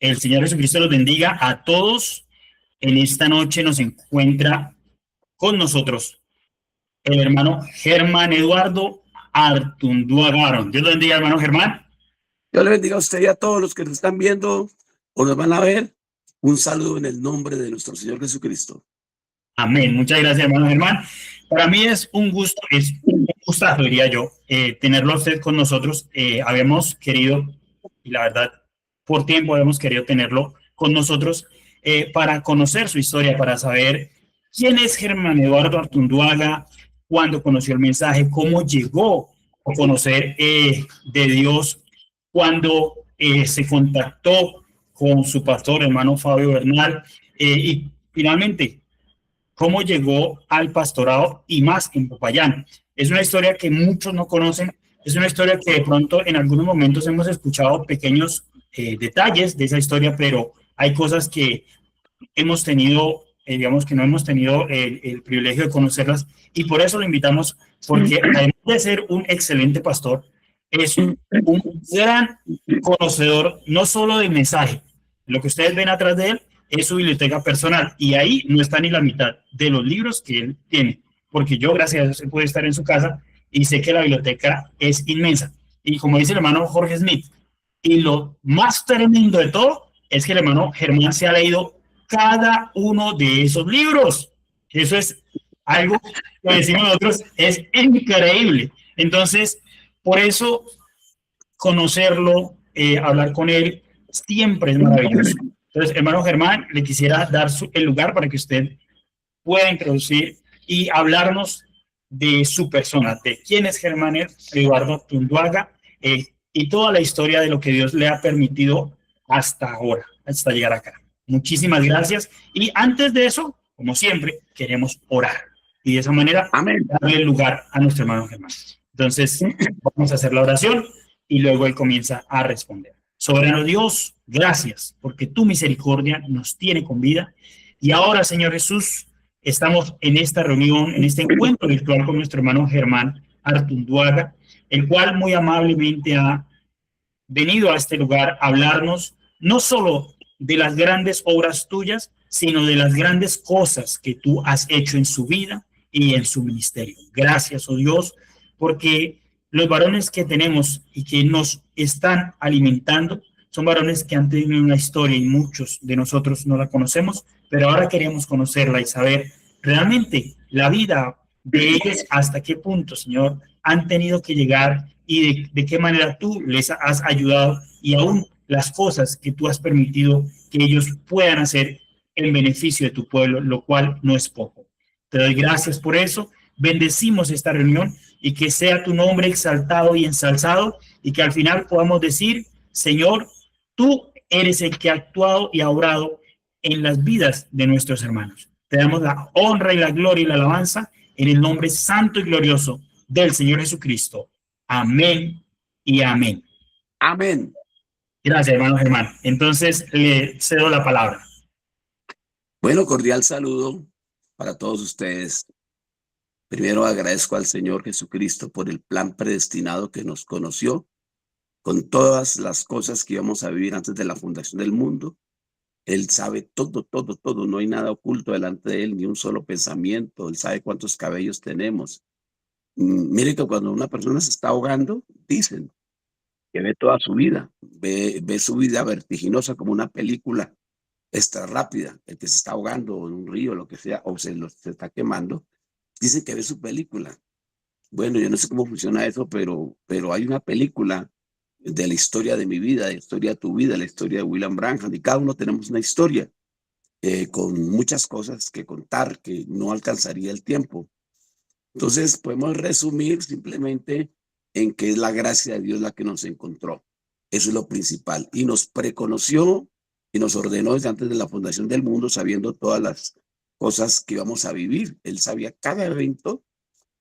El Señor Jesucristo los bendiga a todos. En esta noche nos encuentra con nosotros el hermano Germán Eduardo Artundúa Garon. Dios lo bendiga, hermano Germán. Dios le bendiga a usted y a todos los que nos están viendo o nos van a ver. Un saludo en el nombre de nuestro Señor Jesucristo. Amén. Muchas gracias, hermano Germán. Para mí es un gusto, es un gustazo, diría yo, tenerlo a usted con nosotros. Habíamos querido, y la verdad, por tiempo habíamos querido tenerlo con nosotros para conocer su historia, para saber quién es Germán Eduardo Artunduaga, cuándo conoció el mensaje, cómo llegó a conocer de Dios, cuando se contactó con su pastor, hermano Fabio Bernal, y finalmente cómo llegó al pastorado y más en Popayán. Es una historia que muchos no conocen, es una historia que de pronto en algunos momentos hemos escuchado pequeños detalles de esa historia, pero hay cosas que hemos tenido, digamos que no hemos tenido el privilegio de conocerlas y por eso lo invitamos, porque además de ser un excelente pastor, es un gran conocedor no solo del mensaje, lo que ustedes ven atrás de él es su biblioteca personal y ahí no está ni la mitad de los libros que él tiene, porque yo gracias a Dios pude estar en su casa y sé que la biblioteca es inmensa. Y como dice el hermano Jorge Smith, y lo más tremendo de todo es que el hermano Germán se ha leído cada uno de esos libros. Eso es algo que decimos nosotros, es increíble. Entonces, por eso conocerlo, hablar con él, siempre es maravilloso. Entonces, hermano Germán, le quisiera dar el lugar para que usted pueda introducir y hablarnos de su persona, de quién es Germán Eduardo Artunduaga y toda la historia de lo que Dios le ha permitido hasta ahora, hasta llegar acá. Muchísimas gracias. Y antes de eso, como siempre, queremos orar. Y de esa manera, Amén. darle el lugar a nuestro hermano Germán. Entonces, vamos a hacer la oración y luego él comienza a responder. Soberano Dios, gracias, porque tu misericordia nos tiene con vida. Y ahora, Señor Jesús, estamos en esta reunión, en este encuentro virtual con nuestro hermano Germán Artunduaga, el cual muy amablemente ha venido a este lugar a hablarnos no solo de las grandes obras tuyas, sino de las grandes cosas que tú has hecho en su vida y en su ministerio. Gracias, oh Dios, porque los varones que tenemos y que nos están alimentando son varones que han tenido una historia y muchos de nosotros no la conocemos, pero ahora queremos conocerla y saber realmente la vida de ellos, hasta qué punto, Señor, han tenido que llegar y de qué manera tú les has ayudado y aún las cosas que tú has permitido que ellos puedan hacer en beneficio de tu pueblo, lo cual no es poco. Te doy gracias por eso, bendecimos esta reunión y que sea tu nombre exaltado y ensalzado y que al final podamos decir, Señor, tú eres el que ha actuado y ha obrado en las vidas de nuestros hermanos. Te damos la honra y la gloria y la alabanza en el nombre santo y glorioso del Señor Jesucristo. Amén y amén. Amén. Gracias, hermano Germán. Entonces, le cedo la palabra. Bueno, cordial saludo para todos ustedes. Primero agradezco al Señor Jesucristo por el plan predestinado que nos conoció, con todas las cosas que íbamos a vivir antes de la fundación del mundo. Él sabe todo, todo, todo. No hay nada oculto delante de él, ni un solo pensamiento. Él sabe cuántos cabellos tenemos. Mire que cuando una persona se está ahogando, dicen que ve toda su vida, ve su vida vertiginosa como una película extra rápida. El que se está ahogando en un río, lo que sea, o se está quemando, dicen que ve su película. Bueno, yo no sé cómo funciona eso, pero hay una película de la historia de mi vida, de la historia de tu vida, la historia de William Branham, y cada uno tenemos una historia con muchas cosas que contar que no alcanzaría el tiempo. Entonces podemos resumir simplemente en que es la gracia de Dios la que nos encontró. Eso es lo principal. Y nos preconoció y nos ordenó desde antes de la fundación del mundo, sabiendo todas las cosas que íbamos a vivir. Él sabía cada evento,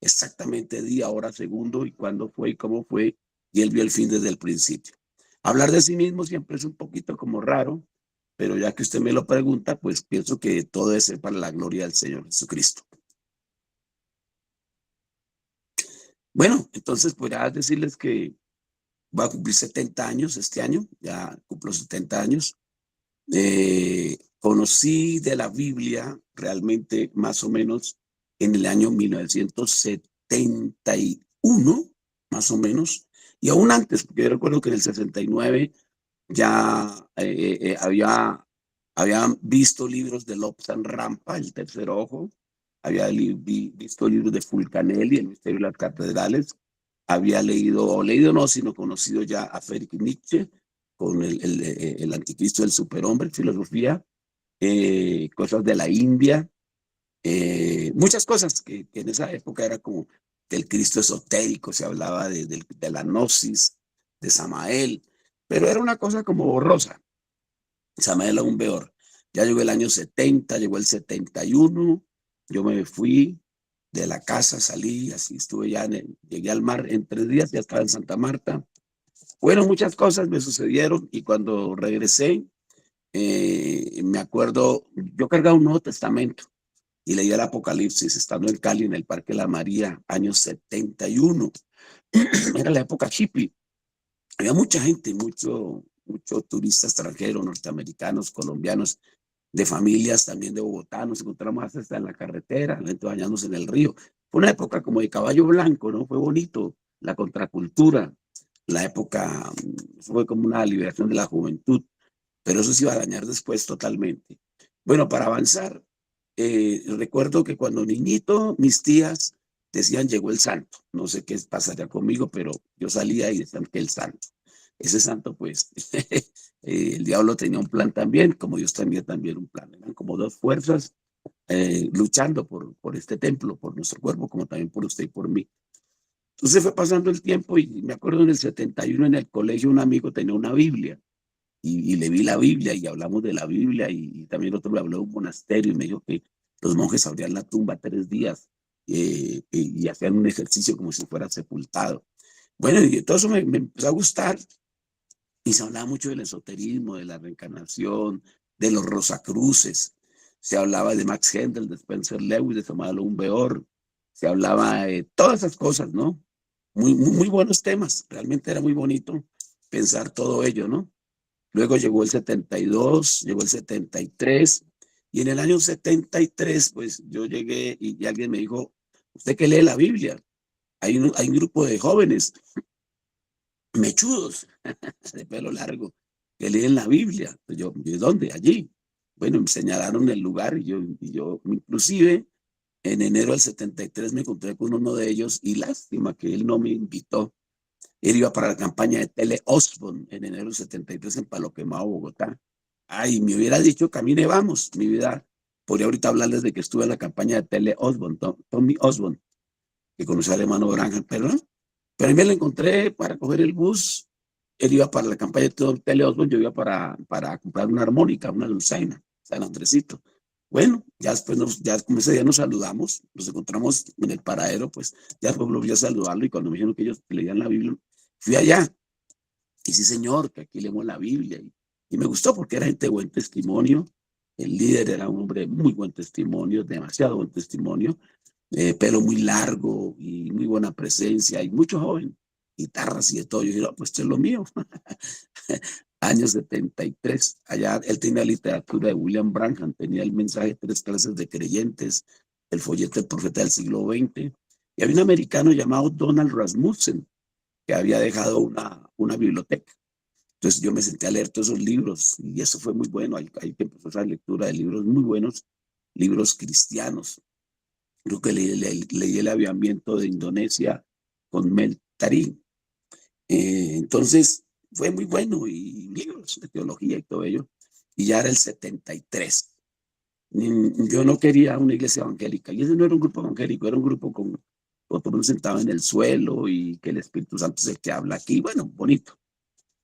exactamente día, hora, segundo, y cuándo fue y cómo fue, y él vio el fin desde el principio. Hablar de sí mismo siempre es un poquito como raro, pero ya que usted me lo pregunta, pues pienso que todo es para la gloria del Señor Jesucristo. Bueno, entonces podría decirles que voy a cumplir 70 años este año, ya cumplo 70 años. Conocí de la Biblia realmente más o menos en el año 1971, más o menos, y aún antes, porque yo recuerdo que en el 69 ya había visto libros de Lobsang Rampa, El Tercer Ojo, había visto libros de Fulcanelli, El Misterio de las Catedrales, había leído, o leído no, sino conocido ya a Friedrich Nietzsche con el Anticristo del Superhombre, filosofía, cosas de la India, muchas cosas que en esa época era como del Cristo esotérico, se hablaba de la gnosis, de Samael, pero era una cosa como borrosa. Samael aún peor. Ya llegó el año 70, llegó el 71, yo me fui de la casa, salí, así estuve ya, llegué al mar en 3 días, ya estaba en Santa Marta. Bueno, muchas cosas me sucedieron y cuando regresé, me acuerdo, yo cargaba un Nuevo Testamento y leía el Apocalipsis estando en Cali, en el Parque La María, año 71. Era la época hippie. Había mucha gente, mucho turista extranjero, norteamericanos, colombianos, de familias también de Bogotá. Nos encontramos hasta en la carretera, gente bañándose en el río. Fue una época como de caballo blanco, ¿no? Fue bonito, la contracultura, la época, fue como una liberación de la juventud, pero eso se iba a dañar después totalmente. Bueno, para avanzar, recuerdo que cuando niñito, mis tías decían llegó el santo. No sé qué pasaría conmigo, pero yo salía y decían que el santo. Ese santo, pues, el diablo tenía un plan también, como Dios tenía también un plan. Eran como dos fuerzas luchando por este templo, por nuestro cuerpo, como también por usted y por mí. Entonces fue pasando el tiempo y me acuerdo en el 71 en el colegio un amigo tenía una Biblia y le vi la Biblia y hablamos de la Biblia y también otro me habló de un monasterio y me dijo que los monjes abrían la tumba 3 días y hacían un ejercicio como si fuera sepultado. Bueno, y todo eso me empezó a gustar y se hablaba mucho del esoterismo, de la reencarnación, de los rosacruces. Se hablaba de Max Hendel, de Spencer Lewis, de Tomás Loun Beor. Se hablaba de todas esas cosas, ¿no? Muy buenos temas. Realmente era muy bonito pensar todo ello, ¿no? Luego llegó el 72, llegó el 73, y en el año 73, pues yo llegué y alguien me dijo, ¿usted que lee la Biblia? Hay un grupo de jóvenes mechudos, de pelo largo, que leen la Biblia. Pues yo, ¿de dónde? Allí. Bueno, me señalaron el lugar y yo inclusive en enero del 73 me encontré con uno de ellos y lástima que él no me invitó. Él iba para la campaña de Tele Osborne en enero del 73 en Palo Quemado, Bogotá. Ay, me hubiera dicho, camine, vamos, mi vida. Podría ahorita hablarles de que estuve en la campaña de Tele Osborne, Tommy Osborne, que conoció al hermano Branham, pero no. Pero a mí me lo encontré para coger el bus. Él iba para la campaña de Tele Osborne, yo iba para comprar una armónica, una dulzaina, San Andresito. Bueno, ya después, ya como ese día nos saludamos, nos encontramos en el paradero, pues ya después volví a saludarlo y cuando me dijeron que ellos leían la Biblia, fui allá. Y sí, señor, que aquí leemos la Biblia. Y me gustó porque era gente de buen testimonio. El líder era un hombre de muy buen testimonio, demasiado buen testimonio, pelo muy largo y muy buena presencia y mucho joven, guitarras y de todo. Yo dije, no, pues esto es lo mío. Año 73. Allá él tenía literatura de William Branham, tenía el mensaje 3 clases de creyentes, el folleto del profeta del siglo XX. Y había un americano llamado Donald Rasmussen que había dejado una biblioteca. Entonces yo me senté a leer todos esos libros y eso fue muy bueno. Ahí que empezó esa lectura de libros muy buenos, libros cristianos. Creo que leí el avivamiento de Indonesia con Mel Tarí. Entonces fue muy bueno y libros de teología y todo ello. Y ya era el 73. Yo no quería una iglesia evangélica y ese no era un grupo evangélico, era un grupo con todo el mundo sentado en el suelo y que el Espíritu Santo es el que habla aquí. Bueno, bonito.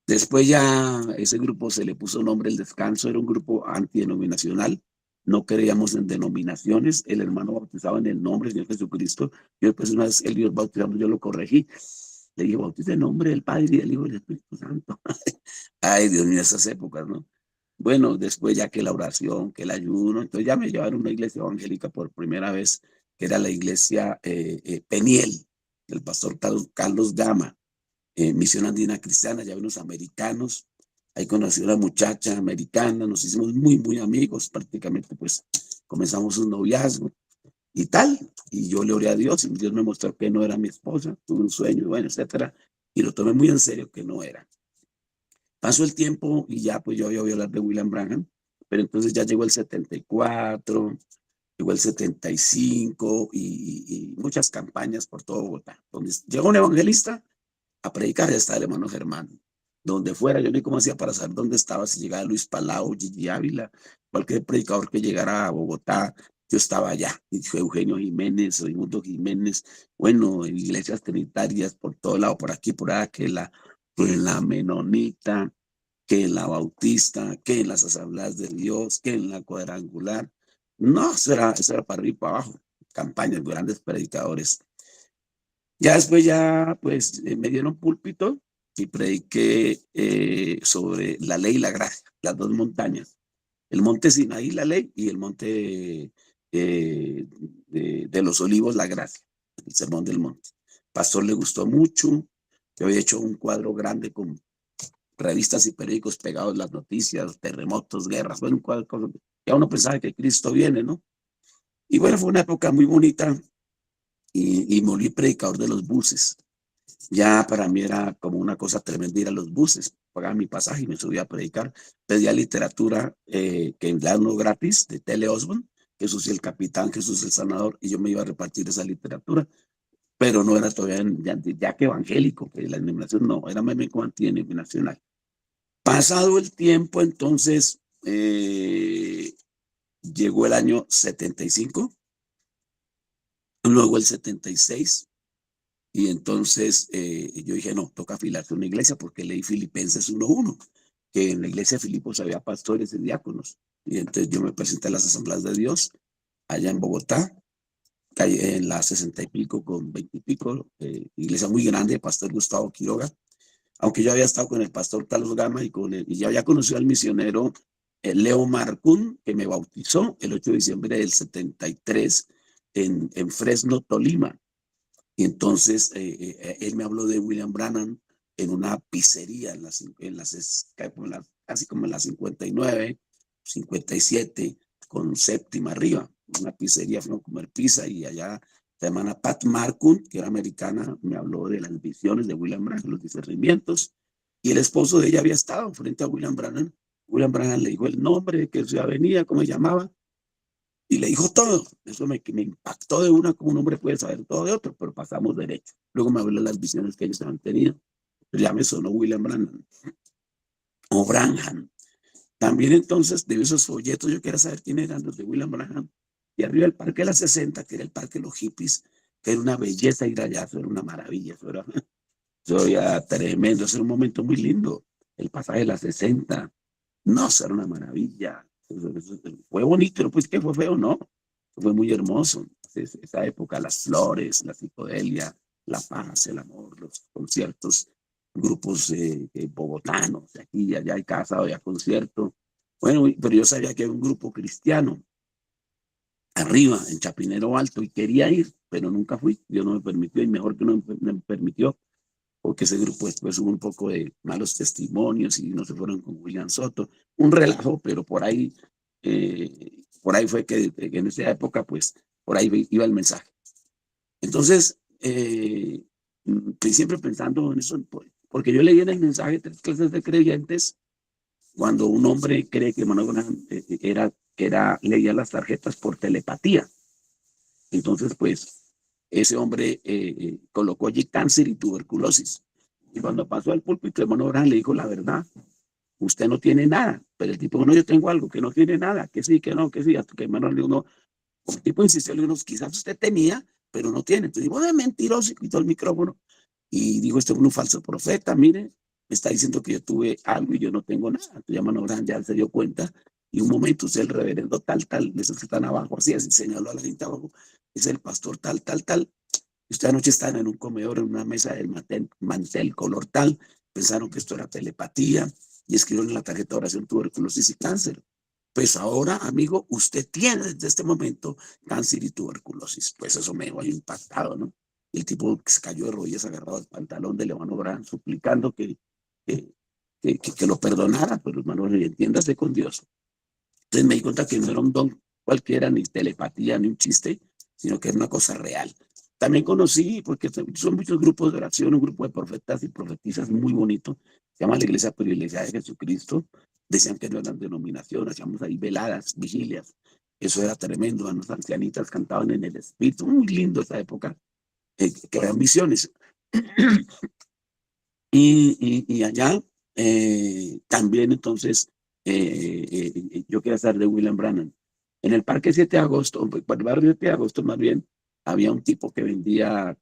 Después ya ese grupo se le puso nombre El Descanso, era un grupo antidenominacional, no creíamos en denominaciones, el hermano bautizaba en el nombre del Señor Jesucristo, yo después una vez el Dios bautizando yo lo corregí, le dije bautiza en nombre del Padre y del Hijo y del Espíritu Santo. Ay, Dios mío, esas épocas, ¿no? Bueno, después ya que la oración, que el ayuno, entonces ya me llevaron a una iglesia evangélica por primera vez, que era la iglesia Peniel, del pastor Carlos Gama, Misión Andina Cristiana, ya unos americanos, Ahí conocí a una muchacha americana, nos hicimos muy, muy amigos, prácticamente pues comenzamos un noviazgo y tal. Y yo le oré a Dios y Dios me mostró que no era mi esposa, tuve un sueño, bueno, etcétera. Y lo tomé muy en serio que no era. Pasó el tiempo y ya pues yo había oído hablar de William Branham, pero entonces ya llegó el 74, llegó el 75 y muchas campañas por todo Bogotá. Donde llegó un evangelista a predicar, ya estaba el hermano Germán. Donde fuera, yo ni cómo hacía para saber dónde estaba, si llegaba Luis Palau, Gigi Ávila, cualquier predicador que llegara a Bogotá, yo estaba allá. Y fue Eugenio Jiménez, Raimundo Jiménez, bueno, en iglesias trinitarias por todo lado, por aquí, por allá, que la menonita, que en la bautista, que en las asambleas de Dios, que en la cuadrangular. No, eso era para arriba y para abajo. Campañas, grandes predicadores. Ya después ya, pues, me dieron púlpito y prediqué sobre la ley y la gracia, las dos montañas. El monte Sinaí, la ley, y el monte de los olivos, la gracia, el sermón del monte. Pastor le gustó mucho. Yo había hecho un cuadro grande con revistas y periódicos pegados, las noticias, terremotos, guerras, bueno, un cuadro, ya uno pensaba que Cristo viene, ¿no? Y bueno, fue una época muy bonita y me volví predicador de los buses. Ya para mí era como una cosa tremenda ir a los buses, pagaba mi pasaje y me subía a predicar. Pedía literatura que da uno gratis de Tele Osborne, Jesús y el Capitán, Jesús el Sanador, y yo me iba a repartir esa literatura, pero no era todavía ya que evangélico, que la denominación no, era médico antidenominacional. Pasado el tiempo, entonces llegó el año 75, luego el 76. Y entonces yo dije, no, toca afilarse a una iglesia porque leí Filipenses 1:1, que en la iglesia de Filipos había pastores y diáconos. Y entonces yo me presenté a las asambleas de Dios allá en Bogotá, en la 60 y pico con 20 y pico, iglesia muy grande, pastor Gustavo Quiroga, aunque yo había estado con el pastor Carlos Gama y ya había conocido al misionero Leo Marcún, que me bautizó el 8 de diciembre del 73 en Fresno, Tolima. Y entonces él me habló de William Branham en una pizzería casi como en la 59, 57, con séptima arriba. Una pizzería, fuimos a comer pizza y allá la hermana Pat Marcum, que era americana, me habló de las visiones de William Branham, los discernimientos. Y el esposo de ella había estado frente a William Branham. William Branham le dijo el nombre, qué ciudad venía, cómo se llamaba. Y le dijo todo. Eso me impactó de una, como un hombre puede saber todo de otro, pero pasamos derecho. Luego me habló de las visiones que ellos habían tenido. Ya me sonó William Branham o Branham. También entonces, de esos folletos, yo quería saber quién eran los de William Branham. Y arriba del Parque de la 60, que era el Parque de los Hippies, que era una belleza ir allá, eso era una maravilla, eso era tremendo, eso era un momento muy lindo. El pasaje de la 60, no, eso era una maravilla. Fue bonito, pues que fue feo, ¿no? Fue muy hermoso. Esa época, las flores, la psicodelia, la paz, el amor, los conciertos, grupos bogotanos, de aquí y allá, y cada sábado había concierto. Bueno, pero yo sabía que había un grupo cristiano arriba, en Chapinero Alto, y quería ir, pero nunca fui. Dios no me permitió, y mejor que no me permitió, porque ese grupo después hubo un poco de malos testimonios y no se fueron con William Soto. Un relajo, pero por ahí fue que en esa época, pues, por ahí iba el mensaje. Entonces, siempre pensando en eso, porque yo leí en el mensaje 3 clases de creyentes, cuando un hombre cree que Manuel leía las tarjetas por telepatía. Entonces, pues, ese hombre colocó allí cáncer y tuberculosis. Y cuando pasó al púlpito, hermano Abraham le dijo la verdad: usted no tiene nada. Pero el tipo, no, yo tengo algo, que no tiene nada, que sí, que no, que sí. Hasta que hermano le dijo, no. El tipo insistió, le dijo, no, quizás usted tenía, pero no tiene. Entonces dijo, de mentiroso, y quitó el micrófono. Y dijo, este es un falso profeta, mire, me está diciendo que yo tuve algo y yo no tengo nada. Entonces hermano Abraham ya se dio cuenta. Y un momento, el reverendo tal, de esos que están abajo, así señaló a la gente abajo, es el pastor tal. Y usted anoche estaban en un comedor, en una mesa del mantel color tal, pensaron que esto era telepatía y escribieron en la tarjeta de oración tuberculosis y cáncer. Pues ahora, amigo, usted tiene desde este momento cáncer y tuberculosis. Pues eso me dejó impactado, ¿no? Y el tipo se cayó de rodillas agarrado al pantalón de León Brand, suplicando que que lo perdonara, pero hermano, entiéndase con Dios. Entonces me di cuenta que no era un don cualquiera, ni telepatía, ni un chiste, sino que era una cosa real. También conocí, porque son muchos grupos de oración, un grupo de profetas y profetizas muy bonito, se llama la Iglesia Privilegiada de Jesucristo. Decían que no eran denominaciones, hacíamos ahí veladas, vigilias. Eso era tremendo, las ancianitas cantaban en el espíritu, muy lindo esa época, que eran misiones. Y allá también entonces yo quería saber de William Branham. En el Parque 7 de Agosto, por el barrio 7 de Agosto más bien, había un tipo que vendía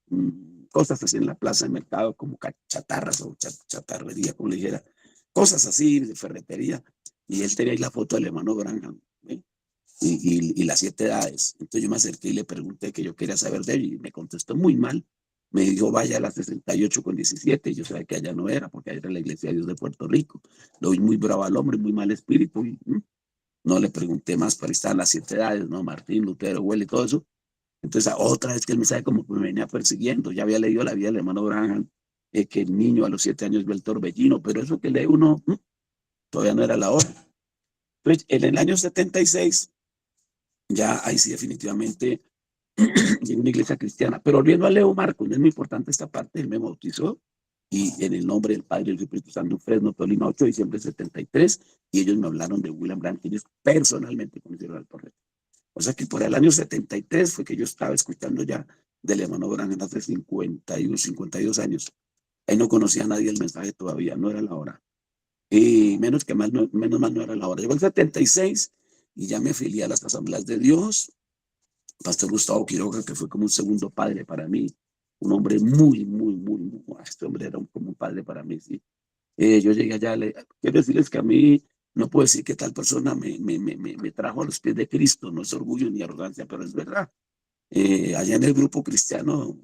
cosas así en la plaza de mercado, como chatarras o chatarrería, como le dijera, cosas así de ferretería. Y él tenía ahí la foto del hermano Branham, ¿eh? Y las 7 edades. Entonces yo me acerqué y le pregunté que yo quería saber de él y me contestó muy mal. Me dijo, vaya a las 68 con 17. Yo sabía que allá no era, porque allá era la Iglesia de Dios de Puerto Rico. Lo vi muy bravo al hombre, muy mal espíritu. Y no le pregunté más, pero estaban las 7 edades, ¿no? Martín, Lutero, Huele y todo eso. Entonces, otra vez que él me sabe como que me venía persiguiendo. Ya había leído la vida del hermano Branham, que el niño a los 7 años vio el torbellino, pero eso que lee uno, todavía no era la hora. Entonces, en el año 76, ya ahí sí definitivamente en una iglesia cristiana. Pero volviendo a Leo Marcos, es muy importante esta parte, él me bautizó y en el nombre del Padre y del Espíritu Santo en Fresno, Tolima, 8 de diciembre de 73, y ellos me hablaron de William Branham, que ellos personalmente conocieron al profeta. O sea que por el año 73 fue que yo estaba escuchando ya del hermano Branham hace 51, 52 años. Ahí no conocía a nadie el mensaje todavía, no era la hora. Y menos mal no era la hora. Llegó el 76 y ya me afilié a las Asambleas de Dios. Pastor Gustavo Quiroga, que fue como un segundo padre para mí, un hombre muy, este hombre era como un padre para mí, sí. Yo llegué allá, quiero decirles que a mí, no puedo decir que tal persona me trajo a los pies de Cristo, no es orgullo ni arrogancia, pero es verdad. Allá en el grupo cristiano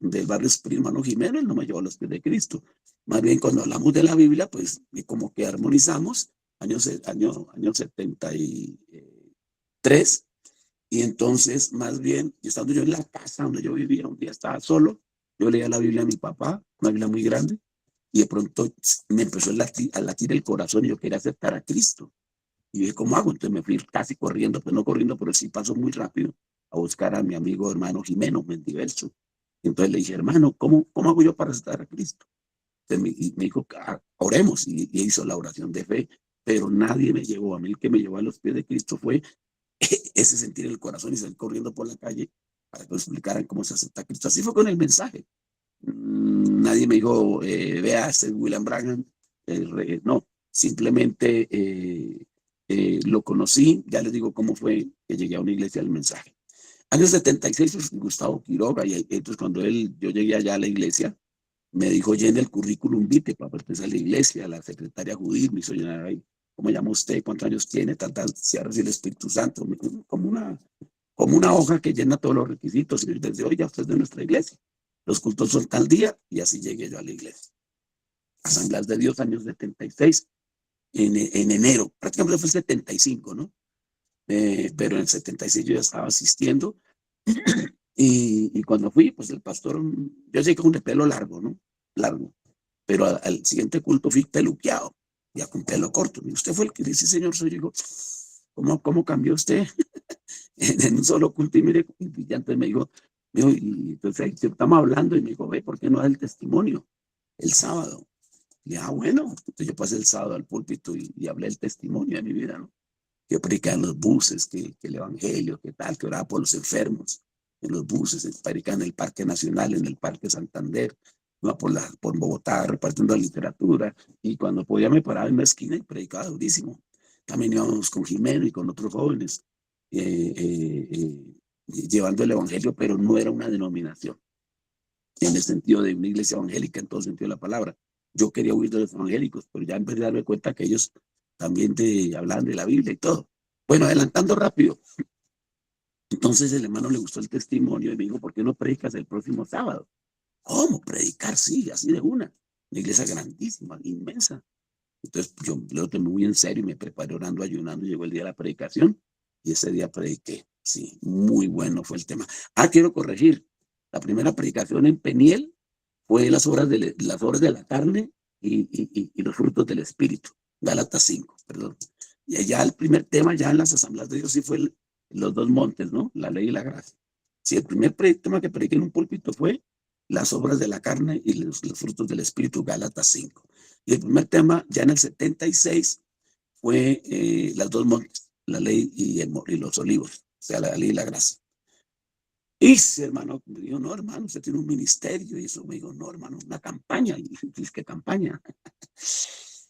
del barrio Hermano Jiménez no me llevó a los pies de Cristo. Más bien cuando hablamos de la Biblia, pues como que armonizamos, año 73, y entonces, más bien, estando yo en la casa donde yo vivía, un día estaba solo, yo leía la Biblia a mi papá, una Biblia muy grande, y de pronto me empezó a latir el corazón y yo quería aceptar a Cristo. Y dije, ¿cómo hago? Entonces me fui casi corriendo, pues no corriendo, pero sí paso muy rápido a buscar a mi amigo hermano Jimeno Mendiverso. Y entonces le dije, hermano, ¿cómo hago yo para aceptar a Cristo? Entonces me dijo, oremos, y hizo la oración de fe, pero nadie me llevó. A mí el que me llevó a los pies de Cristo fue ese sentir en el corazón y salir corriendo por la calle para que me explicaran cómo se acepta a Cristo. Así fue con el mensaje. Nadie me dijo, vea, este es William Branham. No, simplemente lo conocí. Ya les digo cómo fue que llegué a una iglesia del mensaje. Años 76, pues, Gustavo Quiroga, y entonces cuando yo llegué allá a la iglesia, me dijo, llene el currículum vitae para pertenecer a la iglesia. La secretaria Judith me hizo llenar ahí, ¿cómo llama usted? ¿Cuántos años tiene? Si ahora sí el Espíritu Santo, como una hoja que llena todos los requisitos, y desde hoy ya usted es de nuestra iglesia. Los cultos son tal día, y así llegué yo a la iglesia. Asambleas de Dios, años 76, en enero, prácticamente fue el 75, ¿no? Pero en el 76 yo ya estaba asistiendo, y cuando fui, pues el pastor, yo llegué con el pelo largo, ¿no? Largo, pero al siguiente culto fui peluqueado, ya con pelo corto. Y usted fue el que dice, señor, soy yo. ¿Cómo cambió usted? En un solo culto, y mire, y ya entonces me dijo, y entonces estamos hablando, y me dijo, ve, ¿por qué no da el testimonio el sábado? Y dije, bueno, entonces yo pasé el sábado al púlpito y hablé el testimonio de mi vida, ¿no? Yo predicaba en los buses, que el evangelio, que tal, que oraba por los enfermos, en los buses, predicaba en el Parque Nacional, en el Parque Santander, iba por Bogotá repartiendo literatura, y cuando podía me paraba en la esquina y predicaba durísimo. También íbamos con Jimeno y con otros jóvenes, llevando el evangelio, pero no era una denominación, en el sentido de una iglesia evangélica, en todo sentido de la palabra. Yo quería huir de los evangélicos, pero ya empecé a darme cuenta que ellos también hablaban de la Biblia y todo. Bueno, adelantando rápido. Entonces el hermano le gustó el testimonio y me dijo, ¿por qué no predicas el próximo sábado? ¿Cómo predicar? Sí, así de una iglesia grandísima, inmensa. Entonces yo lo tomé muy en serio y me preparé orando, ayunando. Llegó el día de la predicación y ese día prediqué. Sí, muy bueno fue el tema. Quiero corregir. La primera predicación en Peniel fue las obras de la carne y los frutos del Espíritu. Gálatas 5, perdón. Y allá el primer tema, ya en las asambleas de Dios, sí fue los dos montes, ¿no? La ley y la gracia. Sí, el primer tema que prediqué en un púlpito fue las obras de la carne y los frutos del Espíritu, Gálatas 5. Y el primer tema, ya en el 76, fue las dos montes, la ley y los olivos, o sea, la ley y la gracia. Y sí, hermano, me dijo, no, hermano, usted tiene un ministerio. Y eso me dijo, no, hermano, una campaña. Y dije, ¿qué campaña?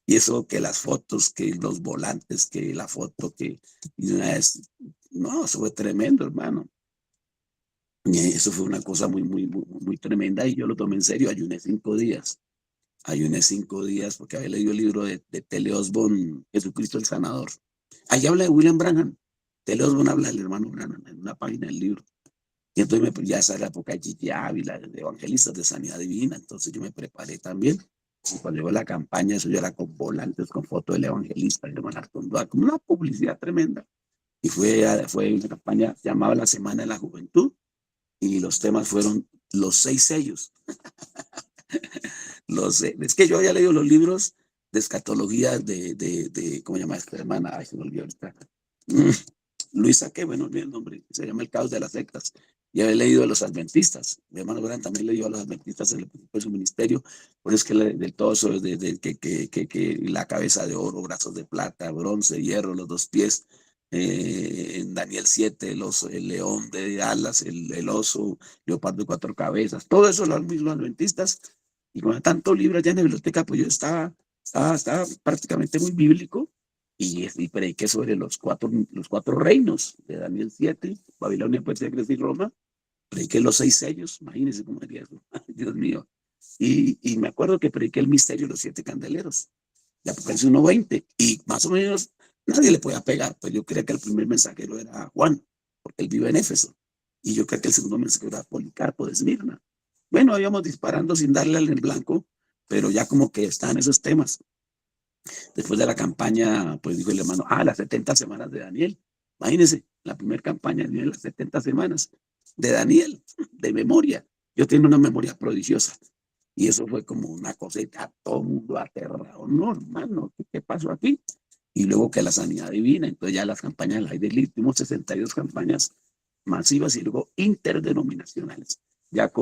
Y eso, que las fotos, que los volantes, que la foto, que... Y una vez, no, eso fue tremendo, hermano. Y eso fue una cosa muy tremenda y yo lo tomé en serio. Ayuné 5 días. Ayuné 5 días porque había leído el libro de T.L. Osborne, Jesucristo el Sanador. Ahí habla de William Branham. T.L. Osborne habla del hermano Branham en una página del libro. Y entonces ya esa era la época de Gigi Ávila, de evangelistas de sanidad divina. Entonces yo me preparé también. Y cuando llegó la campaña, eso yo era con volantes, con foto del evangelista, el hermano Artondua, como una publicidad tremenda. Y fue una campaña, se llamaba la Semana de la Juventud, y los temas fueron los 6 sellos. Es que yo había leído los libros de escatología ¿cómo se llama esta hermana? Ay, se me olvidó ahorita. Luisa, qué bueno, olvidé el nombre, se llama El Caos de las Sectas. Y había leído de los adventistas. Mi hermano Branham también leyó a los adventistas en el principio de su ministerio. Por eso es que del todo eso es que la cabeza de oro, brazos de plata, bronce, hierro, los 2 pies. En Daniel 7, el león de alas, el oso, leopardo de 4 cabezas. Todo eso los mismos adventistas. Y con tanto libro allá en la biblioteca, pues yo estaba prácticamente muy bíblico. Y prediqué sobre los cuatro reinos de Daniel 7, Babilonia, Persia, Grecia y Roma. Prediqué los 6 sellos, imagínense cómo sería eso. Dios mío. Y me acuerdo que prediqué el misterio de los 7 candeleros, de Apocalipsis 1:20, y más o menos nadie le podía pegar. Pues yo creía que el primer mensajero era Juan, porque él vive en Éfeso. Y yo creía que el segundo mensajero era Policarpo de Esmirna. Bueno, íbamos disparando sin darle al blanco, pero ya como que están esos temas. Después de la campaña, pues dijo el hermano, las 70 semanas de Daniel. Imagínense, la primera campaña de las 70 semanas de Daniel, de memoria. Yo tengo una memoria prodigiosa. Y eso fue como una cosita, todo el mundo aterrado. No, hermano, ¿qué pasó aquí? Y luego que la sanidad divina, entonces ya las campañas, la de tuvimos 62 campañas masivas y luego interdenominacionales. Ya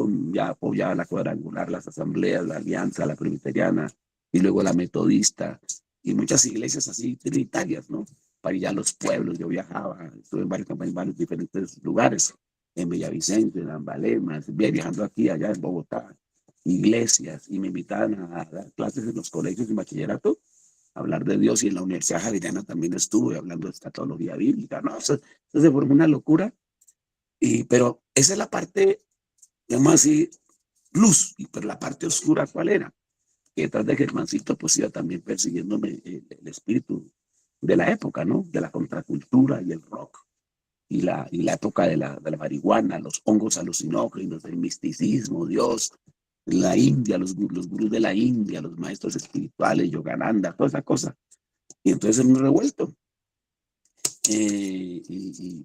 apoyaba la cuadrangular, las asambleas, la alianza, la presbiteriana, y luego la metodista, y muchas iglesias así trinitarias, ¿no? Para ir a los pueblos, yo viajaba, estuve en varias campañas, en varios diferentes lugares, en Villavicencio, en Ambalemas, viajando aquí, allá en Bogotá, iglesias, y me invitaban a dar clases en los colegios de bachillerato, a hablar de Dios, y en la Universidad Javeriana también estuve hablando de escatología bíblica, ¿no? Eso se formó una locura, pero esa es la parte, digamos así, luz, pero la parte oscura, ¿cuál era? Que detrás de Germancito pues iba también persiguiéndome el espíritu de la época, ¿no? De la contracultura y el rock, y la época de la marihuana, los hongos alucinógenos, el misticismo, Dios, la India, los gurús de la India, los maestros espirituales, Yogananda, toda esa cosa. Y entonces me revuelto.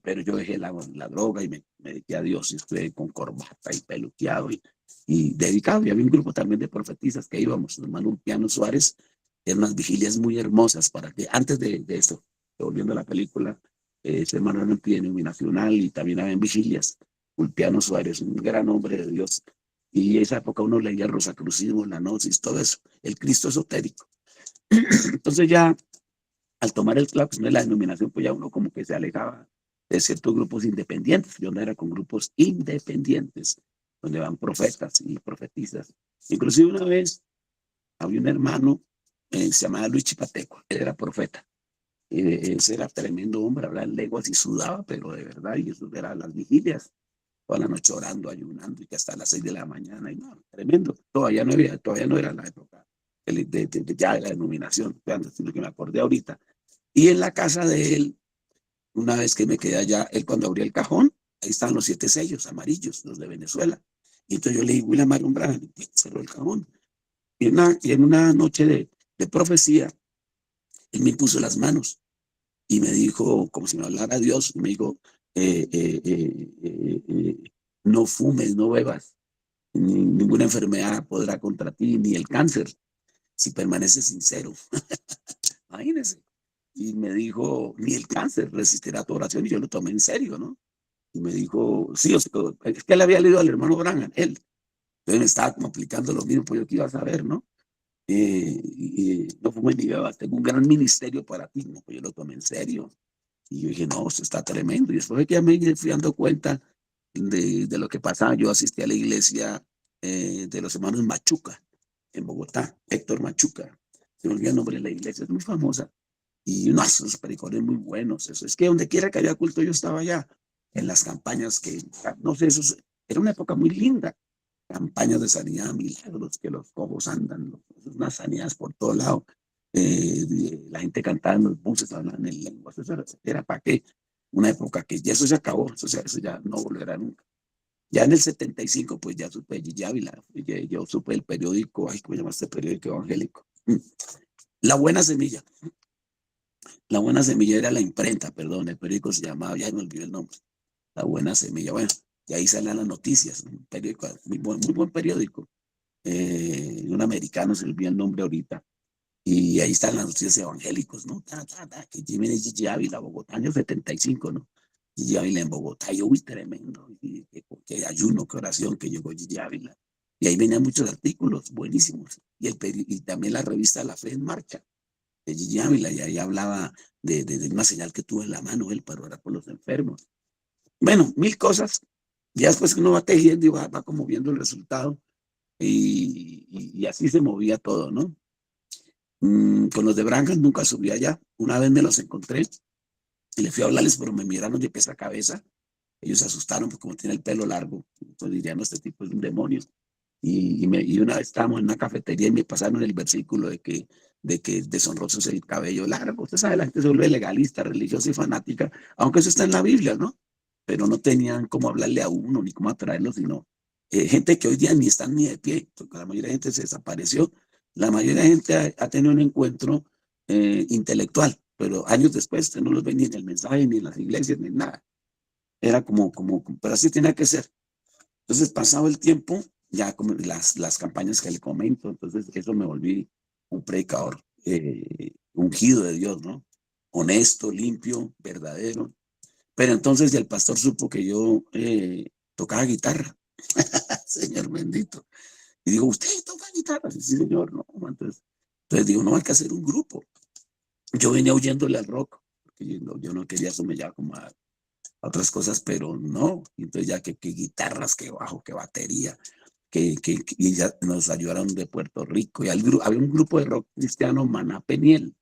Pero yo dejé la droga y me dediqué a Dios, y estuve con corbata y peluqueado y dedicado. Y había un grupo también de profetisas que íbamos, hermano Ulpiano Suárez, eran unas vigilias muy hermosas para que antes de eso, volviendo a la película, ese hermano era multidenominacional y también había vigilias. Ulpiano Suárez, un gran hombre de Dios. Y en esa época uno leía el rosacrucismo, la gnosis, todo eso, el Cristo esotérico. Entonces ya al tomar la cuestión de la denominación, pues ya uno como que se alejaba de ciertos grupos independientes. Yo no era con grupos independientes, donde van profetas y profetisas. Inclusive una vez había un hermano, se llamaba Luis Chipateco, él era profeta. Ese era tremendo hombre, hablaba en lenguas y sudaba, pero de verdad, y eso era las vigilias, toda la noche orando, ayunando, y que hasta las 6 de la mañana, y no, tremendo. Todavía no era la época ya de la denominación, sino que me acordé ahorita. Y en la casa de él, una vez que me quedé allá, él cuando abrió el cajón, ahí estaban los 7 sellos amarillos, los de Venezuela. Y entonces yo le dije, William Marion Branham, y cerró el cajón. Y en una noche de profecía, él me puso las manos y me dijo, como si me hablara Dios, y me dijo, no fumes, no bebas, ninguna enfermedad podrá contra ti, ni el cáncer. si permanece sincero. Imagínense. Y me dijo, ni el cáncer resistirá tu oración. Y yo lo tomé en serio, ¿no? Y me dijo, sí, o sea, es que él había leído al hermano Branham, él. Entonces me estaba como aplicando lo mismo, pues yo qué iba a saber, ¿no? No fumes ni bebas, tengo un gran ministerio para ti, ¿no? Pues yo lo tomé en serio. Y yo dije, no, esto está tremendo. Y después de que ya me fui dando cuenta de lo que pasaba, yo asistí a la iglesia de los hermanos Machuca, en Bogotá, Héctor Machuca. Se me olvidó el nombre de la iglesia, es muy famosa. Y no, esos pericones muy buenos. Eso es que donde quiera que había culto, yo estaba allá. En las campañas que, no sé, era una época muy linda. Campañas de sanidad, milagros, que los cojos andan, unas sanidades por todo lado. La gente cantaba en los buses, hablaban en lenguas. Eso era para qué. Una época que ya eso se acabó, eso ya no volverá nunca. Ya en el 75, pues ya supe Gigi Ávila, yo supe el periódico, ay, ¿cómo se llama este periódico evangélico? La Buena Semilla. La Buena Semilla era la imprenta, perdón, el periódico se llamaba, ya me olvidé el nombre. La Buena Semilla, bueno, y ahí salen las noticias, un periódico, muy buen periódico. Un americano, se le olvidó el nombre ahorita. Y ahí están las noticias evangélicos, ¿no? Que viene Gigi Ávila, Bogotá, año 75, ¿no? Gigi Ávila en Bogotá, yo, uy, tremendo. Que ayuno, que oración, que llegó Gigi Ávila. Y ahí venían muchos artículos buenísimos. Y también la revista La Fe en Marcha de Gigi Ávila, y ahí hablaba de una señal que tuvo en la mano él para orar por los enfermos. Bueno, mil cosas. Ya después que uno va tejiendo y va como viendo el resultado. Y así se movía todo, ¿no? Con los de Branham nunca subí allá. Una vez me los encontré y le fui a hablarles, pero me miraron de pies a cabeza. Ellos se asustaron porque como tiene el pelo largo, entonces dirían, no, este tipo es un demonio. Y una vez estábamos en una cafetería y me pasaron el versículo de que deshonroso es el cabello largo. Usted sabe, la gente se vuelve legalista, religiosa y fanática, aunque eso está en la Biblia, ¿no? Pero no tenían cómo hablarle a uno ni cómo atraerlo, sino gente que hoy día ni están ni de pie, porque la mayoría de gente se desapareció. La mayoría de gente ha tenido un encuentro intelectual, pero años después usted no los ve ni en el mensaje, ni en las iglesias, ni en nada. Era pero así tenía que ser. Entonces, pasado el tiempo, ya como las campañas que le comento, entonces eso me volví un predicador ungido de Dios, ¿no? Honesto, limpio, verdadero. Pero entonces ya el pastor supo que yo tocaba guitarra. Señor bendito. Y digo, ¿usted toca guitarra? Sí, señor, no. Entonces digo, no, hay que hacer un grupo. Yo venía huyéndole al rock, porque yo no quería somellar como a otras cosas, pero no. Entonces ya que guitarras, que bajo, que batería, y ya nos ayudaron de Puerto Rico. Y había un grupo de rock cristiano, Maná Peniel.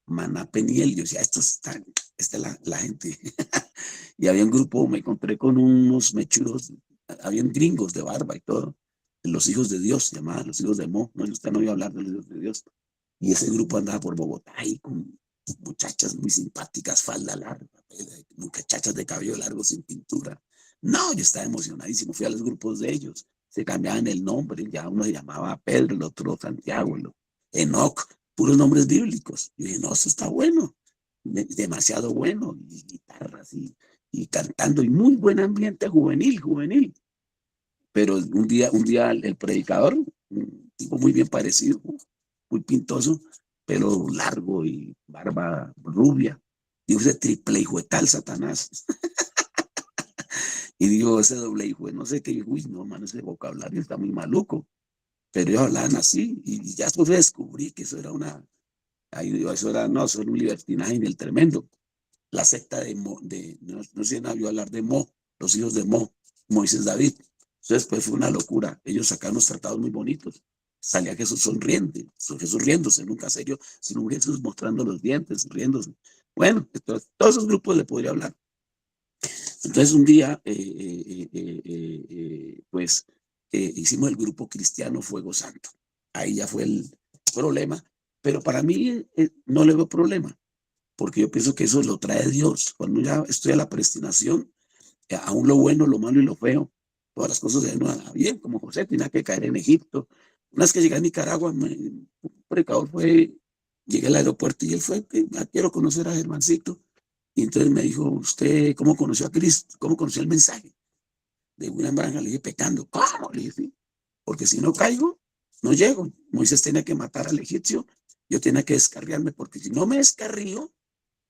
Maná Peniel. Yo decía, esta es la gente. Y había un grupo, me encontré con unos mechudos, habían gringos de barba y todo. Los hijos de Dios, se llamaban los hijos de Mo. No, usted no iba a hablar de los hijos de Dios. Y ese grupo andaba por Bogotá y con muchachas muy simpáticas, falda larga, muchachas de cabello largo sin pintura. No, yo estaba emocionadísimo, fui a los grupos de ellos, se cambiaban el nombre, ya uno se llamaba Pedro, el otro Santiago, Enoch, puros nombres bíblicos. Y dije, no, eso está bueno, demasiado bueno, y guitarras y cantando, y muy buen ambiente juvenil. Pero un día el predicador, un tipo muy bien parecido, muy pintoso, pelo largo y barba rubia. Digo, ese triple hijo de tal Satanás. Y digo, ese doble hijo de no sé qué. Uy, no, mano, ese vocabulario está muy maluco. Pero ellos hablaban así. Y ya después descubrí que eso era ahí digo, eso era un libertinaje en el tremendo. La secta no sé si nadie vio hablar de Mo, los hijos de Mo, Moisés David. Entonces, pues fue una locura. Ellos sacaron unos tratados muy bonitos. Salía Jesús sonriente, Jesús riéndose, nunca serio, sino un Jesús mostrando los dientes, riéndose. Bueno, entonces, todos esos grupos le podría hablar. Entonces, un día, pues, hicimos el grupo cristiano Fuego Santo. Ahí ya fue el problema, pero para mí no le veo problema, porque yo pienso que eso lo trae Dios. Cuando ya estoy a la predestinación, aún lo bueno, lo malo y lo feo, todas las cosas de no bien, como José tenía que caer en Egipto. Una vez que llegué a Nicaragua, un predicador llegué al aeropuerto y él fue, quiero conocer a Germancito. Y entonces me dijo, ¿usted cómo conoció a Cristo? ¿Cómo conoció el mensaje de William Branham? Le dije, pecando. ¿Cómo? Le dije, sí, porque si no caigo, no llego. Moisés tenía que matar al egipcio, yo tenía que descarriarme, porque si no me descarrío,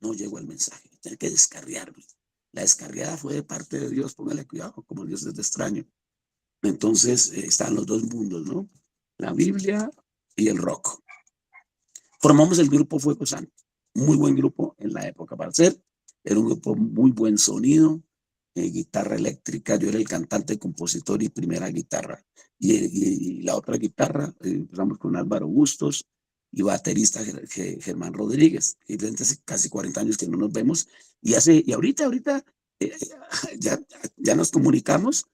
no llego al mensaje, tenía que descarriarme. La descarriada fue de parte de Dios, póngale cuidado, como Dios es de extraño. Entonces están los dos mundos, ¿no? La Biblia y el rock. Formamos el grupo Fuego Santo, muy buen grupo en la época para ser, era un grupo muy buen sonido, guitarra eléctrica, yo era el cantante, compositor y primera guitarra, y la otra guitarra, empezamos con Álvaro Bustos, y baterista Germán Rodríguez, y desde hace casi 40 años que no nos vemos, y ahorita, eh, ya, ya nos comunicamos,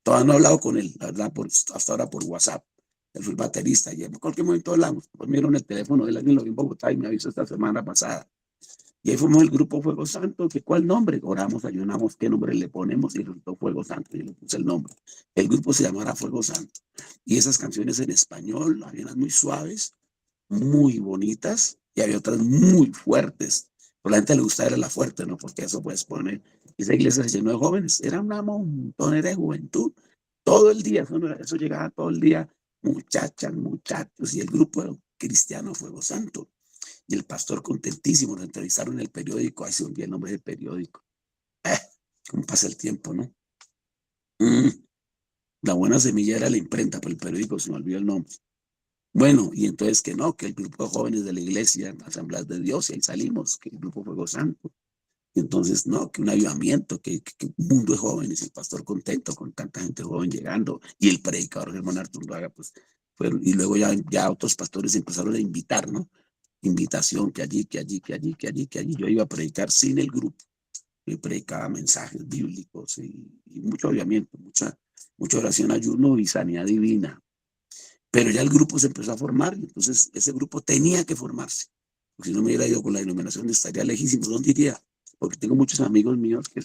todavía no he hablado con él, la verdad, hasta ahora por WhatsApp. Él fue el baterista y en cualquier momento hablamos. Pues miraron el teléfono de él, alguien lo vi en Bogotá y me avisó esta semana pasada. Y ahí fuimos el grupo Fuego Santo, que ¿cuál nombre? Oramos, ayunamos, ¿qué nombre le ponemos? Y resultó Fuego Santo, y le puse el nombre. El grupo se llamará Fuego Santo. Y esas canciones en español, había unas muy suaves, muy bonitas, y había otras muy fuertes. Pero a la gente le gustaba la fuerte, ¿no? Porque eso puedes poner. Esa iglesia se llenó de jóvenes, era una montonera de juventud. Todo el día, eso llegaba todo el día, muchachas, muchachos, y el grupo cristiano Fuego Santo. Y el pastor contentísimo, lo entrevistaron en el periódico, ahí se olvidó el nombre del periódico. ¿Cómo pasa el tiempo, no? La buena semilla era la imprenta, pero el periódico se me olvidó el nombre. Bueno, y entonces que no, que el grupo de jóvenes de la iglesia, Asambleas de Dios, y ahí salimos, que el grupo Fuego Santo. Y entonces, no, que un avivamiento, que un mundo de jóvenes, el pastor contento con tanta gente joven llegando, y el predicador Germán Artunduaga, pues, y luego ya otros pastores empezaron a invitar, ¿no? Invitación, que allí, que allí, que allí, que allí, que allí. Yo iba a predicar sin el grupo, y predicaba mensajes bíblicos y mucho avivamiento, mucha oración, ayuno y sanidad divina. Pero ya el grupo se empezó a formar, y entonces ese grupo tenía que formarse. Porque si no me hubiera ido con la denominación, estaría lejísimo. ¿Dónde iría? Porque tengo muchos amigos míos que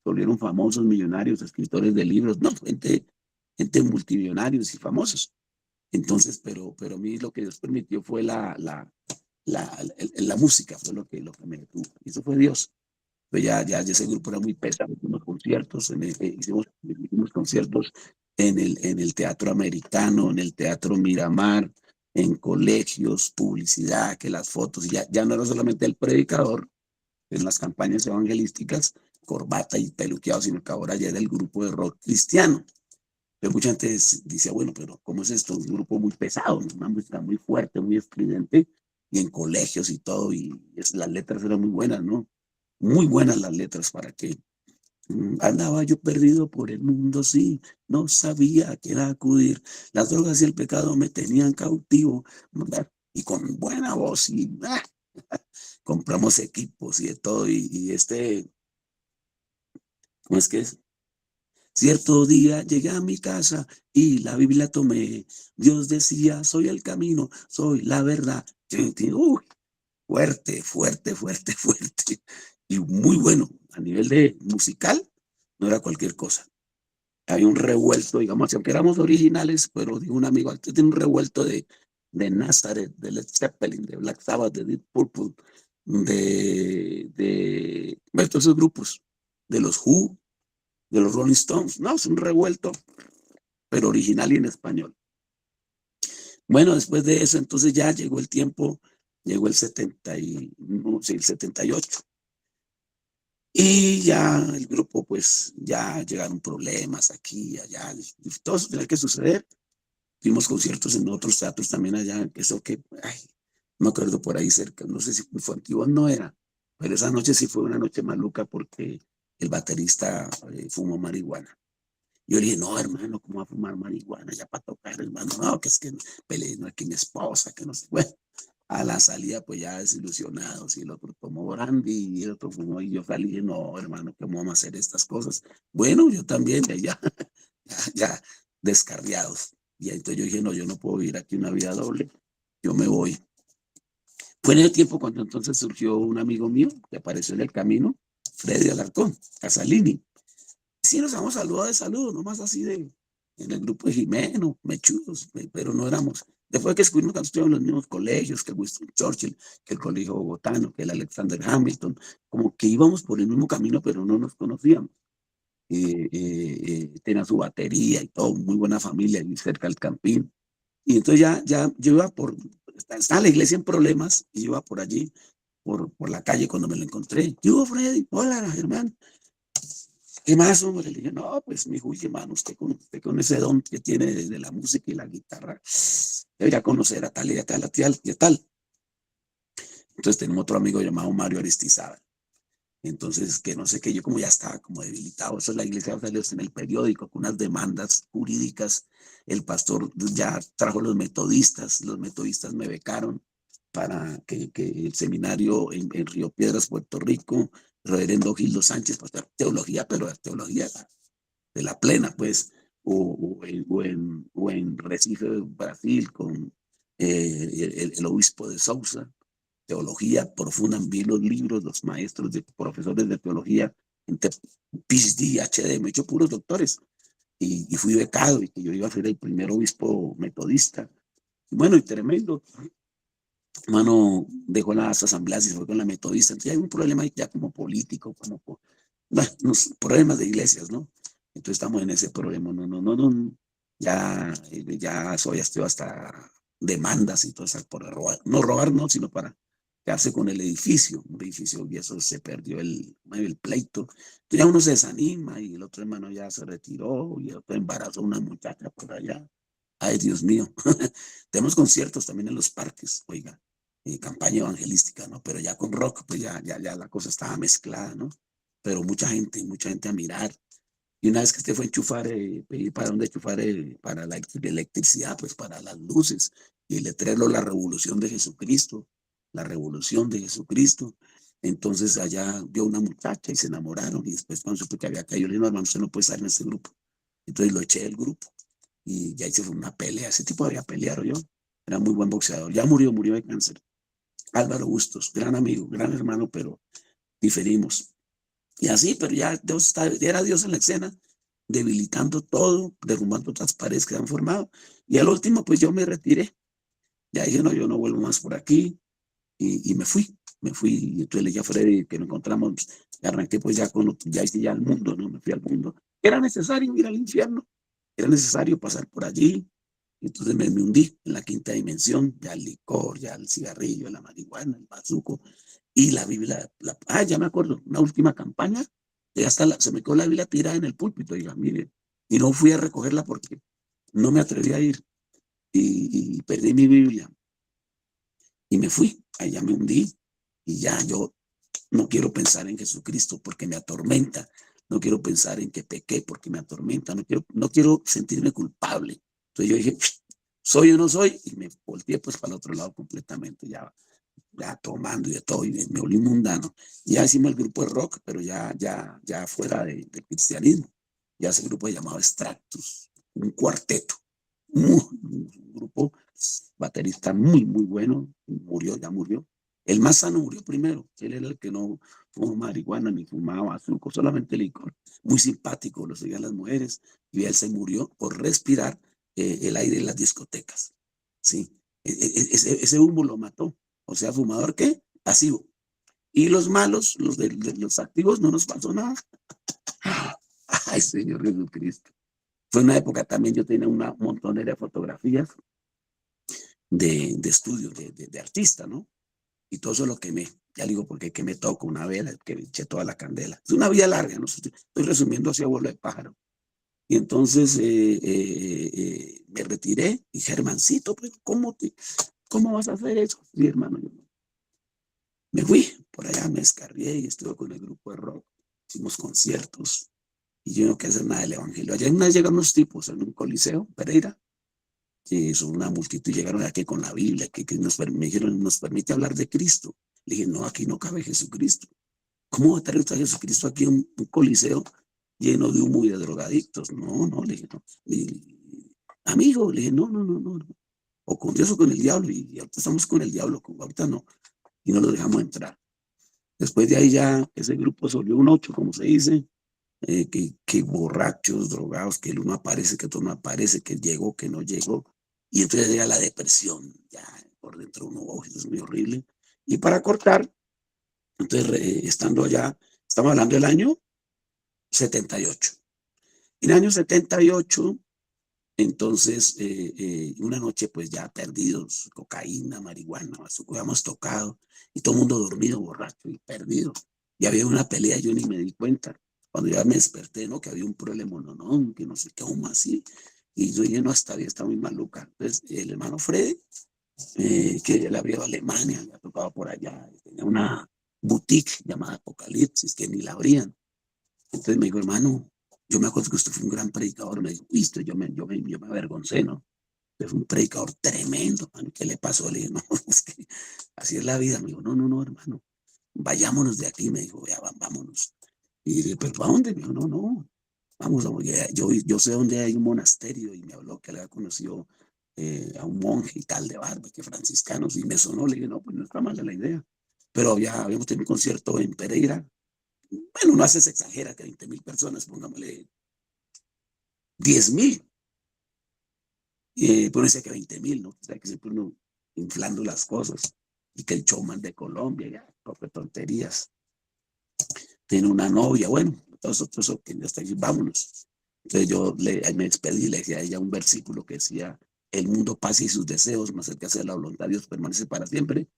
volvieron famosos, millonarios, escritores de libros, no, gente multimillonarios y famosos. Entonces, pero a mí lo que Dios permitió fue la música, fue lo que me detuvo. Y eso fue Dios. Pues ya ese grupo era muy pesado, hicimos conciertos, hicimos conciertos en el Teatro Americano, en el Teatro Miramar, en colegios, publicidad, que las fotos, y ya no era solamente el predicador en las campañas evangelísticas, corbata y peluqueado, sino que ahora ya era el grupo de rock cristiano. Pero mucha gente dice, bueno, pero ¿cómo es esto? Un grupo muy pesado, una música muy fuerte, muy estridente, y en colegios y todo, y las letras eran muy buenas, ¿no? Muy buenas las letras para que andaba yo perdido por el mundo, sí, no sabía a quién acudir. Las drogas y el pecado me tenían cautivo, y con buena voz, y compramos equipos y de todo, y ¿cómo es que es? Cierto día llegué a mi casa y la Biblia tomé. Dios decía, soy el camino, soy la verdad. Uy, fuerte, fuerte, fuerte, fuerte. Y muy bueno. A nivel de musical, no era cualquier cosa. Hay un revuelto, digamos, aunque éramos originales, pero digo un amigo, tiene un revuelto de Nazareth, de Led Zeppelin, de Black Sabbath, de Deep Purple, bueno, todos esos grupos, de los Who, de los Rolling Stones. No, es un revuelto, pero original y en español. Bueno, después de eso, entonces ya llegó el tiempo, llegó el 78. Y ya el grupo, pues ya llegaron problemas aquí y allá, y todo eso tenía que suceder. Tuvimos conciertos en otros teatros también allá, eso que, ay, no me acuerdo por ahí cerca, no sé si fue Antiguo, no era, pero esa noche sí fue una noche maluca porque el baterista fumó marihuana. Yo le dije, no, hermano, ¿cómo va a fumar marihuana? Ya para tocar, hermano, no, que es que peleé no, aquí mi esposa, que no sé. Bueno, a la salida, pues ya desilusionados, y el otro tomó brandy y el otro fumó, y yo salí y dije, no, hermano, ¿cómo vamos a hacer estas cosas? Bueno, yo también, ya descarriados. Y entonces yo dije, no, yo no puedo vivir aquí una vida doble, yo me voy. Fue en el tiempo cuando entonces surgió un amigo mío que apareció en el camino, Freddy Alarcón, Casalini. Sí, nos hemos saludado de saludo, nomás así en el grupo de Jimeno, mechudos, pero no éramos. Después que descubrimos que estuvimos en los mismos colegios, que Winston Churchill, que el Colegio Bogotano, que el Alexander Hamilton, como que íbamos por el mismo camino, pero no nos conocíamos. Tenía su batería y todo, muy buena familia, y cerca del Campín. Y entonces yo iba estaba la iglesia en problemas, y yo iba por allí, por la calle cuando me lo encontré. Yo, Freddy, hola, Germán. ¿Qué más, hombre? Le dije, no, pues, mi hijo, hermano, usted con ese don que tiene de la música y la guitarra, debería conocer a tal y a tal, a tal y a tal. Entonces tenemos otro amigo llamado Mario Aristizábal. Entonces, que no sé qué, yo como ya estaba como debilitado, eso es la iglesia salió en el periódico con unas demandas jurídicas, el pastor ya trajo los metodistas me becaron para que el seminario en Río Piedras, Puerto Rico, reverendo Gildo Sánchez, pues teología, pero teología de la plena, pues, o en Recife, Brasil, con el obispo de Sousa, teología profunda, vi los libros, los maestros, profesores de teología, entre PhD, HD, me he hecho puros doctores, y fui becado, y que yo iba a ser el primer obispo metodista. Y bueno, y tremendo, hermano, dejó las asambleas y se fue con la metodista. Entonces hay un problema ya como político, los problemas de iglesias, ¿no? Entonces estamos en ese problema, no, ya estoy hasta demandas y todo eso por robar no, sino para quedarse con el edificio, un edificio y eso se perdió el pleito. Entonces ya uno se desanima y el otro hermano ya se retiró y el otro embarazó a una muchacha por allá. Ay, Dios mío. Tenemos conciertos también en los parques, oiga, campaña evangelística, ¿no? Pero ya con rock, pues ya la cosa estaba mezclada, ¿no? Pero mucha gente a mirar. Y una vez que usted fue a enchufar, pedir para dónde enchufar para la electricidad, pues para las luces, y el letrero La Revolución de Jesucristo, la Revolución de Jesucristo. Entonces allá vio una muchacha y se enamoraron, y después cuando supe que había caído, le dije, no, hermano, usted no puede estar en este grupo. Entonces lo eché del grupo, y ya hice una pelea, ese tipo había peleado yo, era muy buen boxeador, ya murió de cáncer. Álvaro Bustos, gran amigo, gran hermano, pero diferimos. Y así, pero ya era Dios en la escena, debilitando todo, derrumbando otras paredes que han formado. Y al último, pues yo me retiré. Ya dije, no, yo no vuelvo más por aquí. Y me fui. Y entonces le dije a Freddy que nos encontramos. Arranqué pues ya hice ya al mundo, ¿no? Me fui al mundo. Era necesario ir al infierno. Era necesario pasar por allí. Entonces me hundí en la quinta dimensión, ya el licor, ya el cigarrillo, la marihuana, el bazuco y la Biblia. Ya me acuerdo, una última campaña, ya se me quedó la Biblia tirada en el púlpito, diga, mire, y no fui a recogerla porque no me atreví a ir y perdí mi Biblia y me fui, allá me hundí y ya yo no quiero pensar en Jesucristo porque me atormenta, no quiero pensar en que pequé porque me atormenta, no quiero sentirme culpable. Entonces yo dije, ¿soy o no soy? Y me volteé pues para el otro lado completamente, ya tomando y de todo, y me volví mundano. Ya hicimos el grupo de rock, pero ya fuera del cristianismo. Ya ese grupo llamado Extractus, un cuarteto, un grupo baterista muy bueno, ya murió. El más sano murió primero, él era el que no fumó marihuana ni fumaba azúcar, solamente licor. Muy simpático, lo seguían las mujeres, y él se murió por respirar el aire en las discotecas. Sí, ese humo lo mató. O sea, fumador, ¿qué? Pasivo. Y los malos, los activos, no nos pasó nada. Ay, Señor Jesucristo. Fue una época también, yo tenía una montonera de fotografías de estudio, de artista, ¿no? Y todo eso lo quemé. Ya digo, porque quemé todo con una vela, que eché toda la candela. Es una vida larga, ¿no? Estoy resumiendo así a vuelo de pájaro. Y entonces me retiré y Germancito, pues, ¿cómo vas a hacer eso? Sí, hermano, yo me fui por allá, me descargué y estuve con el grupo de rock. Hicimos conciertos y yo no quería hacer nada del evangelio. Allá una vez llegaron unos tipos en un coliseo, Pereira, que son una multitud, llegaron aquí con la Biblia, me dijeron, nos permite hablar de Cristo. Le dije, no, aquí no cabe Jesucristo. ¿Cómo va a traer usted a Jesucristo aquí en un coliseo lleno de humo y de drogadictos? No, le dije, no. Amigo, le dije, no. O con Dios o con el diablo. Y ahorita estamos con el diablo, ahorita no. Y no lo dejamos entrar. Después de ahí ya ese grupo se volvió un 8, como se dice, que borrachos, drogados, que el uno aparece, que el otro no aparece, que llegó, que no llegó. Y entonces llega la depresión, ya por dentro uno, oh, eso es muy horrible. Y para cortar, entonces estando allá, estamos hablando del año 78. En el año 78 Entonces, una noche pues ya perdidos, cocaína, marihuana, bazuco, habíamos tocado y todo el mundo dormido, borracho y perdido. Y había una pelea, yo ni me di cuenta. Cuando ya me desperté, ¿no? Que había un problema, no, que no sé qué, aún así. Y yo dije, no, está muy maluca. Entonces, el hermano Freddy, que él había ido a Alemania, había tocado por allá, tenía una boutique llamada Apocalipsis, que ni la abrían. Entonces me dijo, hermano, yo me acuerdo que usted fue un gran predicador. Me dijo, listo, yo me avergoncé, ¿no? Usted fue un predicador tremendo, hermano. ¿Qué le pasó? Le dije, no, es que así es la vida. Me dijo, no, hermano, vayámonos de aquí. Me dijo, ya, vámonos. Y dije, pero ¿para dónde? Me dijo, no, vamos, yo sé dónde hay un monasterio y me habló que le había conocido a un monje y tal de barba, que franciscanos, y me sonó. Le dije, no, pues no está mala la idea. Pero habíamos tenido un concierto en Pereira. Bueno, no se exagera que 20.000 personas, pongámosle 10.000, pero decía que 20.000, ¿no? O sea, que siempre uno inflando las cosas, y que el showman de Colombia, ya, poco tonterías, tiene una novia, bueno, todo eso que ya está ahí, vámonos. Entonces me despedí y le dije a ella un versículo que decía, el mundo pasa y sus deseos, más el que hace la voluntad de Dios permanece para siempre,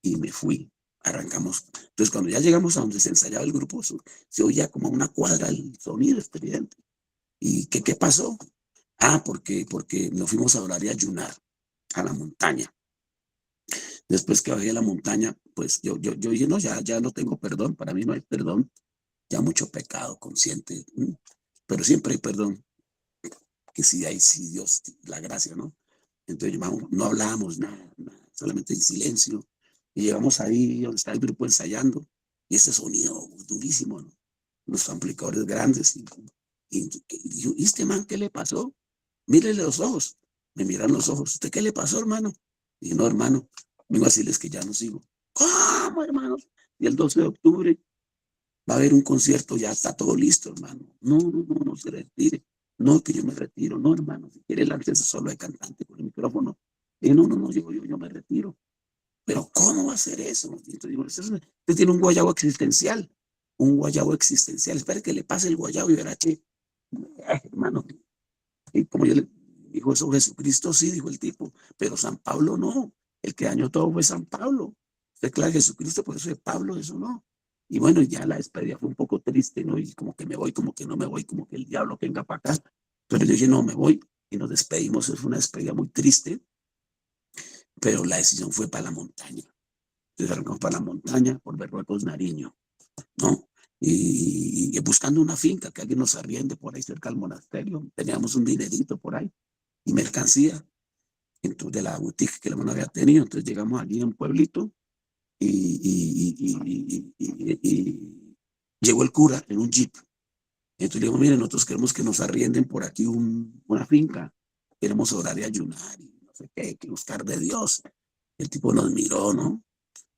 y me fui. Arrancamos. Entonces, cuando ya llegamos a donde se ensayaba el grupo, se oía como a una cuadra el sonido estridente. ¿Y qué pasó? Porque nos fuimos a orar y a ayunar a la montaña. Después que bajé a la montaña, pues yo dije, no, ya no tengo perdón, para mí no hay perdón, ya mucho pecado consciente, pero siempre hay perdón, que si Dios, la gracia, ¿no? Entonces vamos, no hablábamos nada, solamente en silencio, y llegamos ahí donde está el grupo ensayando, y ese sonido durísimo, ¿no? Los amplificadores grandes, y este man, ¿qué le pasó? Mírele los ojos. Me miran los ojos. ¿Usted qué le pasó, hermano? Y no, hermano, vengo a decirles que ya no sigo. ¿Cómo, hermanos? Y el 12 de octubre va a haber un concierto, ya está todo listo, hermano. No se retire. No, que yo me retiro. No, hermano, si quiere láncese solo de cantante con el micrófono. Y no, yo me retiro. Pero ¿cómo va a ser eso? Entonces digo, usted tiene un guayabo existencial. Un guayabo existencial. Espere que le pase el guayabo y verá que, hermano, y como yo le dijo eso, Jesucristo sí, dijo el tipo, pero San Pablo no. El que dañó todo fue San Pablo. Usted claro, Jesucristo, por eso de Pablo, eso no. Y bueno, ya la despedida fue un poco triste, ¿no? Y como que me voy, como que no me voy, como que el diablo venga para acá. Pero yo dije, no, me voy. Y nos despedimos. Fue una despedida muy triste, pero la decisión fue para la montaña. Entonces arrancamos para la montaña por Berruecos, Nariño, ¿no? Y buscando una finca que alguien nos arriende por ahí cerca del monasterio. Teníamos un dinerito por ahí y mercancía entonces, de la boutique que la mano había tenido. Entonces llegamos allí en un pueblito y llegó el cura en un jeep. Entonces le digo, miren, nosotros queremos que nos arrienden por aquí una finca. Queremos orar y ayunar y no sé qué, que buscar de Dios. El tipo nos miró, ¿no?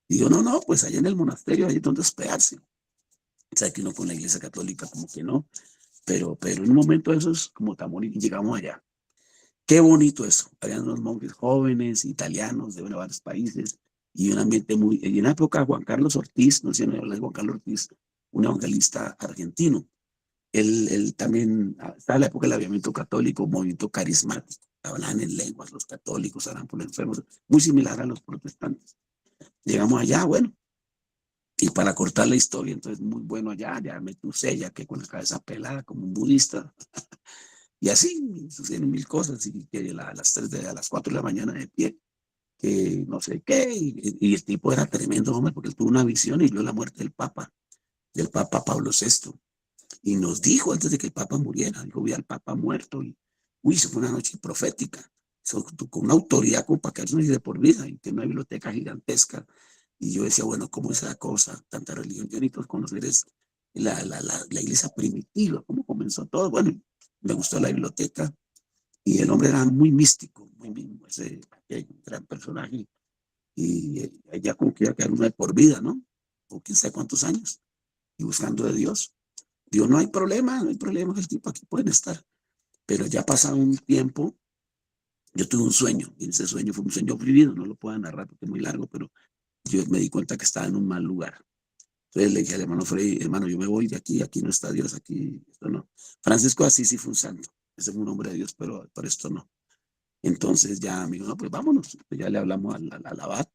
Y yo, no, pues allá en el monasterio, ahí es donde hospedarse. O sea, que uno con la iglesia católica como que no. Pero en un momento de esos, como tan bonito, y llegamos allá. Qué bonito eso. Habían unos monjes jóvenes, italianos, de varios países, y un ambiente muy... Y en la época, Juan Carlos Ortiz, no sé si habla de Juan Carlos Ortiz, un evangelista argentino. Él también, está en la época del avivamiento católico, movimiento carismático. Hablan en lenguas los católicos, hablan por los enfermos, muy similar a los protestantes. Llegamos allá, bueno, y para cortar la historia, entonces muy bueno allá, ya me puse ya que con la cabeza pelada como un budista. Y así suceden mil cosas, y que a las 4 de la mañana de pie, que no sé qué, y el tipo era tremendo, hombre, porque él tuvo una visión y vio la muerte del Papa Pablo VI, y nos dijo antes de que el Papa muriera, dijo, vi al Papa muerto, y uy, eso fue una noche profética, eso, con una autoridad como para que eso no de por vida, y que una biblioteca gigantesca, y yo decía, bueno, ¿cómo es esa cosa? Tanta religión, yo necesito conocer es la iglesia primitiva, cómo comenzó todo, bueno, me gustó la biblioteca, y el hombre era muy místico, muy mismo, ese gran personaje, y ella como que iba a quedar una de por vida, ¿no? O quién sabe cuántos años, y buscando de Dios. Dios, no hay problema, el tipo aquí pueden estar. Pero ya pasado un tiempo, yo tuve un sueño, y ese sueño fue un sueño vivido, no lo puedo narrar porque es muy largo, pero yo me di cuenta que estaba en un mal lugar. Entonces le dije al hermano Freddy, hermano, yo me voy de aquí, aquí no está Dios, aquí, esto no. Francisco de Asís sí fue un santo. ese es un hombre de Dios, pero por esto no. Entonces ya me dijo, no, pues vámonos. Pues ya le hablamos al abad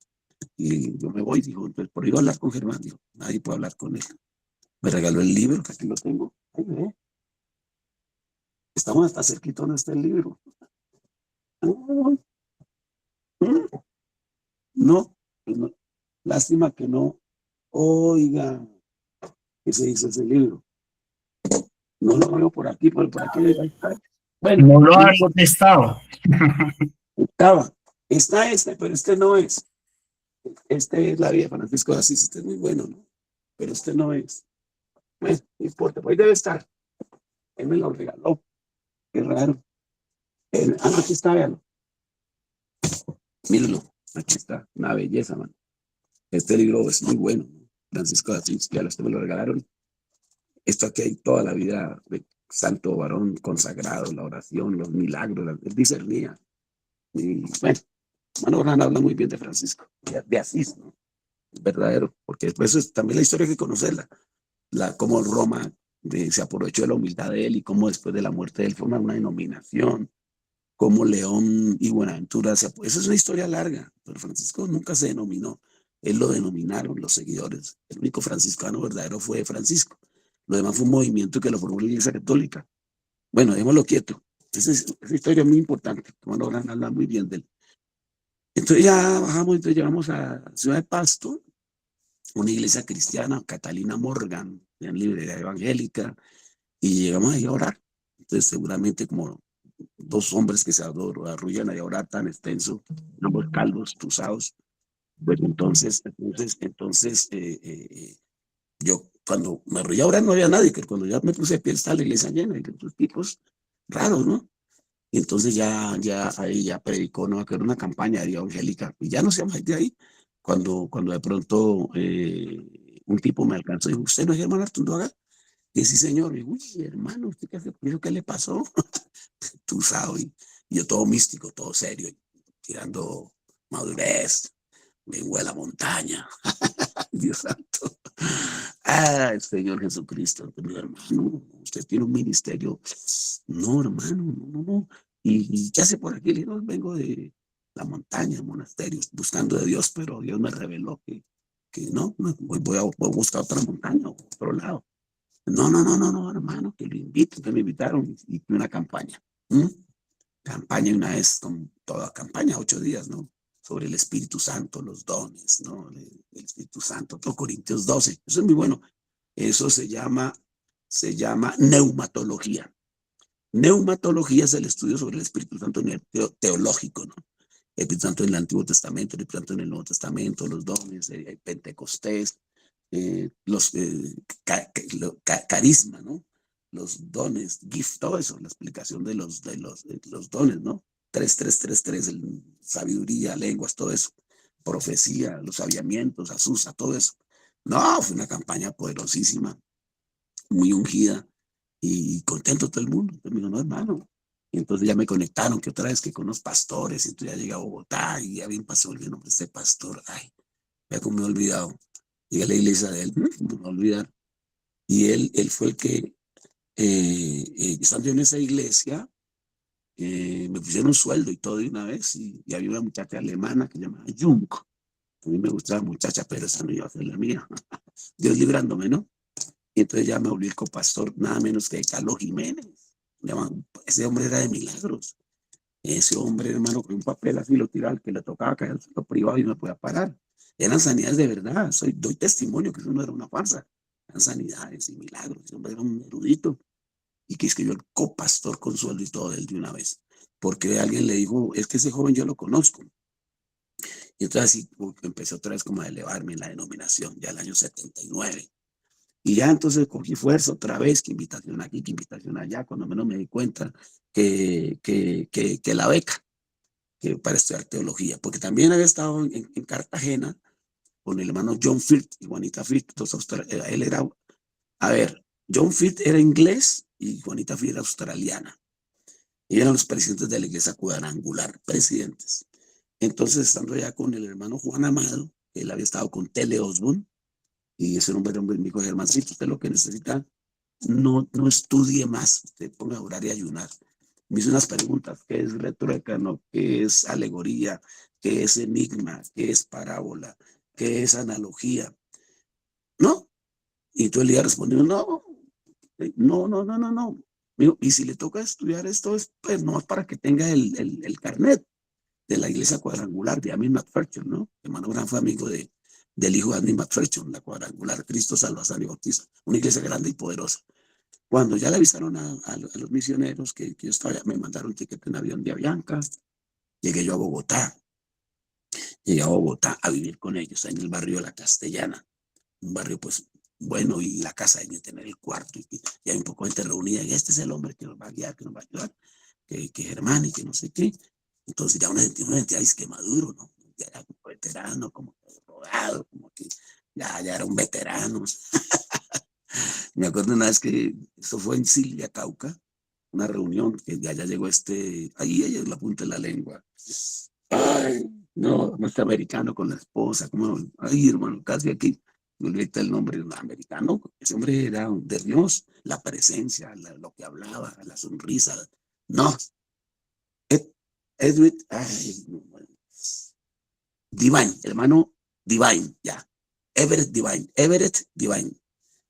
y yo me voy. Dijo, entonces por ir a hablar con Germán, dijo, nadie puede hablar con él. Me regaló el libro, que aquí lo tengo. Ay, ve, estamos hasta cerquita donde está el libro. No, no, no, lástima que no. Oiga, ¿qué se dice ese libro? No lo veo por aquí, por aquí debe estar. Bueno, No lo no había importa, testado. estaba. Está este, pero este no es. Este es la vida de Francisco de Asís. Este es muy bueno, ¿no? Pero este no es. Bueno, no importa, pues ahí debe estar. Él me lo regaló. Qué raro. Aquí está, véanlo. Mírenlo. Aquí está. Una belleza, man. Este libro es muy bueno, ¿no? Francisco de Asís, ya este me lo regalaron. Esto aquí hay toda la vida de santo varón consagrado, la oración, los milagros, él discernía. Y bueno, Mano Gran habla muy bien de Francisco, de Asís, ¿no? Verdadero, porque después es, también la historia hay que conocerla, cómo Roma se aprovechó de la humildad de él y cómo después de la muerte de él forman una denominación, cómo León y Buenaventura, esa es una historia larga, pero Francisco nunca se denominó, él lo denominaron los seguidores, el único franciscano verdadero fue Francisco, lo demás fue un movimiento que lo formó la Iglesia Católica. Bueno, démoslo quieto, esa historia es muy importante, Mano Gran habla muy bien de él. Entonces ya bajamos, entonces llegamos a Ciudad de Pasto, una iglesia cristiana, Catalina Morgan, en librería evangélica, y llegamos ahí a orar. Entonces seguramente como dos hombres que se arrullan ahí a orar tan extenso, ambos calvos, cruzados, pues entonces, yo cuando me arrullé a orar no había nadie, que cuando ya me puse de pie estaba la iglesia llena, y otros tipos raros, ¿no? Y entonces ya ahí ya predicó, ¿no? Que era una campaña de evangélica. Y ya nos íbamos de ahí. Cuando de pronto un tipo me alcanzó y dijo, ¿usted no es hermano Artunduaga? Y sí, señor. Y digo, uy, hermano, ¿usted qué hace? ¿Qué le pasó? Tú sabes. Y yo todo místico, todo serio, tirando madurez. Vengo de la montaña. Dios santo. Ah, el Señor Jesucristo, mi hermano, usted tiene un ministerio. No, hermano, no. ¿Y qué hace por aquí? Le digo, vengo de la montaña, monasterios, buscando de Dios, pero Dios me reveló que no, voy a buscar otra montaña, otro lado. No, hermano, que lo invito, que me invitaron y una campaña. ¿Mm? Campaña una vez, con toda campaña, 8 días, ¿no? Sobre el Espíritu Santo, los dones, ¿no? El Espíritu Santo, todo Corintios 12, eso es muy bueno. Eso se llama neumatología. Neumatología es el estudio sobre el Espíritu Santo teológico, ¿no? El Espíritu Santo en el Antiguo Testamento, el Espíritu Santo en el Nuevo Testamento, los dones, el Pentecostés, los carisma, ¿no? Los dones, gift, todo eso, la explicación de los dones, ¿no? 3, sabiduría, lenguas, todo eso, profecía, los aviamientos, Azusa, todo eso. No, fue una campaña poderosísima, muy ungida y contento todo el mundo. Entonces me dijo, no, hermano. Y entonces ya me conectaron que otra vez que con los pastores, y entonces ya llegué a Bogotá y ya bien pasó el nombre de este pastor. Ay, ya como me he olvidado. Llegué a la iglesia de él, no me voy a olvidar. Y él fue el que, estando yo en esa iglesia, me pusieron un sueldo y todo de una vez. Y había una muchacha alemana que se llamaba Jung. A mí me gustaba la muchacha, pero esa no iba a ser la mía. Dios librándome, ¿no? Y entonces ya me volví el copastor, nada menos que Carlos Jiménez. Ese hombre era de milagros. Ese hombre, hermano, con un papel así lo tiraba al que le tocaba caer lo privado y no podía parar. Eran sanidades de verdad. Doy testimonio que eso no era una farsa. Eran sanidades y milagros. Ese hombre era un erudito y que escribió el copastor con sueldo y todo de él de una vez. Porque alguien le dijo, es que ese joven yo lo conozco. Y entonces así empecé otra vez como a elevarme en la denominación, ya el año 79. Y ya entonces cogí fuerza otra vez, que invitación aquí, que invitación allá, cuando menos me di cuenta que la beca que para estudiar teología, porque también había estado en Cartagena con el hermano John Firt y Juanita Firt. Entonces, él era, a ver, John Firt era inglés y Juanita Firt era australiana. Y eran los presidentes de la iglesia cuadrangular, presidentes. Entonces, estando allá con el hermano Juan Amado, él había estado con Tele Osborne, y ese hombre me dijo, Germancito, usted lo que necesita, no estudie más, usted ponga a orar y ayunar. Me hizo unas preguntas: ¿qué es retruécano? ¿Qué es alegoría? ¿Qué es enigma? ¿Qué es parábola? ¿Qué es analogía? ¿No? Y tú le respondiendo: no, no. Digo, y si le toca estudiar esto, es pues no para que tenga el carnet de la iglesia cuadrangular de Amin McPherson, ¿no? Hermano Gran fue amigo del hijo de Amin McPherson, la cuadrangular Cristo Salva, Sana y Bautiza, una iglesia grande y poderosa. Cuando ya le avisaron a los misioneros que yo estaba, me mandaron un ticket en avión de Avianca, llegué yo a Bogotá, llegué a Bogotá a vivir con ellos, en el barrio de La Castellana, un barrio pues bueno, y la casa de tener el cuarto, y hay un poco de gente reunida, y este es el hombre que nos va a guiar, que nos va a ayudar, que Germán y que no sé qué. Entonces ya una identidad es que maduro, ¿no? Ya era como veterano, como que abogado, como que ya era un veterano. Me acuerdo una vez que eso fue en Silvia, Cauca, una reunión que ya llegó ahí ella es la punta de la lengua. Ay, no, norteamericano con la esposa, como, ay, hermano, casi aquí, me olvidé el nombre, un americano, ese hombre era de Dios, la presencia, lo que hablaba, la sonrisa, no, Edwin, ay, no, Divine, hermano Divine, ya, Everett Divine,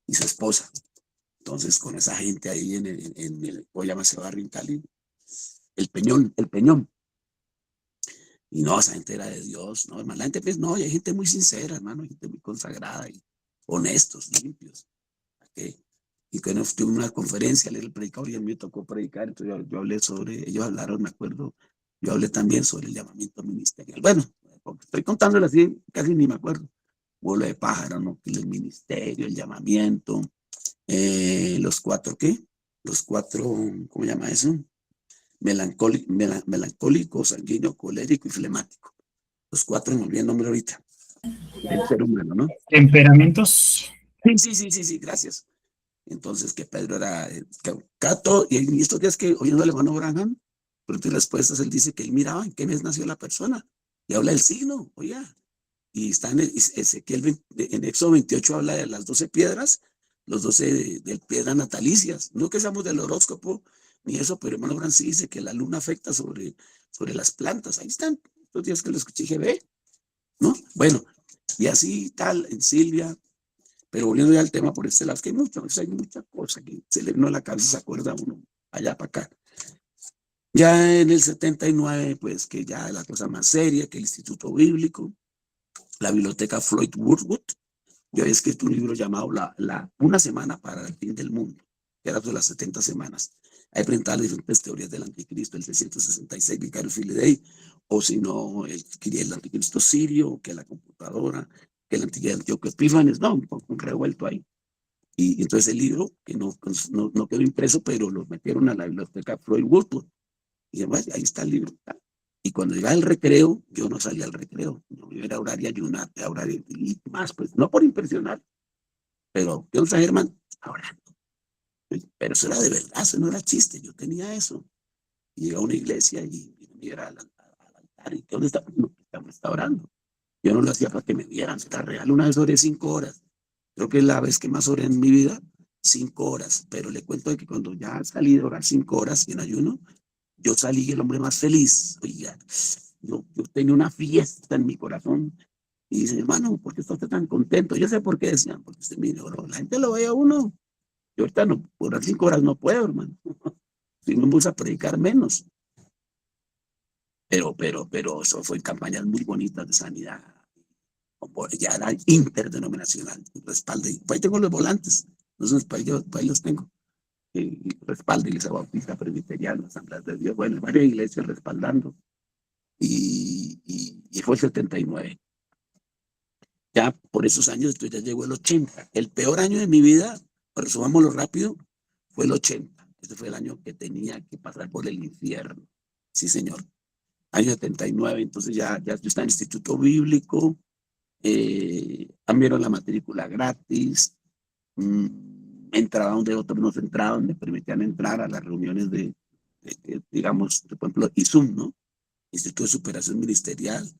y su esposa. Entonces, con esa gente ahí en el ¿cómo llama ese barrio en Cali? El Peñón. Y no, esa gente era de Dios, ¿no? Hermano, la gente, pues, no, y hay gente muy sincera, hermano, hay gente muy consagrada y honestos, limpios. ¿Okay? Y cuando tuve una conferencia, leí el predicador y a mí me tocó predicar, entonces yo hablé sobre, ellos hablaron, me acuerdo, yo hablé también sobre el llamamiento ministerial. Bueno, porque estoy contándolo así, casi ni me acuerdo. Vuelo de pájaro, ¿no? El ministerio, el llamamiento, los cuatro, ¿qué? Los cuatro, ¿cómo se llama eso? Melancólico, sanguíneo, colérico y flemático. Los cuatro, me olvidé el nombre ahorita, del ser humano, ¿no? Temperamentos. Sí, gracias. Entonces, que Pedro era Cato, y estos días que oyendo al hermano Branham, por tus respuestas, él dice que él miraba en qué mes nació la persona, y habla del signo, oiga, y está en Ezequiel, en Éxodo 28 habla de las 12 piedras, los 12 de piedras natalicias, no que seamos del horóscopo, ni eso, pero hermano Branham sí dice que la luna afecta sobre las plantas, ahí están, estos días que lo escuché, dije, ve, ¿no? Bueno, y así tal, en Silvia. Pero volviendo ya al tema por este lado, es que hay mucha cosa que se le vino a la cabeza, se acuerda uno allá para acá. Ya en el 79, pues que ya la cosa más seria, que el Instituto Bíblico, la biblioteca Floyd Woodwood, yo había escrito un libro llamado Una semana para el fin del mundo, que era de las 70 semanas. Ahí presentaba las diferentes teorías del anticristo, el 666 Vicario Filiday, o si no, el anticristo sirio, que la computadora, que el Antíoco Epífanes, no, un poco un revuelto ahí. Y entonces el libro, que no quedó impreso, pero lo metieron a la biblioteca Floyd Woodwood. Y además, ahí está el libro. Y cuando llegaba el recreo, yo no salía al recreo. Yo era a orar y ayunar, a orar y más, pues, no por impresionar, pero yo, Germán, orando. Pero eso era de verdad, eso no era chiste, yo tenía eso. Y llegué a una iglesia y me era al altar, y ¿dónde está? No, está orando. Yo no lo hacía para que me vieran, está real. Una vez oré 5 horas. Creo que es la vez que más oré en mi vida, 5 horas. Pero le cuento de que cuando ya salí de orar 5 horas en ayuno, yo salí el hombre más feliz. Oiga, yo tenía una fiesta en mi corazón. Y dice, hermano, ¿por qué está usted tan contento? Yo sé por qué decían, porque usted mire, bro, la gente lo ve a uno. Yo ahorita no, por las 5 horas no puedo, hermano. Si no me gusta predicar menos. Pero eso fue campañas muy bonitas de sanidad. Ya era interdenominacional, respaldo. Ahí tengo los volantes, ahí los tengo. Respaldo, Iglesia Bautista Presbiteriana, Asambleas de Dios, bueno, varias iglesias respaldando. Y fue el 79. Ya por esos años, entonces ya llegó el 80. El peor año de mi vida, resumámoslo rápido, fue el 80. Ese fue el año que tenía que pasar por el infierno. Sí, señor. Año 79, entonces ya yo estaba en el Instituto Bíblico, cambiaron la matrícula gratis, entraba donde otros no entraban, me permitían entrar a las reuniones digamos, por ejemplo, ISUM, ¿no? Instituto de Superación Ministerial,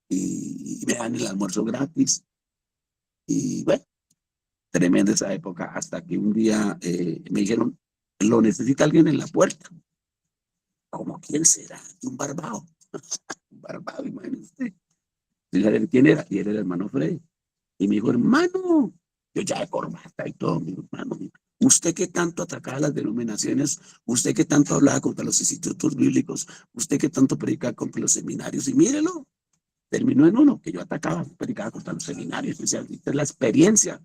y me dan el almuerzo gratis. Y bueno, tremenda esa época, hasta que un día me dijeron, lo necesita alguien en la puerta. ¿Cómo quién será? Un barbado. Un barbado, imagínate. Y le dije, ¿quién era? Y era el hermano Freddy. Y me dijo, hermano, yo ya de corbata y todo, mi hermano, usted que tanto atacaba las denominaciones, usted que tanto hablaba contra los institutos bíblicos, usted que tanto predicaba contra los seminarios, y mírelo, terminó en uno, que yo atacaba, predicaba contra los seminarios, decía, esta es la experiencia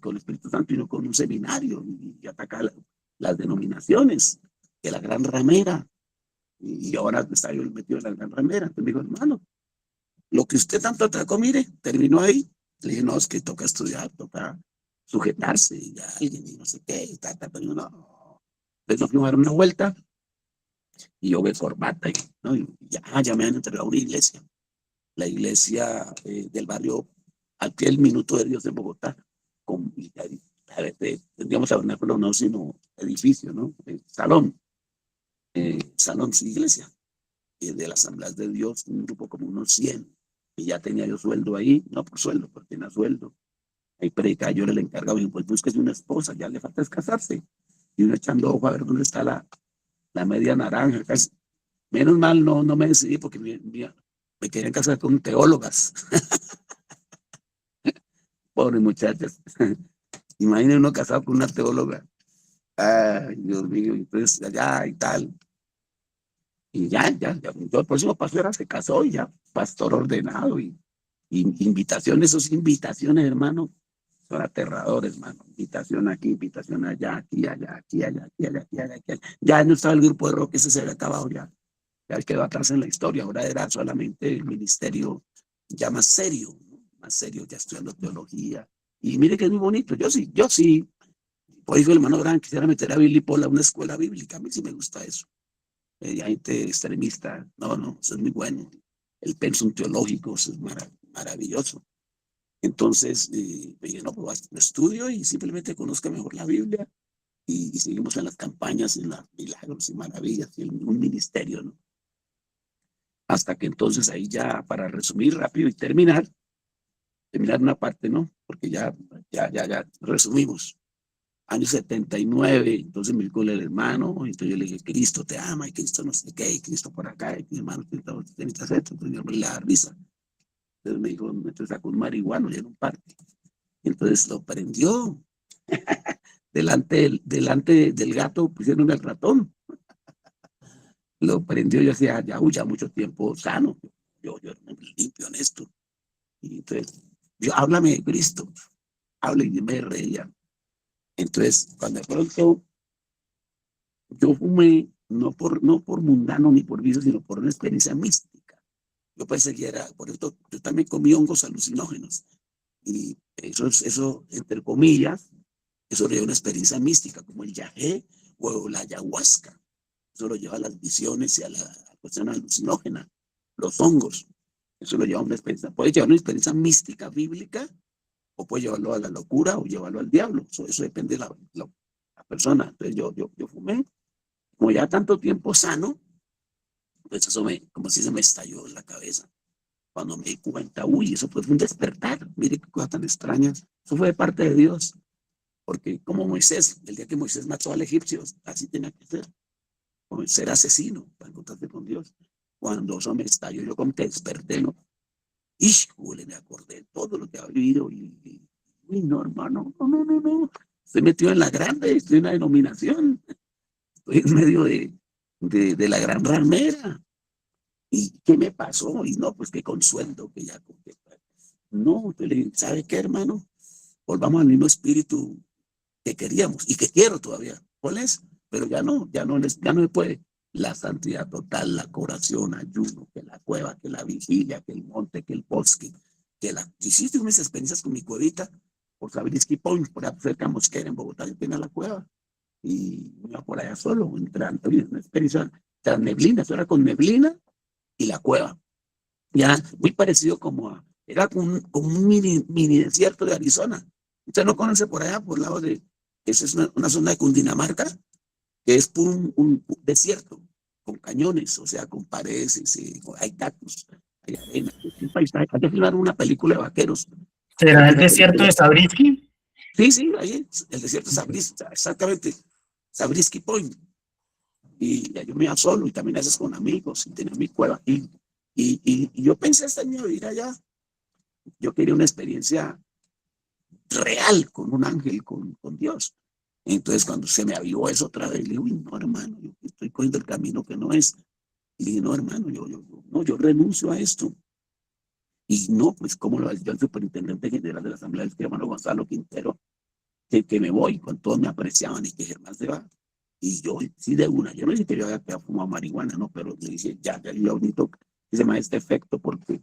con el Espíritu Santo y no con un seminario, y atacaba las denominaciones, de la gran ramera, y ahora está yo metido en la gran ramera. Entonces me dijo, hermano, lo que usted tanto atacó, mire, terminó ahí. Le dije, no, es que toca estudiar, toca sujetarse, y ya alguien, y no sé qué, y tal, pero no. Entonces nos fuimos a dar una vuelta, y yo de corbata, y, ¿no? Y ya me han entregado a una iglesia, la iglesia del barrio al pie del Minuto de Dios de Bogotá, con, tendríamos tabernáculo, no, sino edificio, ¿no? Salón, sí, iglesia, de las Asambleas de Dios, un grupo como unos 100, y ya tenía yo sueldo ahí, no por sueldo, porque tenía sueldo. Ahí predicaba, yo era el encargado, y pues búsquese una esposa, ya le falta es casarse. Y uno echando ojo a ver dónde está la media naranja. Casi. Menos mal no me decidí porque me querían casar con teólogas. Pobres muchachas. Imaginen uno casado con una teóloga. Ay, Dios mío, entonces allá y tal. Y ya, yo, el próximo paso era se casó y ya, pastor ordenado y invitaciones, esos invitaciones, hermano, son aterradores, hermano. Invitación aquí, invitación allá, aquí, allá, aquí, allá, aquí, allá, aquí, allá, aquí, allá. Ya no estaba el grupo de rock, ese se había acabado ya. Ya quedó atrás en la historia, ahora era solamente el ministerio ya más serio, ¿no? Más serio, ya estudiando teología. Y mire que es muy bonito, yo sí. Por eso el hermano Gran quisiera meter a Billy Paul a una escuela bíblica, a mí sí me gusta eso. Hay gente extremista, no, eso es muy bueno. El pensum teológico, eso es maravilloso. Entonces, me dije, no, pues estudio y simplemente conozca mejor la Biblia y seguimos en las campañas, en los milagros y maravillas y en un ministerio, ¿no? Hasta que entonces ahí ya, para resumir rápido y terminar una parte, ¿no? Porque ya resumimos. Año 79, entonces me dijo el hermano, entonces yo le dije, Cristo te ama, y Cristo no sé qué, y Cristo por acá, y mi hermano, tienes esto, entonces yo me le da risa. Entonces me dijo, entonces sacó un marihuano y en un parque. Entonces lo prendió. delante del gato pusieron el ratón. Lo prendió, yo hacía ya mucho tiempo sano. Yo limpio, honesto. Y entonces, háblame de Cristo. Habla y me reía. Entonces, cuando de pronto yo fumé, no por mundano ni por vicio, sino por una experiencia mística. Yo pensé que era, por esto, yo también comí hongos alucinógenos. Y eso entre comillas, eso le da una experiencia mística, como el yagé o la ayahuasca. Eso lo lleva a las visiones y a la cuestión alucinógena, los hongos. Eso lo lleva a una experiencia, puede llevar una experiencia mística bíblica, o puede llevarlo a la locura o llevarlo al diablo. Eso depende de la persona. Entonces yo fumé, como ya tanto tiempo sano, pues eso como si se me estalló en la cabeza. Cuando me di cuenta, uy, eso fue un despertar. Mire qué cosa tan extraña. Eso fue de parte de Dios. Porque como Moisés, el día que Moisés mató al egipcio, así tenía que ser. Como ser asesino para encontrarse con Dios. Cuando eso me estalló, yo como que desperté, ¿no? Y me acordé de todo lo que había vivido. Uy, no, hermano, no. Estoy metido en la grande, estoy en la denominación. Estoy en medio de la gran ramera. ¿Y qué me pasó? Y no, pues que con sueldo, que ya. No, ¿sabe qué, hermano? Volvamos al mismo espíritu que queríamos y que quiero todavía. ¿Cuál es? Pero ya no se puede. La santidad total, la oración, ayuno, que la cueva, que la vigilia, que el monte, que el bosque, hiciste unas experiencias con mi cuevita por Zabriskie Point, por cerca de Mosquera, en Bogotá, yo tenía la cueva y me iba por allá solo, entrando, una experiencia tras neblina, eso era con neblina y la cueva. Ya muy parecido era como un mini desierto de Arizona. Usted no conoce por allá, por el lado esa es una zona de Cundinamarca, que es por un desierto, con cañones, o sea, con paredes, hay cactus, hay arena, un paisaje. Hay que filmar una película de vaqueros. ¿Será el desierto de Zabriskie? Sí, ahí el desierto de Zabriskie, exactamente, Zabriskie Point. y ya yo me iba solo y también a veces con amigos y tenía mi cueva. Y yo pensé este año ir allá. Yo quería una experiencia real con un ángel, con Dios. Entonces cuando se me avivó eso otra vez, le digo, uy, no, hermano, yo estoy cogiendo el camino que no es. Y le dije, no, hermano, no, yo renuncio a esto. Y no, pues, ¿cómo lo yo al superintendente general de la Asamblea, el hermano Gonzalo Quintero, que me voy, con todos me apreciaban y que Germán se va? Y yo, sí, de una, yo no dije que yo había fumado marihuana, no, pero le dije, ya, yo ahorita que se me da este efecto, porque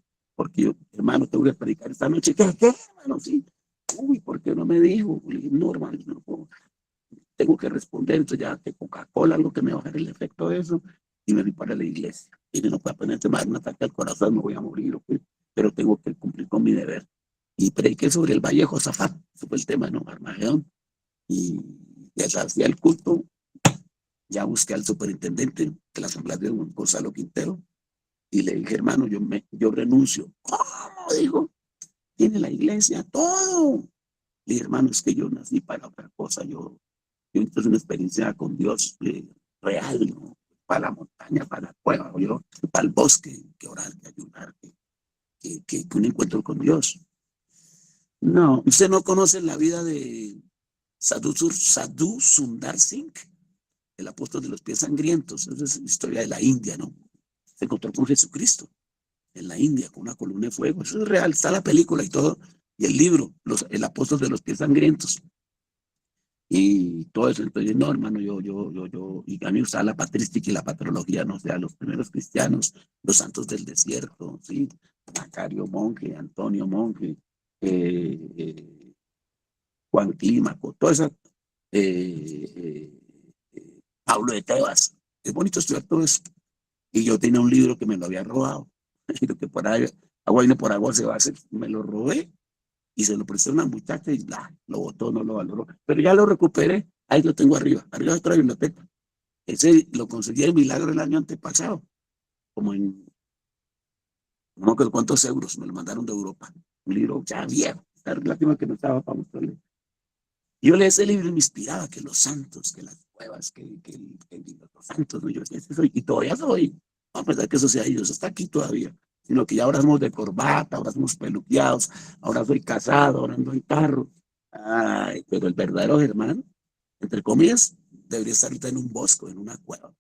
yo, hermano, tengo que predicar esta noche. ¿Qué, hermano? Sí. Uy, ¿por qué no me dijo? Le dije, no, hermano, yo no puedo, tengo que responder, entonces ya que Coca-Cola, algo que me bajará el efecto de eso, y me fui para la iglesia. Y no puedo ponerse más un ataque al corazón, me voy a morir, ¿ok? Pero tengo que cumplir con mi deber. Y prediqué sobre el Valle de Josafat, ese fue el tema, ¿no? Armagedón. Y ya hacía el culto, ya busqué al superintendente de la Asamblea de Gonzalo Quintero, y le dije, hermano, yo renuncio. ¿Cómo? Dijo, tiene la iglesia, todo. Le dije, hermano, es que yo nací para otra cosa, yo entonces una experiencia con Dios real, ¿no? Para la montaña, para la cueva, para el bosque, que orar, que ayudar, que un encuentro con Dios. No, usted no conoce la vida de Sadhu Sundar Singh, el apóstol de los pies sangrientos. Esa es la historia de la India, ¿no? Se encontró con Jesucristo en la India con una columna de fuego. Eso es real, está la película y todo, y el libro, el apóstol de los pies sangrientos. Y todo eso, entonces, no, hermano, y a mí me gustaba la patrística y la patrología, no, o sea, los primeros cristianos, los santos del desierto, ¿sí? Macario Monje, Antonio Monje, eh, Juan Clímaco, todo eso, Pablo de Tebas. Es bonito estudiar todo eso. Y yo tenía un libro que me lo había robado, y lo que por ahí, agua viene por agua se va a hacer, me lo robé y se lo presté a una muchacha y lo botó, no lo valoró. Pero ya lo recuperé, ahí lo tengo arriba de otra biblioteca. Ese lo conseguí de milagro el año antepasado, como en, no me acuerdo cuántos euros, me lo mandaron de Europa. Un libro ya viejo, la lástima que no estaba para mostrarle. Yo leí ese libro y me inspiraba que los santos, que las cuevas, que los santos, ¿no? Yo decía, ese soy, y todavía soy. No, a pesar que eso sea Dios, está aquí todavía. Sino que ya ahora somos de corbata, ahora somos peluqueados, ahora soy casado, ahora ando en carro. Ay, pero el verdadero Germán, entre comillas, debería estar ahorita en un bosque, en una cueva,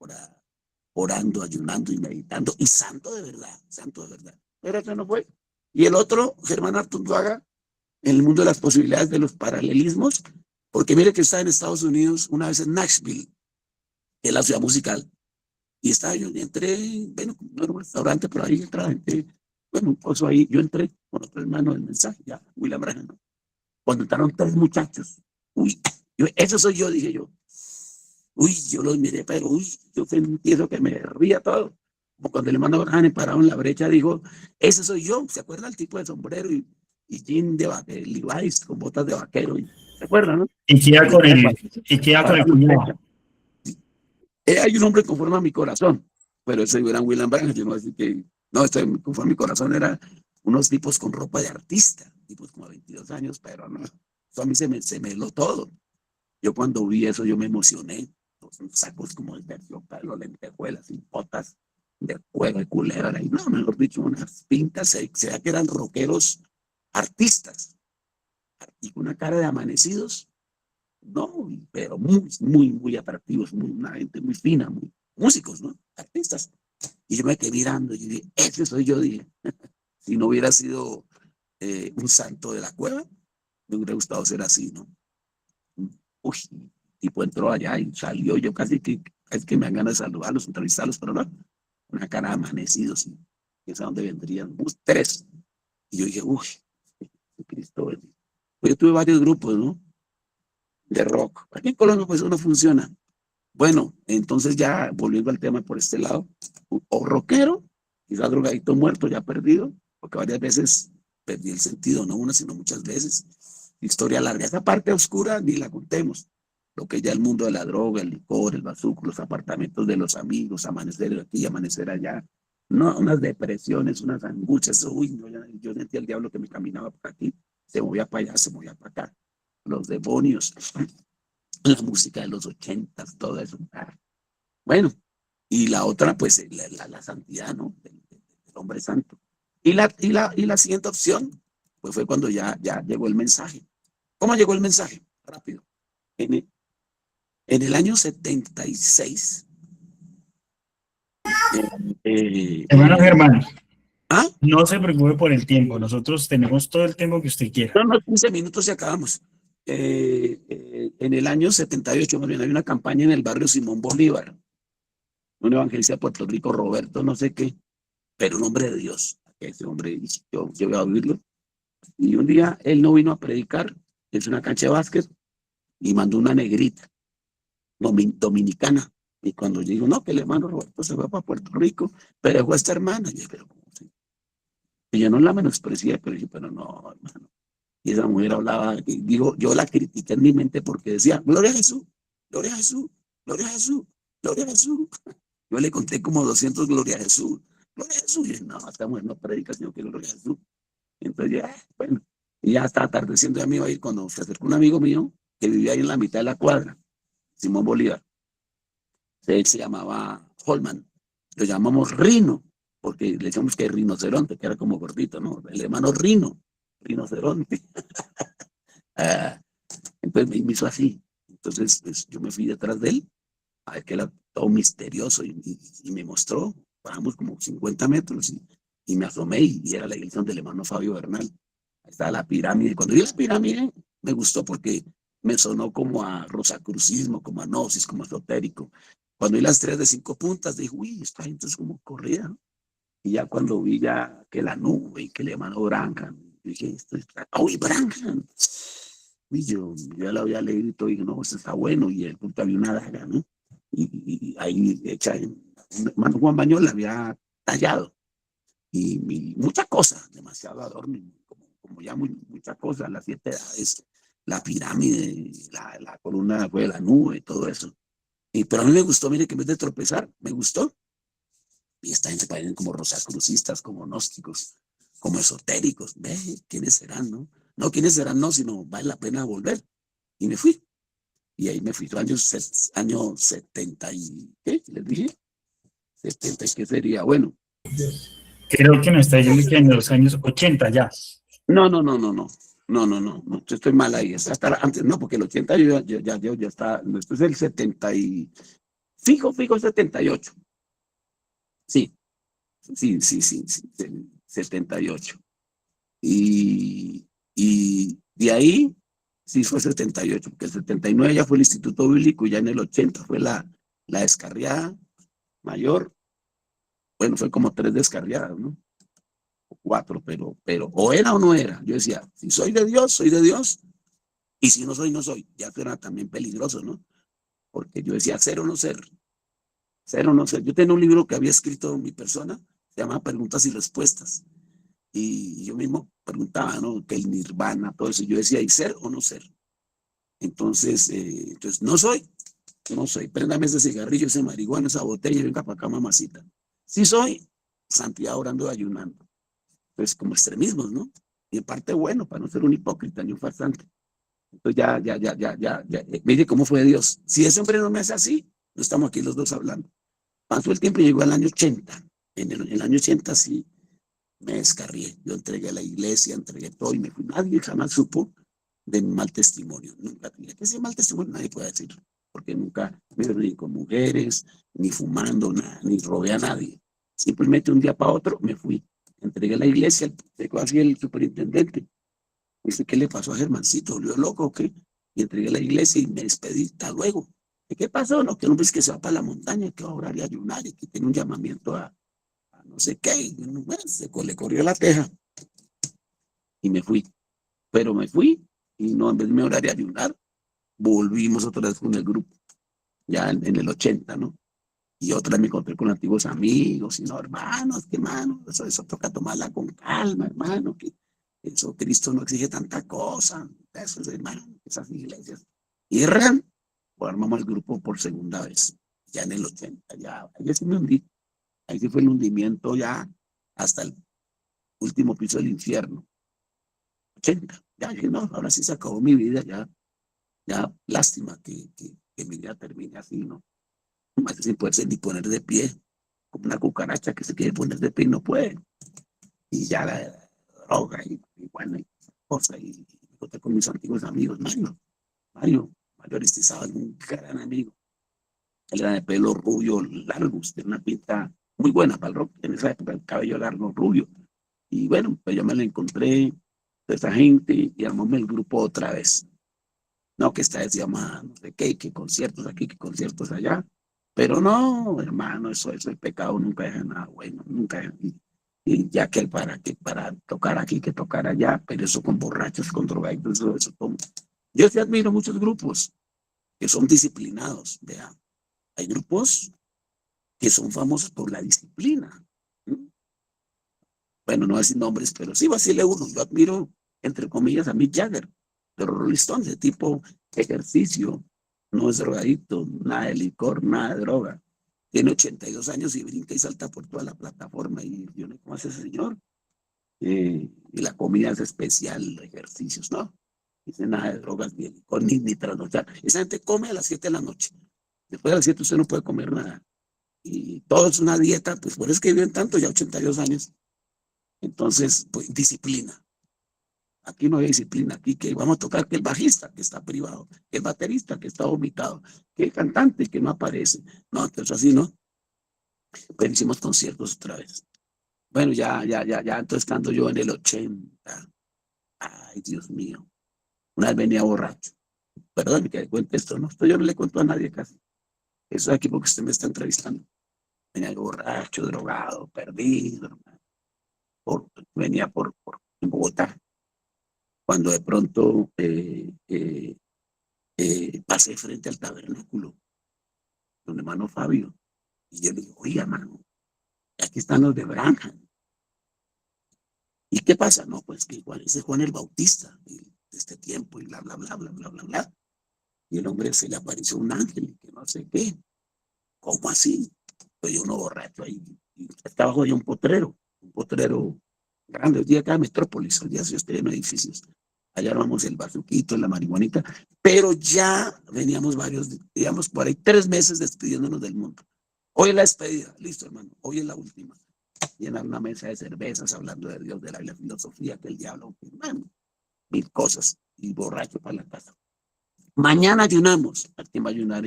orando, ayunando y meditando, y santo de verdad, santo de verdad. Pero eso no fue. Y el otro, Germán Artunduaga, en el mundo de las posibilidades de los paralelismos, porque mire que está en Estados Unidos, una vez en Nashville, que es la ciudad musical, y estaba yo, entré, bueno, no era un restaurante, pero ahí entraba gente, bueno, pues ahí yo entré con otro hermano del mensaje, ya, William Branham, ¿no? Cuando entraron tres muchachos, uy, eso soy yo, dije yo, uy, yo los miré, pero uy, yo sentí eso que me ría todo, como cuando el hermano Branham parado en la brecha, dijo, ese soy yo, ¿se acuerda el tipo de sombrero y jean de Levi's con botas de vaquero? ¿Se acuerdan, no? Y queda con el cuñado. Hay un hombre conforme a mi corazón, pero ese era William Branham. Yo no voy a decir que no, conforme a mi corazón era unos tipos con ropa de artista, tipos como 22 años, pero no, eso a mí se me heló todo. Yo cuando vi eso, yo me emocioné. Los sacos como de terciopelo, lentejuelas y botas de cuero de culebra, y no, mejor dicho, unas pintas, se ve que eran rockeros artistas, y con una cara de amanecidos. No, pero muy atractivos, una gente muy fina, muy músicos, ¿no? Artistas. Y yo me quedé mirando y dije, ese soy yo, dije. Si no hubiera sido un santo de la cueva, me hubiera gustado ser así, ¿no? Uy, tipo entró allá y salió, yo casi que me dan ganas de saludarlos, entrevistarlos, pero no, una cara de amanecidos, y es a dónde vendrían, tres. Y yo dije, uy, Cristo, pues yo tuve varios grupos, ¿no? De rock. Aquí en Colombia pues eso no funciona. Bueno, entonces ya volviendo al tema por este lado, o rockero, quizás drogadito muerto, ya perdido, porque varias veces perdí el sentido, no una, sino muchas veces. Historia larga. Esa parte oscura ni la contemos. Lo que ya el mundo de la droga, el licor, el bazuco, los apartamentos de los amigos, amanecer aquí, amanecer allá. No, unas depresiones, unas angustias. Uy, no, yo sentía el diablo que me caminaba por aquí, se movía para allá, se movía para acá. Los demonios, la música de los 80, todo eso. Bueno, y la otra, pues, la santidad, ¿no? Del hombre santo. Y la siguiente opción, pues fue cuando ya llegó el mensaje. ¿Cómo llegó el mensaje? Rápido. En el, en el año 76. Hermano Germán, ¿Ah? no se preocupe por el tiempo. Nosotros tenemos todo el tiempo que usted quiera. No, 15 minutos y acabamos. En el año 78, más bien, hay una campaña en el barrio Simón Bolívar, un evangelista de Puerto Rico, Roberto, no sé qué, pero un hombre de Dios. Ese hombre, yo voy a oírlo. Y un día él no vino a predicar, es una cancha de básquet, y mandó una negrita, dominicana. Y cuando yo digo, no, que el hermano Roberto se va para Puerto Rico, pero dejó a esta hermana. Y yo, pero ¿cómo así? Y yo no la menosprecié, pero dije, pero no, hermano. Y esa mujer hablaba, y digo, yo la critiqué en mi mente porque decía, gloria a Jesús, gloria a Jesús, gloria a Jesús, gloria a Jesús. Yo le conté como 200 gloria a Jesús, gloria a Jesús. Y dije, no, esta mujer no predica, sino que gloria a Jesús. Entonces ya, bueno, y ya estaba atardeciendo, ya me iba a ir cuando se acercó un amigo mío que vivía ahí en la mitad de la cuadra, Simón Bolívar. Él se llamaba Holman, lo llamamos Rino, porque le decíamos que rinoceronte, que era como gordito, ¿no? El hermano Rino, rinoceronte. Ah, entonces me hizo así. Entonces pues, yo me fui detrás de él, a ver que era todo misterioso, y me mostró, bajamos como 50 metros, y me asomé, y era la iglesia del hermano Fabio Bernal. Ahí estaba la pirámide. Cuando vi la pirámide, me gustó porque me sonó como a rosacrucismo, como a gnosis, como esotérico. Cuando vi las 3 de 5 puntas, dije, uy, esta gente es como corrida, ¿no? Y ya cuando vi ya que la nube y que el hermano Branham, dije, esto está, uy, Branham. Y yo ya lo había leído y todo, y dije, no, esto está bueno. Y el punto había una daga, ¿no? Y ahí hecha, hermano Juan Bañol la había tallado. Y muchas cosas, demasiado adorno, como ya muchas cosas, las 7 edades, la pirámide, la columna de la nube, todo eso. Pero a mí me gustó, mire, que en vez de tropezar, me gustó. Y esta gente parecen como rosacrucistas, como gnósticos, como esotéricos. Ve, ¿quiénes serán, no? No, ¿quiénes serán? No, sino vale la pena volver. Y me fui. Y ahí me fui, año 70 y, ¿qué? Les dije, 70 y qué sería, bueno. Creo que nos está diciendo que en los años 80 ya. No, no, no, no, no. No, no, no, no, yo estoy mal ahí. Hasta antes, no, porque el 80 yo ya está, esto es el 70 y, fijo, 78. Sí, sí, 78. Y de ahí, sí fue 78, porque el 79 ya fue el Instituto Bíblico, y ya en el 80 fue la descarriada mayor. Bueno, fue como 3 descarriadas, ¿no? O 4, pero o era o no era. Yo decía, si soy de Dios, soy de Dios, y si no soy, no soy. Ya era también peligroso, ¿no? Porque yo decía, ser o no ser, ser o no ser. Yo tenía un libro que había escrito mi persona, se llama Preguntas y Respuestas, y yo mismo preguntaba, ¿no? Que el nirvana, todo eso. Yo decía, ¿y ser o no ser? Entonces no soy, no soy. Préndame ese cigarrillo, ese marihuana, esa botella, y venga para acá, mamacita. Sí soy, santidad orando y ayunando. Pues como extremismos, ¿no? Y en parte bueno, para no ser un hipócrita ni un farsante. Entonces ya. Mire cómo fue Dios. Si ese hombre no me hace así, no estamos aquí los dos hablando. Pasó el tiempo y llegó al año 80. En el año 80 sí me descarrié. Yo entregué a la iglesia, entregué todo y me fui. Nadie jamás supo de mi mal testimonio. Nunca tenía que ese mal testimonio, nadie puede decir. Porque nunca me reuní con mujeres, ni fumando, nada, ni robé a nadie. Simplemente un día para otro me fui. Entregué a la iglesia, llegó así el superintendente. Dice, ¿qué le pasó a Germancito? ¿Volvió loco o qué? Y entregué a la iglesia y me despedí. Hasta luego. ¿Qué pasó? No, que el hombre es que se va para la montaña, que va a orar y ayunar, y que tiene un llamamiento a no sé qué. Y, bueno, le corrió la teja y me fui. Pero me fui y no, en vez de me orar y ayunar, volvimos otra vez con el grupo, ya en el 80, ¿no? Y otra vez me encontré con antiguos amigos, y no, hermanos, que hermano, eso toca tomarla con calma, hermano, que eso Cristo no exige tanta cosa, eso es, hermano, esas iglesias. Y armamos el grupo por segunda vez, ya en el 80, ya, ahí sí me hundí, ahí sí fue el hundimiento ya hasta el último piso del infierno, 80, ya dije, no, ahora sí se acabó mi vida, ya lástima que mi vida termine así, ¿no? más sin poderse ni poner de pie, como una cucaracha que se quiere poner de pie y no puede. Y ya la droga y bueno, y cosa. Y encontré con mis antiguos amigos, Mario Aristizábal, un gran amigo. Él era de pelo rubio, largo, de una pinta muy buena para el rock. En esa época, el cabello largo, rubio. Y bueno, pues yo me lo encontré de esa gente y armóme el grupo otra vez. No, que esta vez se llama, no sé qué, que conciertos aquí, que conciertos allá. Pero no, hermano, eso, el pecado nunca deja nada bueno, nunca deja. Y ya que para tocar aquí, que tocar allá, pero eso con borrachos, con drogadictos, eso todo. Yo sí admiro muchos grupos que son disciplinados, vea. Hay grupos que son famosos por la disciplina. ¿Mm? Bueno, no voy a decir nombres, pero sí vacile uno. Yo admiro, entre comillas, a Mick Jagger, de los Rolling Stones, de tipo ejercicio, no es drogadicto, nada de licor, nada de droga. Tiene 82 años y brinca y salta por toda la plataforma. Y yo no sé cómo hace ese señor. Y la comida es especial, ejercicios, ¿no? Dice nada de drogas, ni licor, ni trasnochar. Esa gente come a las 7 de la noche. Después de las 7 usted no puede comer nada. Y todo es una dieta, pues por eso es que viven tanto, ya 82 años. Entonces, pues disciplina. Aquí no hay disciplina, aquí que vamos a tocar que el bajista que está privado, que el baterista que está vomitado, que el cantante que no aparece. No, entonces así, ¿no? Pero hicimos conciertos otra vez. Bueno, ya, entonces estando yo en el 80. Ay, Dios mío. Una vez venía borracho. Perdón que le cuente esto, ¿no? Esto yo no le cuento a nadie casi. Eso es aquí porque usted me está entrevistando. Venía borracho, drogado, perdido. Venía en Bogotá. Cuando de pronto pasé frente al tabernáculo, don hermano Fabio, y yo le digo, oiga, hermano, aquí están los de Branham. ¿Y qué pasa? No, pues que igual ese Juan el Bautista de este tiempo y bla, bla, bla, bla, bla, bla, bla. Y el hombre se le apareció un ángel, que no sé qué. ¿Cómo así? Pues yo uno borracho ahí. Y estaba abajo de un potrero grande, hoy día acá en Metrópolis, hoy día se estrena edificios. Allá armamos el bazuquito, la marihuanita, pero ya veníamos varios, digamos, por ahí 3 meses despidiéndonos del mundo. Hoy es la despedida, listo, hermano, hoy es la última. Llenar una mesa de cervezas, hablando de Dios, de la filosofía, que el diablo, hermano, mil cosas, y borracho para la casa. Mañana ayunamos. ¿A quién va a ayunar?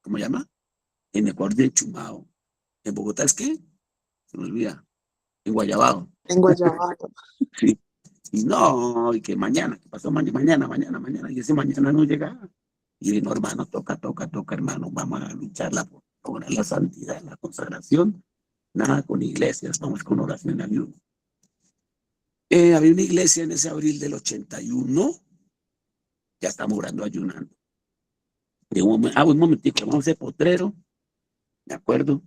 ¿Cómo se llama? En Ecuador de Chumao. ¿En Bogotá es qué? Se me olvida. En Guayabao. En Guayabao. Sí. Y no, y que mañana, que pasó mañana, y ese mañana no llegaba. Y no, hermano, toca, hermano, vamos a lucharla por lograr la santidad, la consagración. Nada con iglesias, vamos con oración y ayuno. Había una iglesia en ese abril del 81, ya estamos orando, ayunando. Un momentico, vamos a ese potrero, ¿de acuerdo?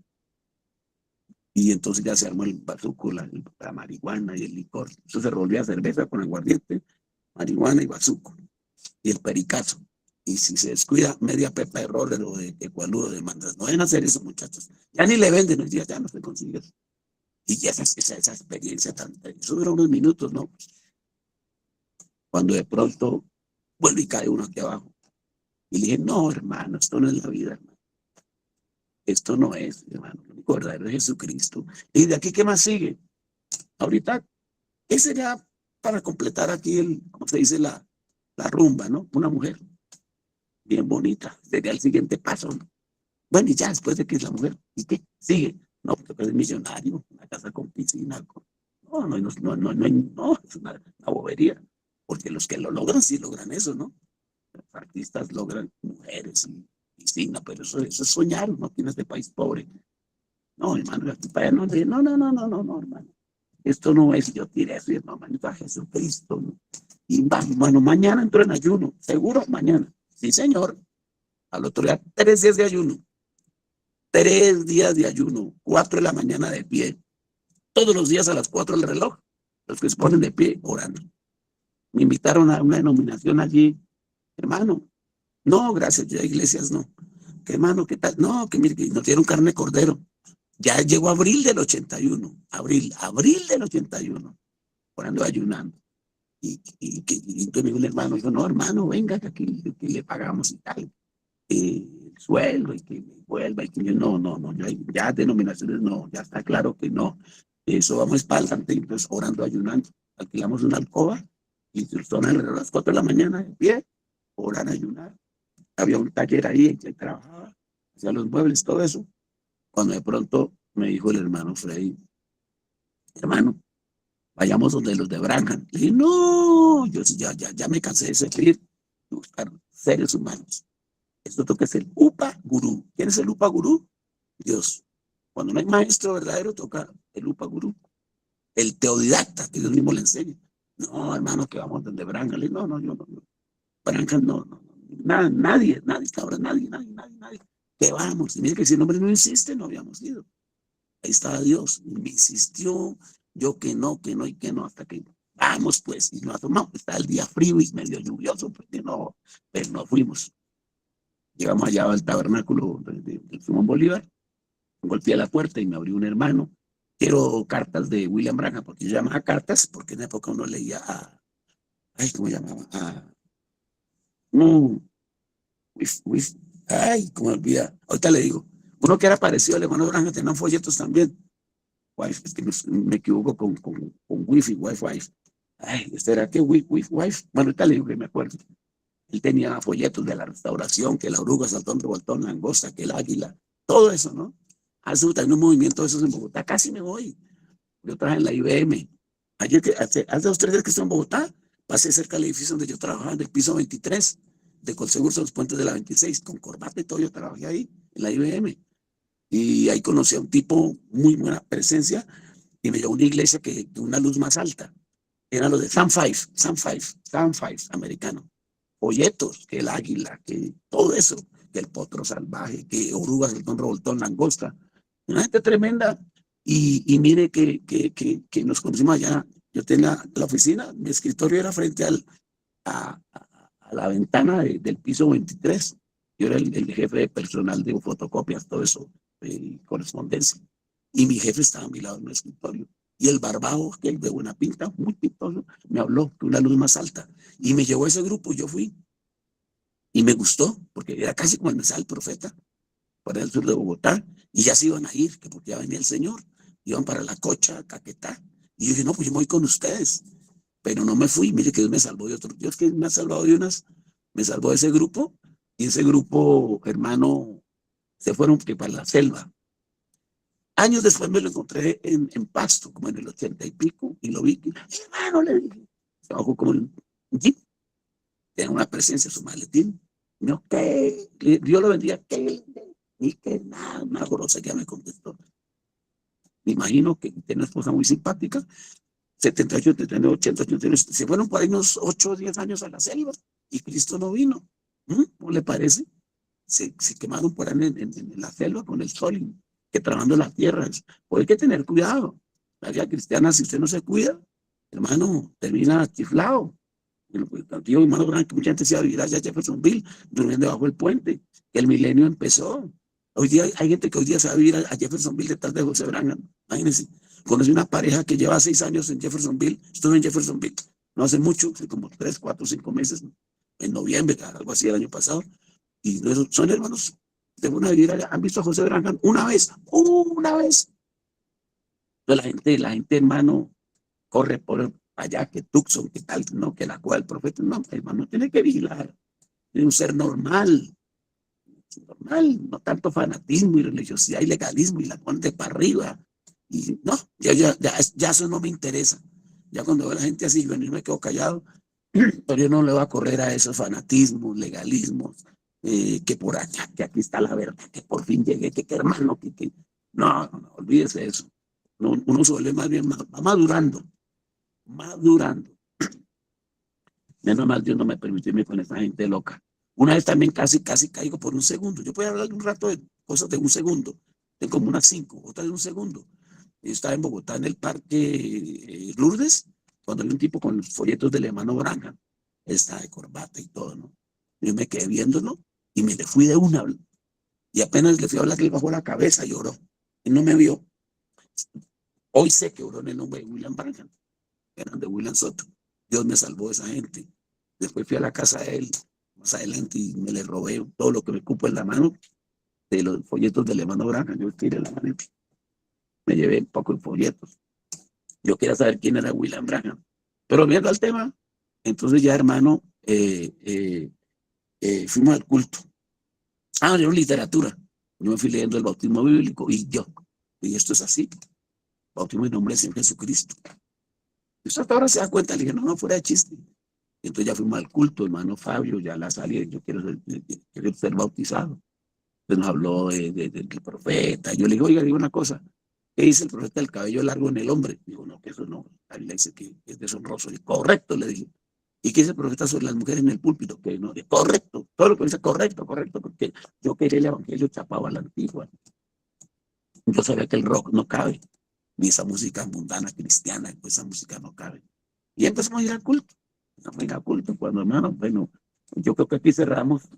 Y entonces ya se armó el bazuco, la marihuana y el licor. Eso se revolvía cerveza con aguardiente, marihuana y bazuco. Y el pericazo. Y si se descuida, media pepa de roller o de cualudo de mandas. No deben hacer eso, muchachos. Ya ni le venden, hoy día ya no se consigue. Y esa experiencia tan... Eso dura unos minutos, ¿no? Cuando de pronto vuelve y cae uno aquí abajo. Y le dije, no, hermano, esto no es la vida, hermano. Esto no es, hermano. Lo único verdadero es Jesucristo. Y de aquí, ¿qué más sigue? Ahorita, ese sería para completar aquí ¿cómo se dice? La rumba, ¿no? Una mujer bien bonita. Sería el siguiente paso, ¿no? Bueno, y ya después de que es la mujer, ¿y qué? Sigue. No, porque es millonario, una casa con piscina. No, es una bobería. Porque los que lo logran, sí logran eso, ¿no? Los artistas logran mujeres y piscina, pero eso es soñar, ¿no? Aquí en este país pobre. No, hermano, aquí para allá no, hermano. Esto no es, yo tiré eso, hermano, a Jesucristo, ¿no? Y bueno, mañana entro en ayuno, seguro, mañana. Sí, señor. Al otro día, 3 días de ayuno. 3 días de ayuno, 4 de la mañana de pie. Todos los días a las 4 del reloj, los que se ponen de pie orando. Me invitaron a una denominación allí, hermano. No, gracias, yo a iglesias no. ¿Qué hermano, qué tal? No, que mire, que nos dieron carne de cordero. Ya llegó abril del 81, abril del 81, orando, ayunando. Y entonces me dijo el hermano, dijo, no, hermano, venga, que aquí le pagamos y tal, el sueldo, y que vuelva. Y que yo, no, ya denominaciones no, ya está claro que no. Eso vamos para adelante, entonces orando, ayunando. Alquilamos una alcoba y son alrededor de las 4 de la mañana de pie, orar, ayunar. Había un taller ahí en que trabajaba, hacía los muebles, todo eso. Cuando de pronto me dijo el hermano Freddy, hermano, vayamos donde los de Branham. Le dije, no, yo sí, ya me cansé de servir, de buscar seres humanos. Esto toca ser el Upa Gurú. ¿Quién es el Upa Gurú? Dios. Cuando no hay maestro verdadero, toca el Upa Gurú. El teodidacta, que Dios mismo le enseña. No, hermano, que vamos donde Branham. Le dije, no, yo no. Branham no. Nadie, ahora nadie. Que vamos. Y mire que si el hombre no insiste, no habíamos ido. Ahí estaba Dios. Y me insistió. Yo que no, hasta que vamos, pues. Y nos tomamos. Estaba el día frío y medio lluvioso, pues, pero no fuimos. Llegamos allá al tabernáculo de Simón Bolívar. Golpeé la puerta y me abrió un hermano. Quiero cartas de William Branham, porque yo llamaba cartas, porque en la época uno leía ¿cómo llamaba? No, cómo olvida. Ahorita le digo. Uno que era parecido al hermano Branham tenía folletos también. Es que me equivoco con Wi-Fi. Este era que Wi-Fi. Bueno, ahorita le digo que me acuerdo. Él tenía folletos de la restauración, que la oruga, saltón, revoltón, langosta, que el águila, todo eso, ¿no? Hace también un movimiento de esos en Bogotá. Casi me voy. Yo trabajé en la IBM. Ayer, hace 2 o 3 días que estoy en Bogotá, pasé cerca del edificio donde yo trabajaba, en el piso 23 de Colsegur, los puentes de la 26, con corbata y todo. Yo trabajé ahí, en la IBM. Y ahí conocí a un tipo, muy buena presencia, y me llevó a una iglesia que una luz más alta. Era lo de Sam Five, americano. Folletos, que el águila, que todo eso, que el potro salvaje, que orugas, el revoltón, langosta. Una gente tremenda. Y mire que nos conocimos allá. Yo tenía la oficina, mi escritorio era frente a la ventana del piso 23. Yo era el jefe de personal de fotocopias, todo eso, correspondencia. Y mi jefe estaba a mi lado en el escritorio. Y el barbado, que el de buena pinta, muy pintoso, me habló de una luz más alta. Y me llevó a ese grupo, yo fui. Y me gustó, porque era casi como el mensaje del profeta, para el sur de Bogotá. Y ya se iban a ir, que porque ya venía el Señor. Iban para La Cocha, Caquetá. Y yo dije, no, pues yo me voy con ustedes. Pero no me fui. Mire que Dios me salvó de otro. Dios que me ha salvado de me salvó de ese grupo. Y ese grupo, hermano, se fueron para la selva. Años después me lo encontré en Pasto, como en el 80 y pico, y lo vi. Hermano, le dije, se bajó como el jeep, tenía una presencia, su maletín. No, ¿qué? Dios lo bendiga, ¿qué? Y que nada, una grosa que ya me contestó. Me imagino que tiene una esposa muy simpática, 78, 79, 80, 89, se fueron por ahí unos 8 o 10 años a la selva, y Cristo no vino. ¿No le parece? Se quemaron por ahí en la selva con el sol, que trabajando las tierras. Pues hay que tener cuidado. La vida cristiana, si usted no se cuida, hermano, termina chiflado. Tío, hermano, que mucha gente se va a vivir allá a Jeffersonville, durmiendo debajo del puente, que el milenio empezó. Hoy día hay gente que hoy día se va a vivir a Jeffersonville detrás de José Branham. Imagínense, conocí una pareja que lleva 6 años en Jeffersonville, estuve en Jeffersonville, no hace mucho, como 3, 4, 5 meses, en noviembre, algo así el año pasado. Y son hermanos de una vida. ¿Han visto a José Branham? Una vez. Entonces la gente, hermano, corre por allá, que Tucson, que tal, no, que la cual el profeta, no, hermano, tiene que vigilar. Tiene un ser normal, no tanto fanatismo y religiosidad y legalismo y la ponte para arriba. Y no, ya eso no me interesa. Ya cuando veo a la gente así, yo me quedo callado, pero yo no le voy a correr a esos fanatismos, legalismos, que por acá, que aquí está la verdad, que por fin llegué, que hermano, no, olvídese eso. No, uno se vuelve más bien madurando. Menos mal Dios no me permitió irme con esa gente loca. Una vez también casi caigo por un segundo. Yo puedo hablar un rato de cosas de un segundo, de como unas 5, otra de un segundo. Yo estaba en Bogotá, en el parque Lourdes, cuando había un tipo con los folletos del hermano Branham. Él estaba de corbata y todo, ¿no? Yo me quedé viéndolo y me le fui de una. Y apenas le fui a hablar, que él bajó la cabeza y lloró. Él no me vio. Hoy sé que oró en el nombre de William Branham, eran de William Soto. Dios me salvó de esa gente. Después fui a la casa de él, más adelante, y me le robé todo lo que me cupo en la mano. de los folletos del hermano Branham. Yo tiré la maleta, me llevé un poco de folletos. Yo quería saber quién era William Branham. Pero viendo al tema, entonces ya, hermano, fuimos al culto. Era literatura. Yo me fui leyendo el bautismo bíblico y esto es así. Bautismo en nombre del Señor Jesucristo. Y usted hasta ahora se da cuenta, le dije, no, fuera de chiste. Y entonces ya fuimos al culto, hermano Fabio, ya la salida, yo quiero ser bautizado. Entonces nos habló del profeta. Yo le digo, oiga, digo una cosa, ¿qué dice el profeta del cabello largo en el hombre? Digo, no, que eso no, la Biblia dice que es deshonroso. Y correcto, le dije. ¿Y qué dice el profeta sobre las mujeres en el púlpito? Que no, correcto, todo lo que dice correcto, porque yo quería el evangelio chapado a la antigua. Yo sabía que el rock no cabe, ni esa música mundana cristiana, pues esa música no cabe. Y empezamos a ir al culto. Empezamos a ir al culto cuando, hermano, bueno, yo creo que aquí cerramos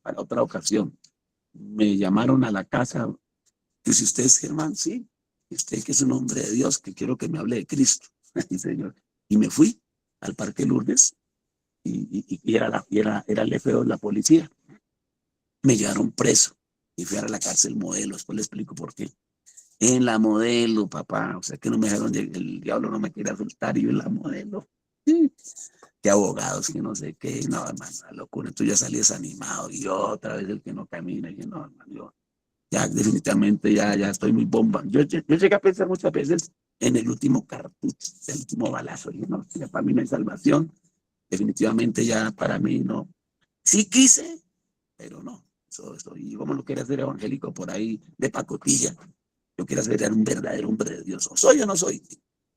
para otra ocasión. Me llamaron a la casa, que si usted es Germán, sí, usted que es un hombre de Dios, que quiero que me hable de Cristo. Sí, señor. Y me fui al Parque Lourdes y era el FO de la policía. Me llevaron preso y fui a la cárcel Modelo. Después le explico por qué. En la Modelo, papá, o sea que no me dejaron, el diablo no me quería soltar, y yo en la Modelo. Sí. Que abogados, que no sé qué, no, hermano, la locura. Tú ya salí desanimado y otra vez el que no camina. Y yo, no, hermano, yo ya definitivamente ya estoy muy bomba. Yo llegué a pensar muchas veces en el último cartucho, el último balazo. Y no, ya para mí no hay salvación. Definitivamente ya para mí no. Sí quise, pero no. Y como lo quería hacer evangélico por ahí de pacotilla. Yo quiero ser un verdadero hombre de Dios. ¿O soy o no soy?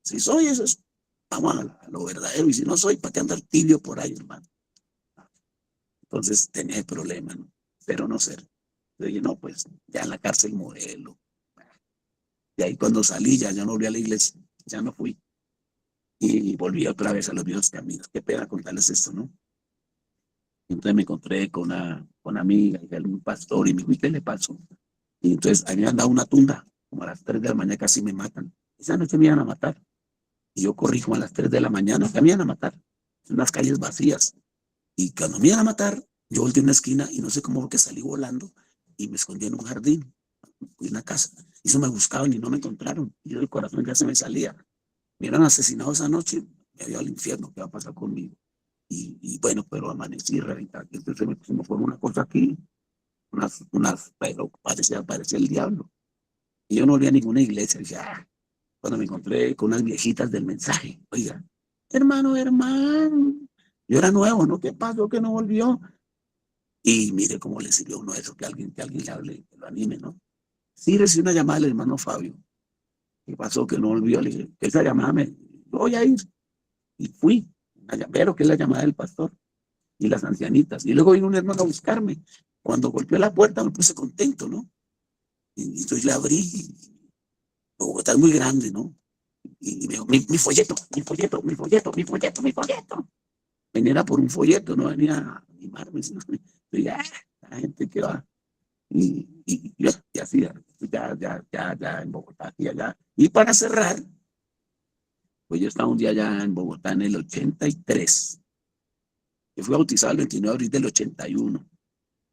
Si soy, eso es, vamos a lo verdadero. Y si no soy, ¿para qué andar tibio por ahí, hermano? Entonces tenía el problema, ¿no? Pero no ser. Yo dije, no, pues ya en la cárcel Modelo. Y ahí cuando salí, ya no volví a la iglesia, ya no fui. Y volví otra vez a los viejos caminos. Qué pena contarles esto, ¿no? Entonces me encontré con una amiga y un pastor y me dijo, ¿qué le pasó? Y entonces a mí me han dado una tunda, como a las 3 de la mañana casi me matan. Esa noche me iban a matar. Y yo corrí como a las 3 de la mañana, que me iban a matar. En unas calles vacías. Y cuando me iban a matar, yo volteé en una esquina y no sé cómo que salí volando y me escondí en un jardín, en una casa. Y eso me buscaban y no me encontraron. Y yo el corazón ya se me salía. Me hubieran asesinado esa noche, me había al infierno, ¿qué va a pasar conmigo? Y bueno, pero amanecí reventado. Entonces se me fue una cosa aquí, pero parecía el diablo. Y yo no olía a ninguna iglesia. Dije, cuando me encontré con unas viejitas del mensaje, oiga, hermano, yo era nuevo, ¿no? ¿Qué pasó que no volvió? Y mire cómo le sirvió a uno eso, que alguien le hable, que lo anime, ¿no? Sí, recibí una llamada del hermano Fabio. ¿Qué pasó que no volvió? Le dije, esa llamada voy a ir. Y fui, pero que es la llamada del pastor y las ancianitas. Y luego vino un hermano a buscarme. Cuando golpeó la puerta me puse contento, ¿no? Y entonces le abrí. Bogotá es muy grande, ¿no? Y me dijo, mi folleto. Venía por un folleto, no venía a animarme. Sino, la gente que va. Y así, ya en Bogotá, y allá. Y para cerrar, pues yo estaba un día allá en Bogotá en el 83. Yo fui bautizado el 29 de abril del 81,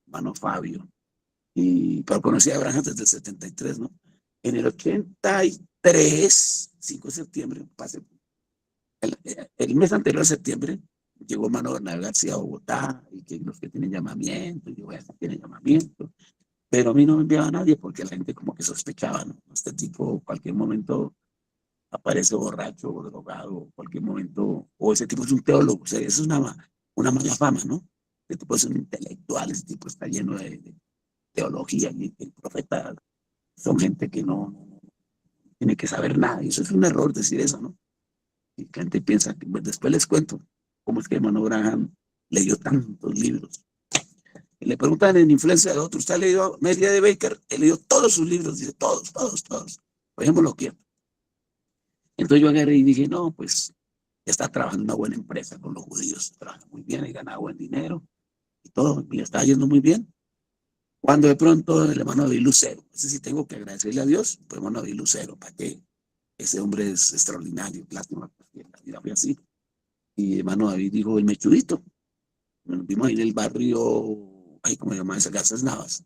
hermano Fabio. Pero conocí a Abraham desde el 73, ¿no? En el 83, 5 de septiembre, el mes anterior a septiembre, llegó hermano Bernal García a Bogotá, y que los que tienen llamamiento, y yo voy a tienen llamamiento. Pero a mí no me enviaba a nadie porque la gente como que sospechaba, ¿no? Este tipo, cualquier momento aparece borracho o drogado, cualquier momento, o ese tipo es un teólogo, o sea, eso es una mala fama, ¿no? Ese tipo es un intelectual, ese tipo está lleno de teología, y el profeta son gente que no tiene que saber nada, y eso es un error decir eso, ¿no? Y la gente piensa que, pues, después les cuento cómo es que hermano Branham leyó tantos libros. Y le preguntan en influencia de otros, ¿usted ha leído Media de Baker? He leído todos sus libros, dice, todos. Por ejemplo, lo quiero. Entonces yo agarré y dije, no, pues está trabajando en una buena empresa con los judíos, trabaja muy bien y gana buen dinero y todo, y está yendo muy bien. Cuando de pronto el hermano David Lucero, ese sí tengo que agradecerle a Dios, pues hermano David Lucero, ¿para qué? Ese hombre es extraordinario, lástima, porque la vida fue así. Y hermano David dijo, el mechudito, nos vimos ahí en el barrio, ay, ¿cómo se llama esa? Garzas Navas.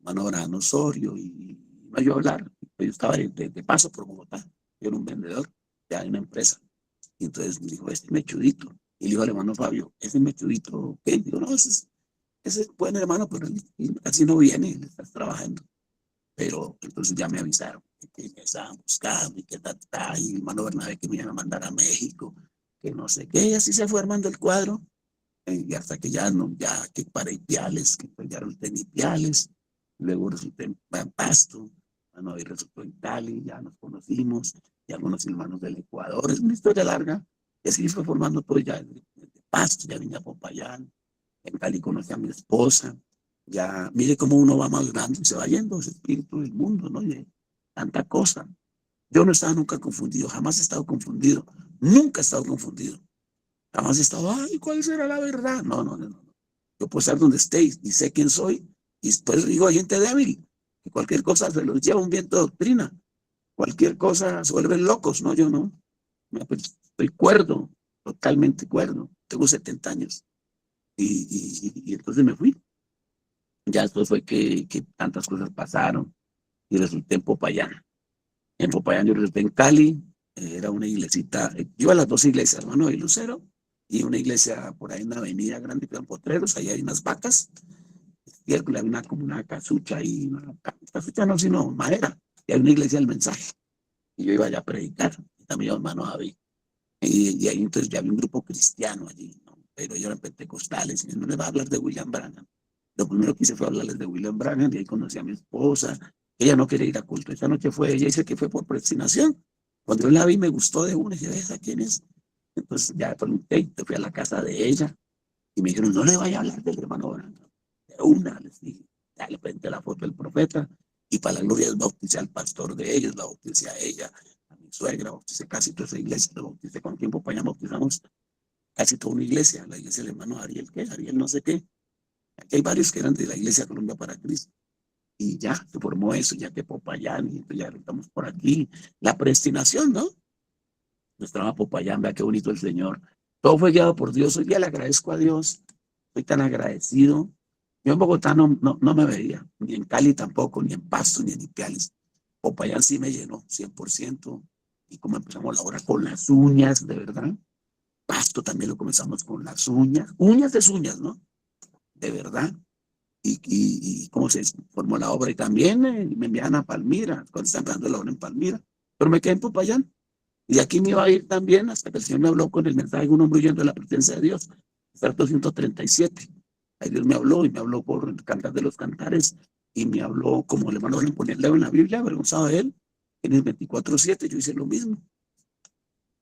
hermano Abraham Osorio, y me oyó hablar. Yo estaba de paso por Bogotá, yo era un vendedor ya de una empresa. Y entonces me dijo, este mechudito. Y le dijo al hermano Fabio, ese mechudito, ¿qué? Digo, no, ese es buen hermano, pero él casi no viene, él está trabajando. Pero entonces ya me avisaron que me estaban buscando y que y el hermano Bernabé que me iban a mandar a México, que no sé qué, y así se fue armando el cuadro, y hasta que ya no, ya que para Ipiales, que pues ya resulté en Ipiales, luego resulté en Pasto, bueno, ahí resultó en Cali, ya nos conocimos, ya conocí hermanos del Ecuador, es una historia larga, y así fue formando todo ya de Pasto, ya vine a Popayán, en Cali conocí a mi esposa, ya mire cómo uno va madurando y se va yendo ese espíritu del mundo, ¿no? Y tanta cosa. Yo no estaba nunca confundido, jamás he estado confundido, nunca he estado confundido, jamás he estado, ay, ¿cuál será la verdad? No, no, no, no. Yo puedo estar donde esté y sé quién soy, y después digo a gente débil, que cualquier cosa se los lleva un viento de doctrina, cualquier cosa se vuelven locos, no, yo no. Pues, estoy cuerdo, totalmente cuerdo, tengo 70 años, y entonces me fui. Ya después fue que tantas cosas pasaron y resulté en Popayán. En Popayán yo resulté en Cali, era una iglesita, yo iba a las dos iglesias, hermano de Lucero, y una iglesia por ahí en la avenida Grande de Potreros, ahí hay unas vacas, y había como una casucha ahí, una casucha no, sino madera, y hay una iglesia del mensaje, y yo iba allá a predicar, y también mi hermano David, y ahí entonces ya había un grupo cristiano allí, ¿no? Pero ellos eran pentecostales, y no les va a hablar de William Branham. Lo primero que hice fue hablarles de William Branham, y ahí conocí a mi esposa. Ella no quería ir a culto. Esa noche fue, ella dice que fue por predestinación. Cuando yo la vi, me gustó de una, y dije, ¿esa quién es? Entonces ya pregunté, y fui a la casa de ella, y me dijeron, no le vaya a hablar del hermano Branham. De una, les dije, ya le presenté la foto del profeta, y para la gloria de Dios bauticé al pastor de ellos, la bauticé a ella, a mi suegra, bauticé casi toda esa iglesia, la bauticé con tiempo para allá, bautizamos casi toda una iglesia, la iglesia del hermano Ariel, ¿qué? Ariel no sé qué. Aquí hay varios que eran de la iglesia Colombia para Cristo. Y ya se formó eso, ya que Popayán, y ya estamos por aquí. La predestinación, ¿no? Nuestra Popayán, vea qué bonito el Señor. Todo fue guiado por Dios. Hoy día le agradezco a Dios. Estoy tan agradecido. Yo en Bogotá no me veía, ni en Cali tampoco, ni en Pasto, ni en Ipiales. Popayán sí me llenó, 100%. Y como empezamos la obra con las uñas, de verdad. Pasto también lo comenzamos con las uñas de uñas, ¿no? De verdad. Y cómo se formó la obra. Y también me enviaban a Palmira, cuando están dando la obra en Palmira. Pero me quedé en Popayán. Y de aquí me iba a ir también hasta que el Señor me habló con el mensaje de un hombre huyendo de la presencia de Dios. Salmo 137. Ahí Dios me habló y me habló por el Cantar de los Cantares. Y me habló como le mandó a ponerle en la Biblia, avergonzado de él. En el 24:7 yo hice lo mismo.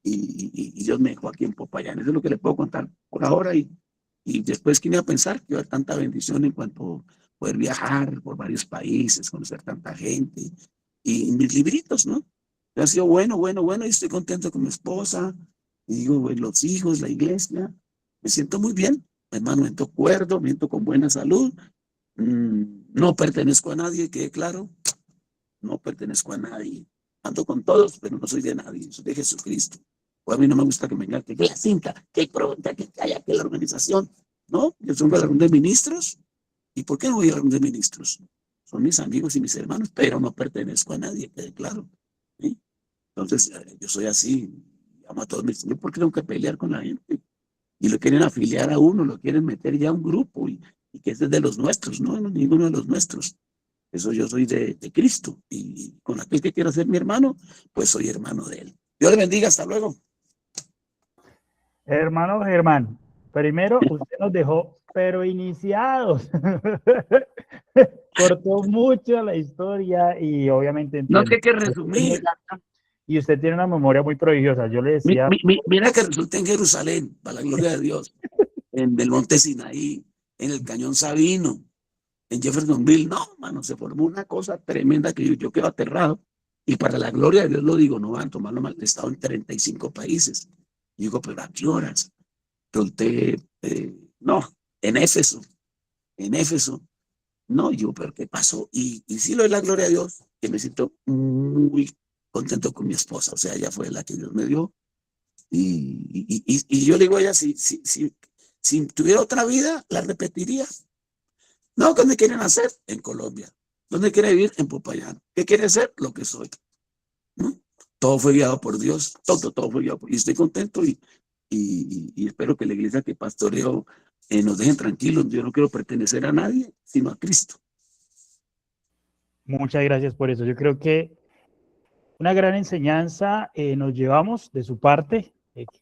Y Dios me dejó aquí en Popayán. Eso es lo que le puedo contar por ahora. Y después, ¿quién iba a pensar que iba a haber tanta bendición en cuanto a poder viajar por varios países, conocer tanta gente? Y mis libritos, ¿no? Ha sido bueno, bueno, bueno, y estoy contento con mi esposa, y digo, pues, los hijos, la iglesia. Me siento muy bien, hermano, me siento cuerdo, me siento con buena salud. No pertenezco a nadie, quede claro, no pertenezco a nadie. Ando con todos, pero no soy de nadie, soy de Jesucristo. O a mí no me gusta que me digan que la cinta, que hay pregunta, que haya, que la organización. No, yo soy un galardón de ministros. ¿Y por qué no voy a reunión de ministros? Son mis amigos y mis hermanos, pero no pertenezco a nadie, quede claro. ¿Sí? Entonces, yo soy así, amo a todos mis amigos, ¿por qué tengo que pelear con la gente? Y lo quieren afiliar a uno, lo quieren meter ya a un grupo, y que ese es de los nuestros, no, no, ninguno de los nuestros. Eso yo soy de Cristo, y con aquel que quiera ser mi hermano, pues soy hermano de él. Dios le bendiga, hasta luego. Hermano Germán, primero usted nos dejó, pero iniciados. Cortó mucho la historia y obviamente No es entiendo. que hay que resumir. Y usted tiene una memoria muy prodigiosa. Yo le decía, Mira que resulté en Jerusalén, para la gloria de Dios, en el monte Sinaí, en el cañón Sabino, en Jeffersonville. No, mano, se formó una cosa tremenda que yo quedo aterrado. Y para la gloria de Dios lo digo, no van a tomarlo mal. He estado en 35 países. Y digo, pero ¿a qué horas? Solté, no, en Éfeso, en Éfeso. No, yo, pero ¿qué pasó? Y sí lo de la gloria a Dios, que me siento muy contento con mi esposa. O sea, ella fue la que Dios me dio. Y yo le digo a ella, si tuviera otra vida, la repetiría. No, ¿qué me quieren hacer? En Colombia. ¿Dónde quiere vivir? En Popayán. ¿Qué quiere ser? Lo que soy. ¿No? Todo fue guiado por Dios, todo fue guiado y estoy contento y espero que la iglesia que pastoreo nos dejen tranquilos. Yo no quiero pertenecer a nadie, sino a Cristo. Muchas gracias por eso. Yo creo que una gran enseñanza nos llevamos de su parte.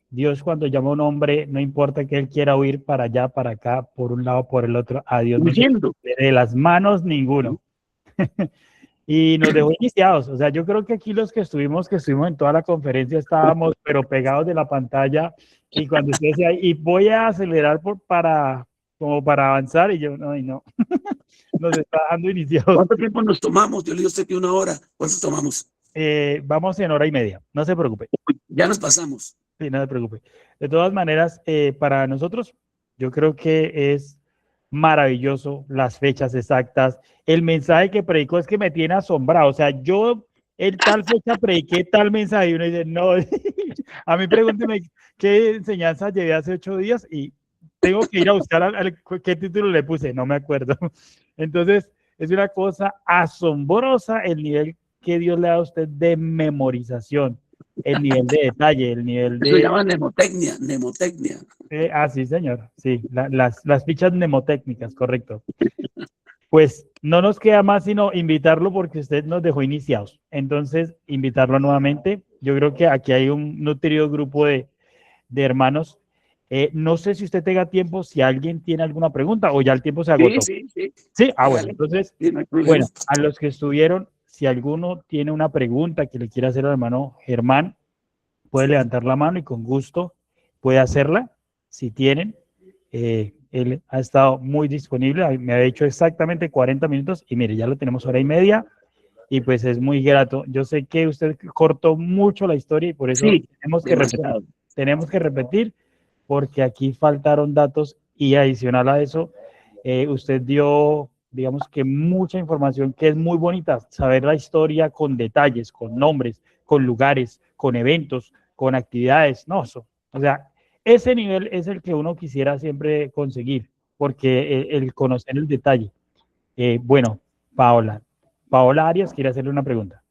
Dios cuando llama a un hombre, no importa que él quiera huir para allá, para acá, por un lado, por el otro, a Dios no se Huyendo. le de las manos ninguno. Y nos dejó iniciados. O sea, yo creo que aquí los que estuvimos en toda la conferencia estábamos, pero pegados de la pantalla. Y cuando usted decía, y voy a acelerar como para avanzar, y yo, no, y no. Nos está dejando iniciados. ¿Cuánto tiempo nos tomamos? Yo le digo a usted que 1 hora. ¿Cuánto tomamos? Vamos en 1h30. No se preocupe. Ya nos pasamos. Sí, no se preocupe. De todas maneras, para nosotros, yo creo que es maravilloso las fechas exactas. El mensaje que predicó es que me tiene asombrado. O sea, yo en tal fecha prediqué tal mensaje y uno dice, no, a mí pregúnteme qué enseñanza llevé hace 8 días y tengo que ir a buscar qué título le puse, no me acuerdo. Entonces, es una cosa asombrosa el nivel que Dios le da a usted de memorización, el nivel de detalle, el nivel Eso se de... llama mnemotecnia, mnemotecnia. sí, señor, sí, las fichas mnemotécnicas, correcto. Pues no nos queda más sino invitarlo porque usted nos dejó iniciados. Entonces, invitarlo nuevamente. Yo creo que aquí hay un nutrido grupo de hermanos. No sé si usted tenga tiempo, si alguien tiene alguna pregunta o ya el tiempo se agotó. Sí. Sí, bueno, Hágale. entonces, Sí, no hay problema. bueno, a los que estuvieron, si alguno tiene una pregunta que le quiera hacer al hermano Germán, puede levantar la mano y con gusto puede hacerla. Si tienen, él ha estado muy disponible, me ha dicho exactamente 40 minutos y mire, ya lo tenemos 1h30 y pues es muy grato. Yo sé que usted cortó mucho la historia y por eso Sí, tenemos que demasiado. repetir. Tenemos que repetir porque aquí faltaron datos y adicional a eso, usted dio, digamos que mucha información que es muy bonita, saber la historia con detalles, con nombres, con lugares, con eventos, con actividades, no, o sea, ese nivel es el que uno quisiera siempre conseguir, porque el conocer el detalle. Bueno, Paola Arias quiere hacerle una pregunta.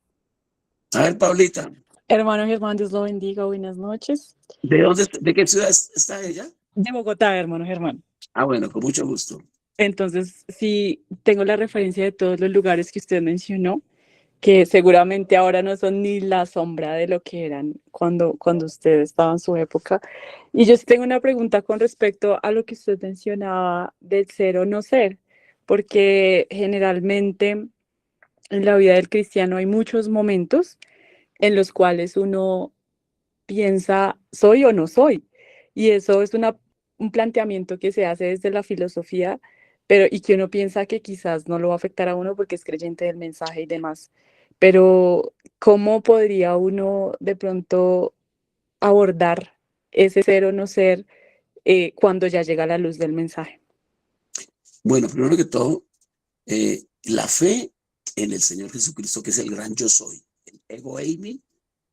A ver, Paulita. Hermano Germán, Dios lo bendiga, buenas noches. ¿De qué ciudad está ella? De Bogotá, hermano Germán. Ah, bueno, con mucho gusto. Entonces, sí, tengo la referencia de todos los lugares que usted mencionó, que seguramente ahora no son ni la sombra de lo que eran cuando usted estaba en su época. Y yo sí tengo una pregunta con respecto a lo que usted mencionaba del ser o no ser, porque generalmente en la vida del cristiano hay muchos momentos en los cuales uno piensa, ¿soy o no soy? Y eso es un planteamiento que se hace desde la filosofía, pero y que uno piensa que quizás no lo va a afectar a uno porque es creyente del mensaje y demás. Pero, ¿cómo podría uno de pronto abordar ese ser o no ser cuando ya llega la luz del mensaje? Bueno, primero que todo, la fe en el Señor Jesucristo, que es el gran yo soy, el ego eimi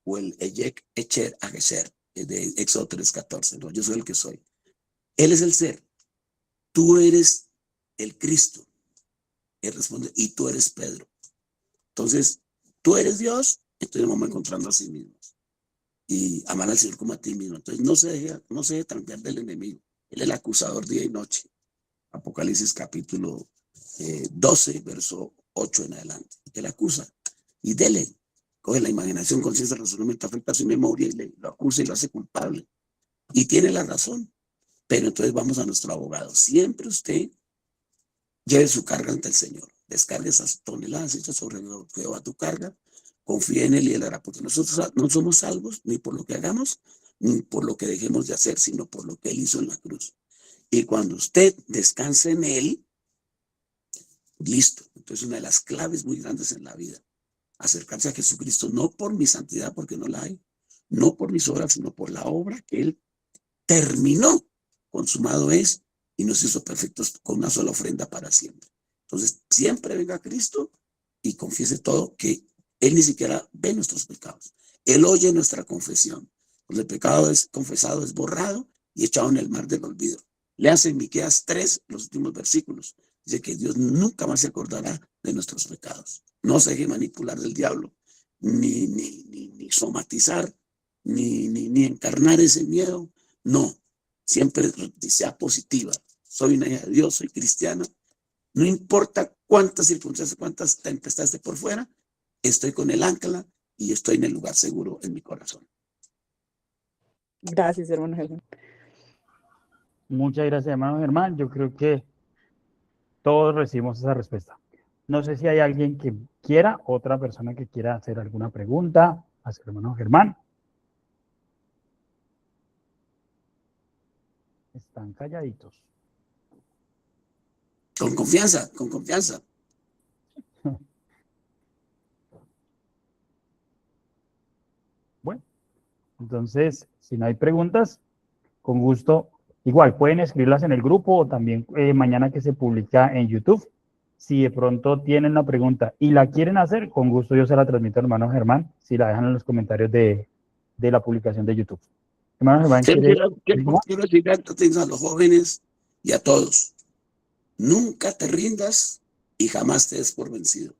o el eyek echer ageser, de Éxodo 3:14, ¿no? Yo soy el que soy. Él es el ser. Tú eres el Cristo. Él responde, y tú eres Pedro. Entonces, tú eres Dios, entonces nos vamos encontrando a sí mismos. Y amar al Señor como a ti mismo. Entonces, no se deje trampear del enemigo. Él es el acusador día y noche. Apocalipsis capítulo 12, verso 8 en adelante. Él acusa. Y dele. Coge la imaginación, conciencia, razonamiento, afecta su memoria y lo acusa y lo hace culpable. Y tiene la razón. Pero entonces vamos a nuestro abogado. Siempre usted lleve su carga ante el Señor. Descargue esas toneladas hechas sobre Jehová tu carga. Confía en Él y Él hará. Porque nosotros no somos salvos ni por lo que hagamos, ni por lo que dejemos de hacer, sino por lo que Él hizo en la cruz. Y cuando usted descanse en Él, listo. Entonces una de las claves muy grandes en la vida. Acercarse a Jesucristo, no por mi santidad, porque no la hay, no por mis obras, sino por la obra que Él terminó, consumado es, y nos hizo perfectos con una sola ofrenda para siempre. Entonces, siempre venga a Cristo y confiese todo, que Él ni siquiera ve nuestros pecados. Él oye nuestra confesión. Pues el pecado es confesado, es borrado y echado en el mar del olvido. Léanse en Miqueas 3, los últimos versículos. Dice que Dios nunca más se acordará de nuestros pecados. No se deje manipular del diablo, ni somatizar, ni encarnar ese miedo. No, siempre sea positiva. Soy una hija de Dios, soy cristiana. No importa cuántas circunstancias, cuántas tempestades esté por fuera, estoy con el ancla y estoy en el lugar seguro en mi corazón. Gracias, hermano Germán. Muchas gracias, hermano Germán. Yo creo que todos recibimos esa respuesta. No sé si hay alguien que quiera, otra persona que quiera hacer alguna pregunta a su hermano Germán. Están calladitos. Con confianza, con confianza. Bueno, entonces, si no hay preguntas, con gusto, igual pueden escribirlas en el grupo o también mañana que se publica en YouTube. Si de pronto tienen una pregunta y la quieren hacer, con gusto yo se la transmito al hermano Germán, si la dejan en los comentarios de la publicación de YouTube. Hermano Germán, Quiero decir a los jóvenes y a todos, nunca te rindas y jamás te des por vencido.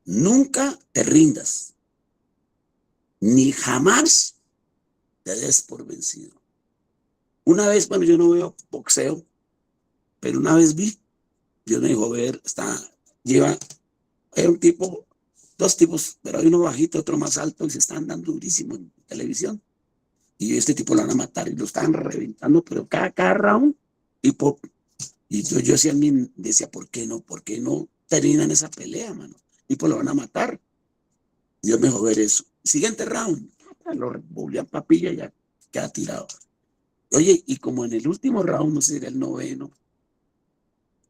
Nunca te rindas, ni jamás te des por vencido. Una vez, bueno, yo no veo boxeo, pero una vez vi, Dios me dijo, era un tipo, dos tipos, pero hay uno bajito, otro más alto, y se están dando durísimo en televisión. Y este tipo lo van a matar, y lo estaban reventando, pero cada round, y yo decía a mí, decía, ¿por qué no terminan esa pelea, mano? Y pues lo van a matar. Dios me dijo ver eso. Siguiente round, lo volvían papilla y ya queda tirado. Oye, y como en el último round, no sé si era el noveno,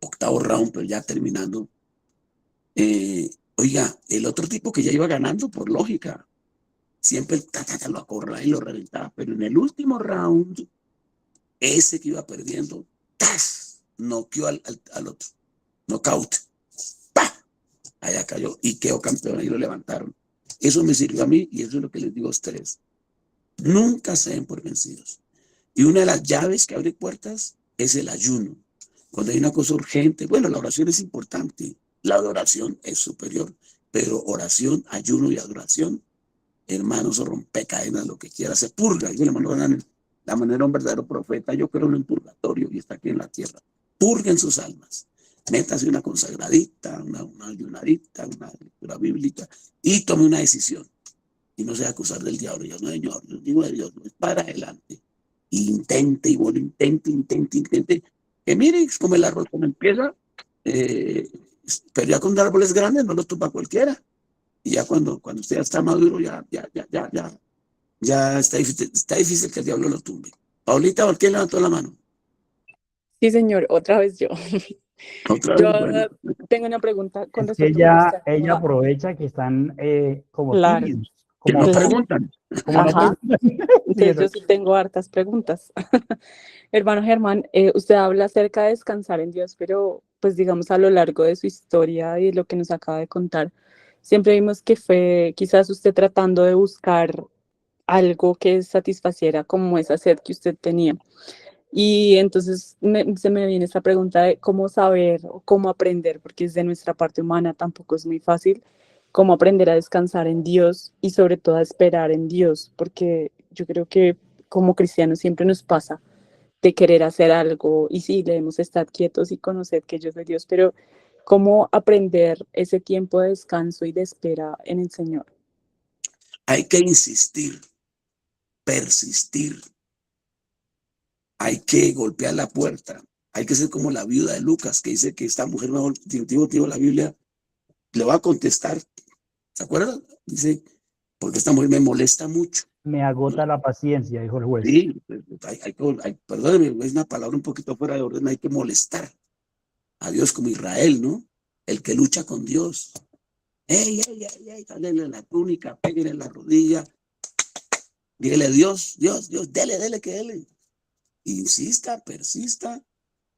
octavo round, pero ya terminando, oiga, el otro tipo que ya iba ganando, por lógica, siempre lo acorralaba y lo reventaba, pero en el último round, ese que iba perdiendo, ¡tas! Noqueó al otro, knockout, ¡pah! Allá cayó y quedó campeón y lo levantaron. Eso me sirvió a mí y eso es lo que les digo a ustedes. Nunca se den por vencidos. Y una de las llaves que abre puertas es el ayuno. Cuando hay una cosa urgente, bueno, la oración es importante, la adoración es superior, pero oración, ayuno y adoración, hermanos, o rompecadenas, lo que quiera, se purga. Y la manera de un verdadero profeta, yo creo en el purgatorio y está aquí en la tierra. Purguen sus almas. Métase una consagradita, una ayunadita, una lectura bíblica y tome una decisión. Y no se va a acusar del diablo. Yo no, señor, yo digo de Dios, no es para adelante. Intente, y bueno, intente. Que mire, es como el árbol como empieza, pero ya con árboles grandes no los tumba cualquiera. Y ya cuando usted ya está maduro, ya está difícil que el diablo lo tumbe. Paulita, ¿por qué levantó la mano? Sí, señor, otra vez yo. Otra Yo vez, bueno. tengo una pregunta con Es que respecto a ella aprovecha que están como Claro. tímidos. Que no Claro. preguntan. Como no Ajá. preguntan. Entonces yo sí tengo hartas preguntas. Hermano Germán, usted habla acerca de descansar en Dios, pero pues digamos a lo largo de su historia y de lo que nos acaba de contar, siempre vimos que fue quizás usted tratando de buscar algo que satisfaciera como esa sed que usted tenía. Y entonces se me viene esta pregunta de cómo saber o cómo aprender, porque es de nuestra parte humana, tampoco es muy fácil, cómo aprender a descansar en Dios y sobre todo a esperar en Dios, porque yo creo que como cristianos siempre nos pasa de querer hacer algo y sí, debemos estar quietos y conocer que yo soy Dios, pero cómo aprender ese tiempo de descanso y de espera en el Señor. Hay que insistir, persistir. Hay que golpear la puerta. Hay que ser como la viuda de Lucas, que dice que esta mujer, mejor, digo, la Biblia, le va a contestar. ¿Se acuerdan? Dice, porque esta mujer me molesta mucho. Me agota la paciencia, dijo el juez. Sí, perdóneme, es una palabra un poquito fuera de orden, hay que molestar a Dios como Israel, ¿no? El que lucha con Dios. ¡Ey, dale la túnica, pégale en la rodilla! Dígale, Dios, dele, que dele. Insista, persista,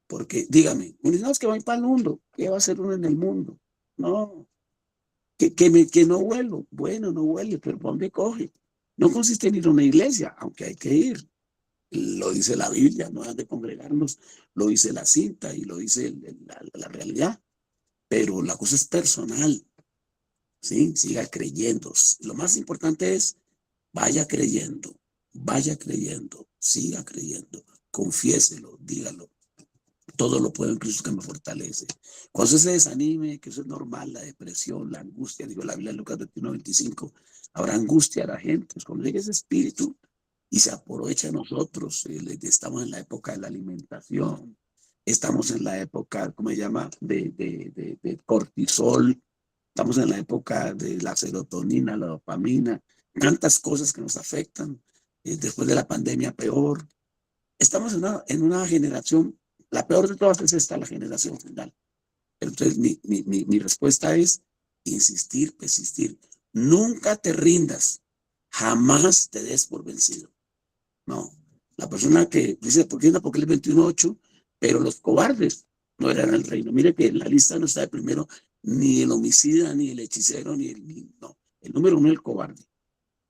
porque dígame, no es que va a ir para el mundo, ¿qué va a hacer uno en el mundo? No, que no vuelo, bueno, no huele, pero ¿para dónde coge? No consiste en ir a una iglesia, aunque hay que ir, Lo dice la Biblia, no han de congregarnos, lo dice la cinta y lo dice la realidad, pero la cosa es personal, ¿sí? Siga creyendo. Lo más importante es, vaya creyendo, siga creyendo, confiéselo, dígalo. Todo lo puedo en Cristo que me fortalece. Cuando usted se desanime, que eso es normal, la depresión, la angustia, digo la Biblia en Lucas 21:25, habrá angustia a la gente. Pues cuando llegue ese espíritu y se aprovecha de nosotros, estamos en la época de la alimentación, estamos en la época, ¿cómo se llama?, de cortisol, estamos en la época de la serotonina, la dopamina, tantas cosas que nos afectan. Después de la pandemia, peor. Estamos en una generación, la peor de todas es esta, la generación final. Entonces, mi respuesta es insistir, persistir. Nunca te rindas, jamás te des por vencido. No, la persona que dice, porque es en Apocalipsis 21:8, pero los cobardes no eran el reino. Mire que en la lista no está de primero ni el homicida, ni el hechicero, no. El número uno es el cobarde.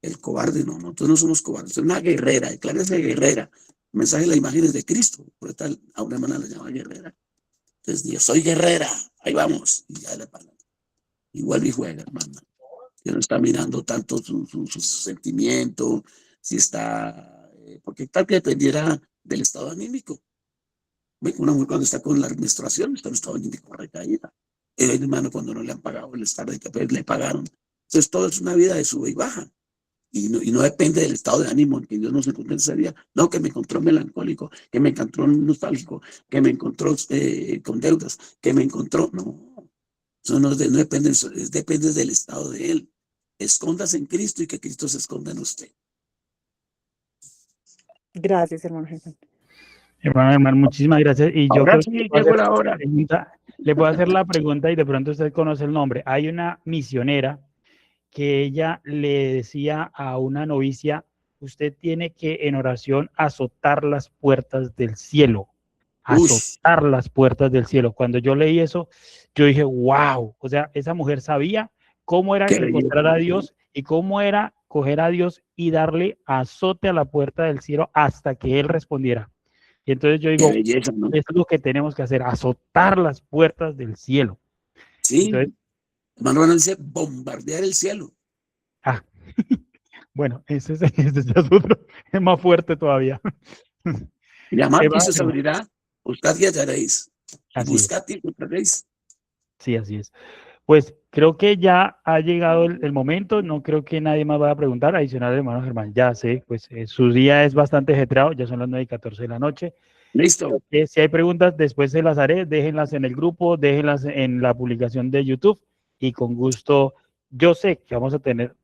El cobarde no, nosotros no somos cobardes, es una guerrera, declárese guerrera. El mensaje de la imagen es de Cristo, por tal a una hermana la llama guerrera. Entonces yo soy guerrera, ahí vamos, y ya le pagan. Igual y juega, hermana. Que no está mirando tanto su sentimiento, si está, porque tal que dependiera del estado anímico. Una mujer cuando está con la menstruación está en estado anímico recaída. El hermano cuando no le han pagado el estado de que le pagaron. Entonces todo es una vida de sube y baja. Y no depende del estado de ánimo en que Dios nos encontró ese día. No, que me encontró melancólico, que me encontró nostálgico, que me encontró con deudas, que me encontró. No, eso no depende, depende del estado de Él. Escóndase en Cristo y que Cristo se esconda en usted. Gracias, hermano Germán. Hermano, muchísimas gracias. Y yo Ahora creo sí, que llegó la hora. le puedo hacer la pregunta y de pronto usted conoce el nombre. Hay una misionera que ella le decía a una novicia, usted tiene que en oración azotar las puertas del cielo, azotar las puertas del cielo. Cuando yo leí eso, yo dije, wow, o sea, esa mujer sabía cómo era encontrar a Dios y cómo era coger a Dios y darle azote a la puerta del cielo hasta que Él respondiera. Y entonces yo digo, belleza, ¿no? eso es lo que tenemos que hacer, azotar las puertas del cielo. Sí, entonces, hermano dice bombardear el cielo. Bueno, ese es otro, es más fuerte todavía. Llamad y se abrirá, buscad y hallaréis. Buscad y encontraréis. Sí, así es. Pues creo que ya ha llegado el momento, no creo que nadie más vaya a preguntar, adicional hermano Germán, ya sé, pues su día es bastante ajetreado, ya son las 9:14 de la noche. Listo. Si hay preguntas, después se las haré, déjenlas en el grupo, déjenlas en la publicación de YouTube y con gusto, yo sé que vamos a tener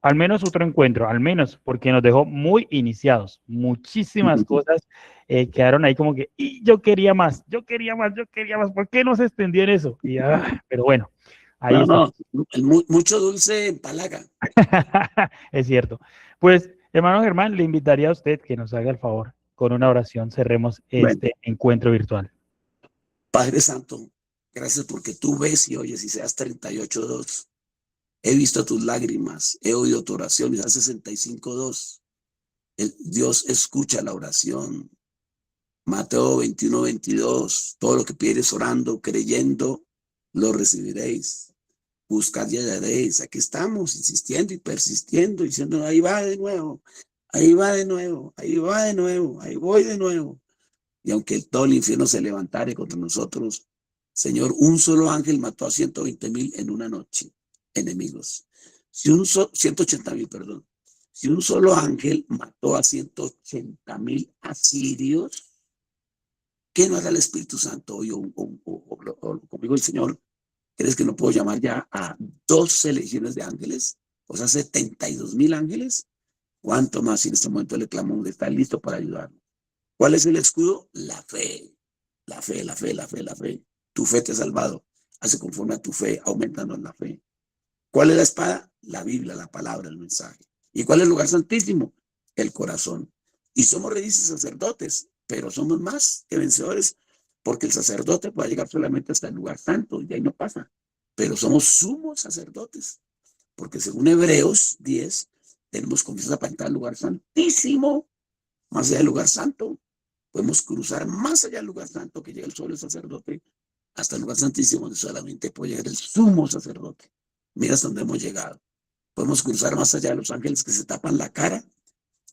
al menos otro encuentro, al menos porque nos dejó muy iniciados. Muchísimas cosas quedaron ahí como que, y yo quería más, ¿por qué no se extendió en eso? Y, pero bueno, ahí está. Mucho dulce empalaga. Es cierto. Pues, hermano Germán, le invitaría a usted que nos haga el favor, con una oración cerremos este encuentro virtual. Padre Santo, gracias porque tú ves y oyes, Isaías 38:2. He visto tus lágrimas, he oído tu oración, Isaías 65:2. Dios escucha la oración. Mateo 21:22. Todo lo que pidieres orando, creyendo, lo recibiréis. Buscad y hallaréis. Aquí estamos insistiendo y persistiendo, diciendo, ahí va de nuevo, ahí va de nuevo, ahí va de nuevo, ahí voy de nuevo. Y aunque todo el infierno se levantare contra nosotros, Señor, un solo ángel mató a 120,000 en una noche, enemigos. 180,000, perdón. Si un solo ángel mató a 180,000 asirios, ¿qué no hará el Espíritu Santo hoy o conmigo el Señor? ¿Crees que no puedo llamar ya a 12 legiones de ángeles? O sea, 72,000 ángeles. ¿Cuánto más si en este momento le clamamos está listo para ayudarnos? ¿Cuál es el escudo? La fe. La fe, la fe, la fe, la fe. Tu fe te ha salvado. Hace conforme a tu fe, aumentando la fe. ¿Cuál es la espada? La Biblia, la palabra, el mensaje. ¿Y cuál es el lugar santísimo? El corazón. Y somos reyes y sacerdotes, pero somos más que vencedores, porque el sacerdote puede llegar solamente hasta el lugar santo y ahí no pasa. Pero somos sumos sacerdotes, porque según Hebreos 10, tenemos confianza para entrar al lugar santísimo. más allá del lugar santo. Podemos cruzar más allá del lugar santo que llega el solo sacerdote hasta el lugar santísimo, donde solamente puede llegar el sumo sacerdote. Mira hasta dónde hemos llegado. Podemos cruzar más allá de los ángeles que se tapan la cara,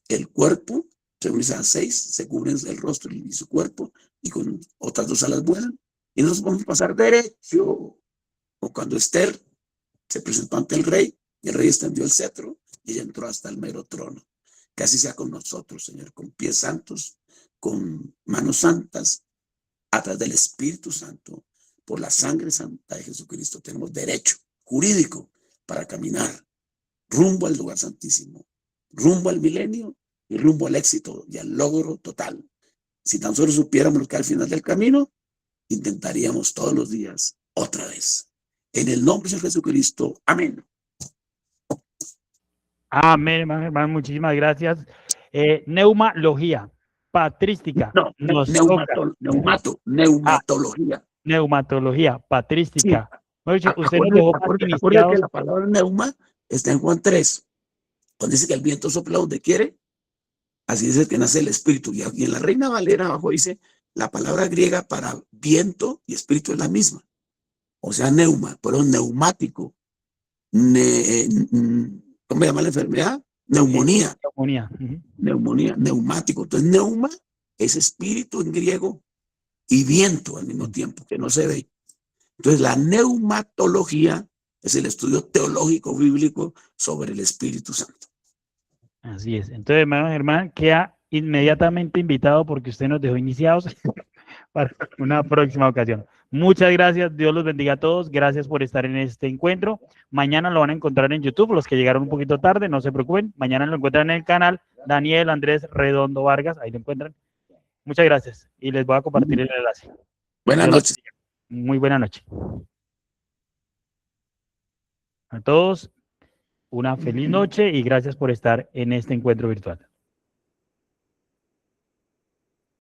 el cuerpo, según Isaías 6, se cubren el rostro y su cuerpo, y con otras 2 alas vuelan, y nosotros podemos pasar derecho. O cuando Esther se presentó ante el rey, y el rey extendió el cetro, y ella entró hasta el mero trono. Que así sea con nosotros, Señor, con pies santos, con manos santas, a través del Espíritu Santo, por la sangre santa de Jesucristo, tenemos derecho jurídico para caminar rumbo al lugar santísimo, rumbo al milenio y rumbo al éxito y al logro total. Si tan solo supiéramos lo que al final del camino, intentaríamos todos los días otra vez. En el nombre de Jesucristo, amén. Amén, hermano, muchísimas gracias. Neumalogía, patrística. No, neumatología. Neumatología, patrística. Sí. Usted nos dejó acuérdate que la palabra neuma está en Juan 3. Cuando dice que el viento sopla donde quiere, así es el que nace el espíritu. Y en la Reina Valera abajo dice, la palabra griega para viento y espíritu es la misma. O sea, neuma, pero neumático. ¿Cómo se llama la enfermedad? Neumonía. Neumonía, neumático. Entonces, neuma es espíritu en griego y viento al mismo tiempo, que no se ve. Entonces, la neumatología es el estudio teológico bíblico sobre el Espíritu Santo. Así es. Entonces, hermano Germán, queda inmediatamente invitado porque usted nos dejó iniciados para una próxima ocasión. Muchas gracias, Dios los bendiga a todos, gracias por estar en este encuentro. Mañana lo van a encontrar en YouTube, los que llegaron un poquito tarde, no se preocupen, mañana lo encuentran en el canal Daniel Andrés Redondo Vargas, ahí lo encuentran. Muchas gracias y les voy a compartir el enlace. Buenas noches. Muy buena noche. A todos, una feliz noche y gracias por estar en este encuentro virtual.